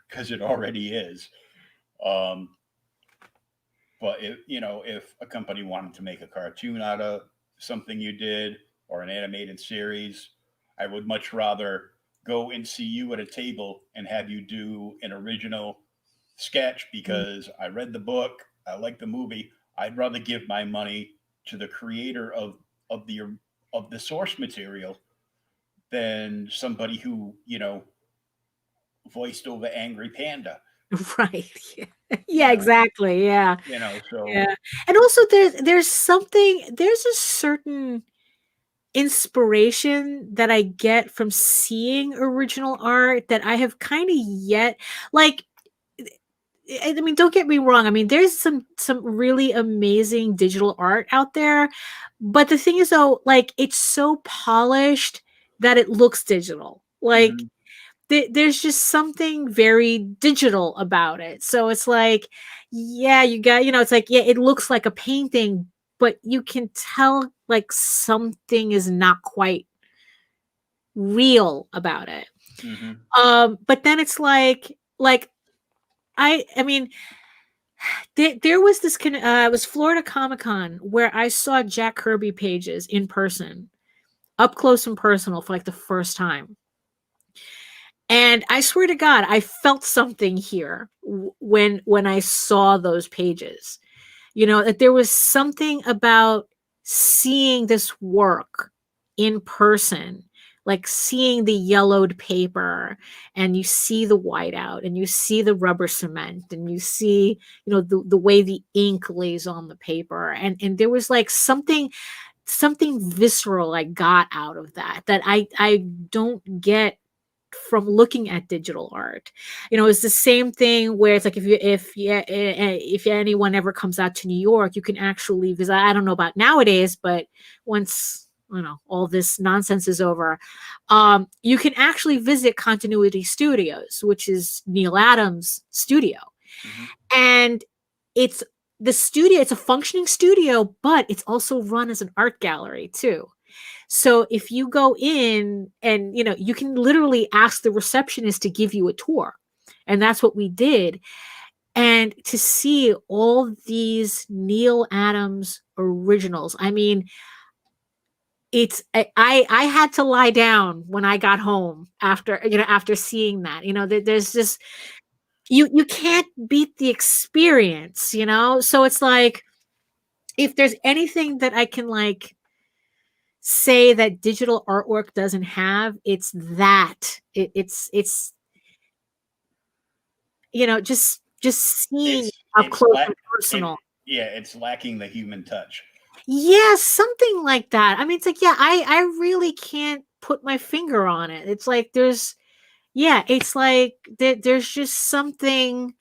S1: because it already is. Um, but if a company wanted to make a cartoon out of something you did or an animated series, I would much rather go and see you at a table and have you do an original sketch
S2: Right.
S1: because I read the book, I like the movie. I'd rather give my money to the creator of the of the source material than somebody who voiced over Angry Panda.
S2: Right. Yeah.
S1: You
S2: Yeah,
S1: know,
S2: exactly. Yeah.
S1: so
S2: Yeah. And also there's a certain inspiration that I get from seeing original art that I have kind of yet, like, I mean, don't get me wrong. I mean, there's some really amazing digital art out there, but the thing is, though, like it's so polished that it looks digital. Like
S1: Mm-hmm.
S2: there's just something very digital about it. So it's like, yeah, you got, it's like, yeah, it looks like a painting, but you can tell like something is not quite real about it.
S1: Mm-hmm.
S2: But then it's like I mean, there was this it was Florida Comic Con where I saw Jack Kirby pages in person, up close and personal for like the first time. And I swear to God, I felt something here when I saw those pages. That there was something about seeing this work in person, like seeing the yellowed paper, and you see the whiteout, and you see the rubber cement, and you see, the way the ink lays on the paper, and there was like something visceral I got out of that I don't get from looking at digital art. It's the same thing where it's like if anyone ever comes out to New York, you can actually visit. I don't know about nowadays, but once all this nonsense is over, you can actually visit Continuity Studios, which is Neil Adams' studio.
S1: Mm-hmm.
S2: And it's it's a functioning studio, but it's also run as an art gallery too. So if you go in and you can literally ask the receptionist to give you a tour. And that's what we did. And to see all these Neil Adams originals, I mean, I had to lie down when I got home after seeing that. There's just you can't beat the experience. So it's like, if there's anything that I can like say that digital artwork doesn't have, it's that it's just seeing up close and personal.
S1: It's lacking the human touch.
S2: Yeah, something like that. I mean, it's like, yeah, I really can't put my finger on it. It's like it's like there's just something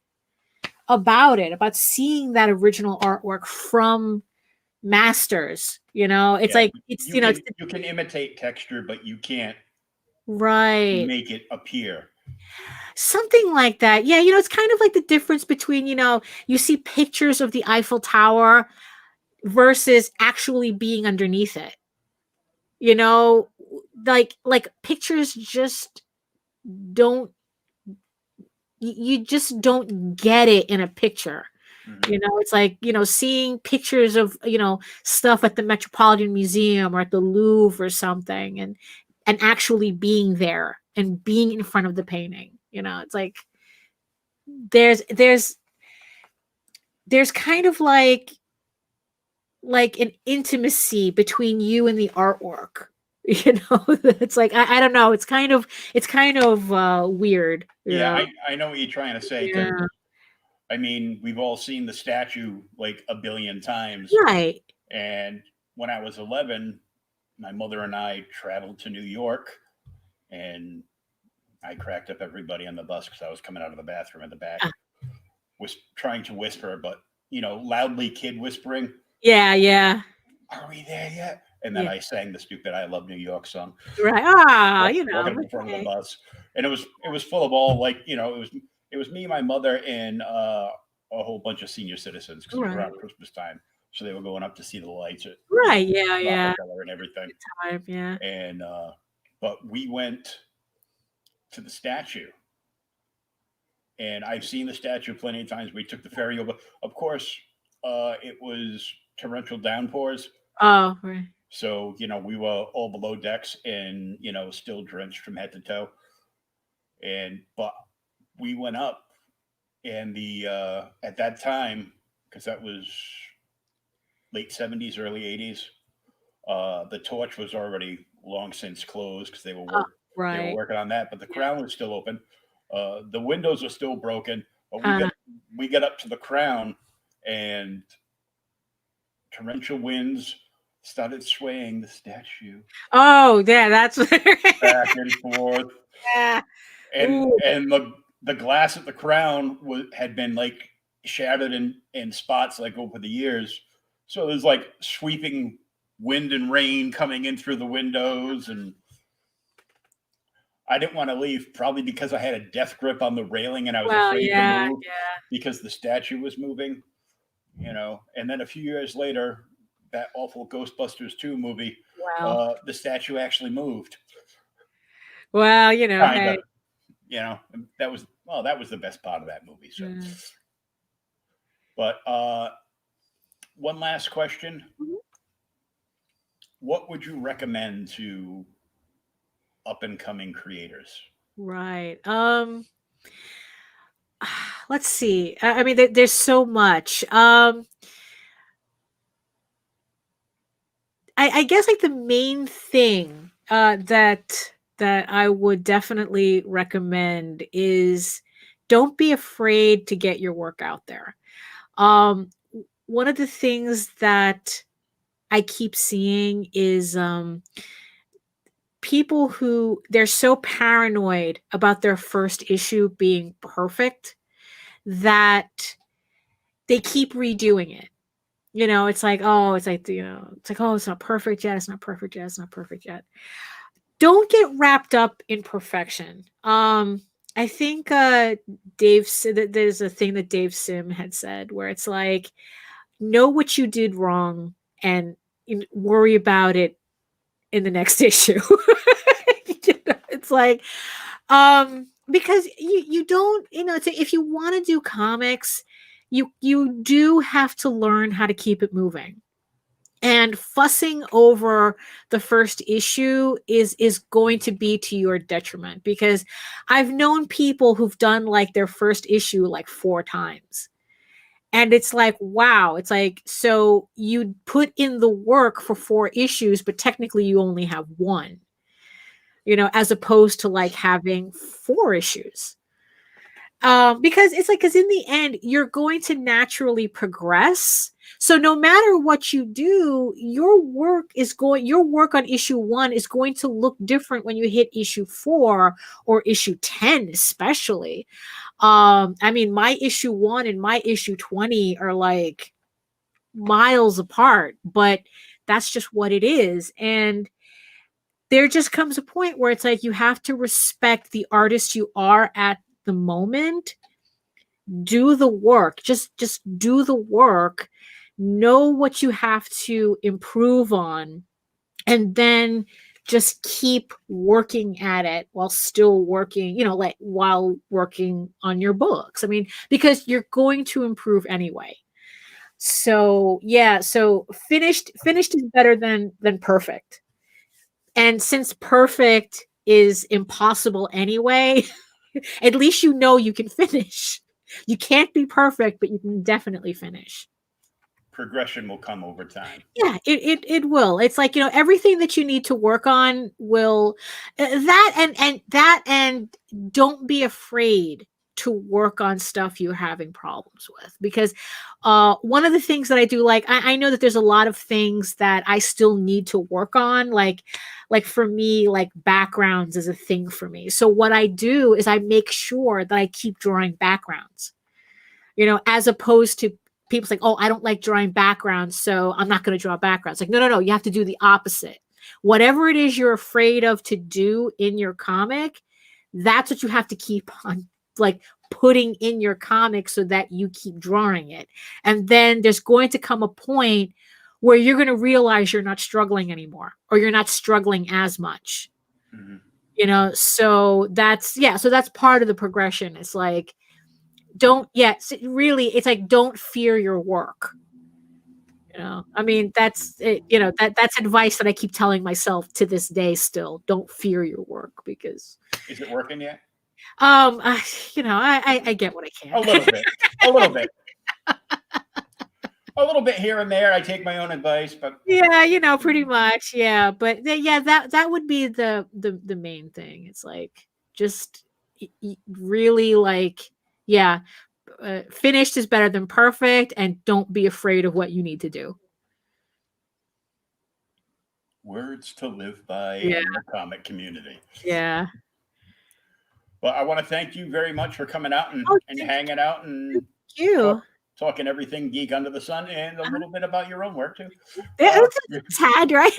S2: about seeing that original artwork from masters. It's like it's
S1: you can imitate texture, but you can't
S2: right.
S1: make it appear.
S2: Something like that. Yeah, it's kind of like the difference between, you see pictures of the Eiffel Tower versus actually being underneath it. Like pictures just don't you just don't get it in a picture.
S1: Mm-hmm.
S2: It's like, seeing pictures of, stuff at the Metropolitan Museum or at the Louvre or something, and actually being there and being in front of the painting. It's like there's kind of like an intimacy between you and the artwork. It's like I don't know. It's kind of weird.
S1: Yeah, I know what you're trying to say.
S2: Yeah.
S1: I mean, we've all seen the statue like a billion times.
S2: Right.
S1: And when I was 11, my mother and I traveled to New York, and I cracked up everybody on the bus because I was coming out of the bathroom in the back, was trying to whisper, but loudly kid whispering.
S2: Yeah, yeah.
S1: Are we there yet? And then I sang the stupid "I Love New York" song.
S2: Right.
S1: Walking in front of the bus, and it was full of all it was me, my mother, and a whole bunch of senior citizens because it was around Christmas time, so they were going up to see the lights at Rockefeller and everything.
S2: Time, yeah.
S1: And but we went to the statue, and I've seen the statue plenty of times. We took the ferry over. Of course, it was torrential downpours.
S2: Oh, right.
S1: So, we were all below decks and, still drenched from head to toe. But we went up, and at that time, because that was late 70s, early 80s, the torch was already long since closed because they were working on that, but the crown was still open. The windows were still broken, but we got up to the crown, and torrential winds started swaying the statue.
S2: Oh, yeah, that's
S1: back and forth.
S2: Yeah.
S1: And the glass at the crown had been like shattered in spots like over the years. So there's like sweeping wind and rain coming in through the windows, and I didn't want to leave, probably because I had a death grip on the railing and I was afraid to move because the statue was moving, you know. And then a few years later, that awful Ghostbusters 2 movie, the statue actually moved.
S2: Well, you know,
S1: hey, you know, that was the best part of that movie. So, but one last question: what would you recommend to up and coming creators?
S2: Right. Let's see. I mean, there's so much. I guess like the main thing that I would definitely recommend is don't be afraid to get your work out there. One of the things that I keep seeing is people who they're so paranoid about their first issue being perfect that they keep redoing it. You know, it's like, oh, it's like, you know, it's like, oh, it's not perfect yet. It's not perfect yet. It's not perfect yet. Don't get wrapped up in perfection. I think Dave said that there's a thing that Dave Sim had said where it's like, know what you did wrong and worry about it in the next issue. You know, it's like, because you don't, you know, if you want to do comics, you do have to learn how to keep it moving. And fussing over the first issue is going to be to your detriment, because I've known people who've done like their first issue like 4 times. And it's like, wow, it's like, so you put in the work for 4 issues, but technically you only have 1, you know, as opposed to like having 4 issues. Because it's like, because in the end, you're going to naturally progress. So no matter what you do, your work on issue 1 is going to look different when you hit issue 4 or issue 10, especially. I mean, my issue 1 and my issue 20 are like miles apart, but that's just what it is. And there just comes a point where it's like you have to respect the artist you are at the moment. Do the work. Just do the work. Know what you have to improve on, and then just keep working at it while still working, you know, like while working on your books. I mean, because you're going to improve anyway. So yeah, so finished is better than perfect. And since perfect is impossible anyway, at least you know you can finish. You can't be perfect, but you can definitely finish.
S1: Progression will come over time.
S2: Yeah, it will. It's like, you know, everything that you need to work on will and don't be afraid to work on stuff you're having problems with, because one of the things that I do, like I know that there's a lot of things that I still need to work on, like for me, like backgrounds is a thing for me. So what I do is I make sure that I keep drawing backgrounds, you know, as opposed to people like, oh, I don't like drawing backgrounds, so I'm not going to draw backgrounds. Like, no, you have to do the opposite. Whatever it is you're afraid of to do in your comic, that's what you have to keep on like putting in your comic so that you keep drawing it. And then there's going to come a point where you're going to realize you're not struggling anymore, or you're not struggling as much. Mm-hmm. You know, so that's part of the progression. It's like, it's like, don't fear your work. You know, I mean, that's it, you know, that's advice that I keep telling myself to this day still. Don't fear your work, because
S1: is it working yet?
S2: You know, I get what I can.
S1: A little bit. A little bit here and there. I take my own advice, but
S2: yeah, you know, pretty much. Yeah. But yeah, that would be the main thing. It's like, just really like, yeah, finished is better than perfect, and don't be afraid of what you need to do.
S1: Words to live by in the comic community.
S2: Yeah.
S1: But I want to thank you very much for coming out and, hanging out and talking everything geek under the sun, and a little bit about your own work too.
S2: It's sad, right?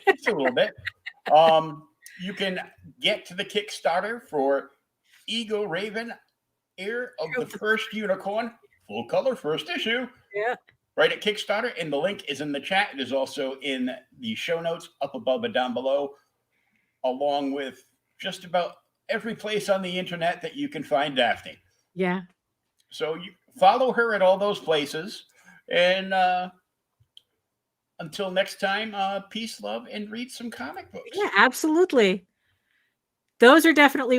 S1: Just a little bit. You can get to the Kickstarter for Egoraven, Heir of the First Unicorn, full color, first issue.
S2: Yeah.
S1: Right at Kickstarter, and the link is in the chat. It is also in the show notes up above and down below, along with just about every place on the internet that you can find Daphne.
S2: Yeah.
S1: So you follow her at all those places. And until next time, peace, love, and read some comic books.
S2: Yeah, absolutely. Those are definitely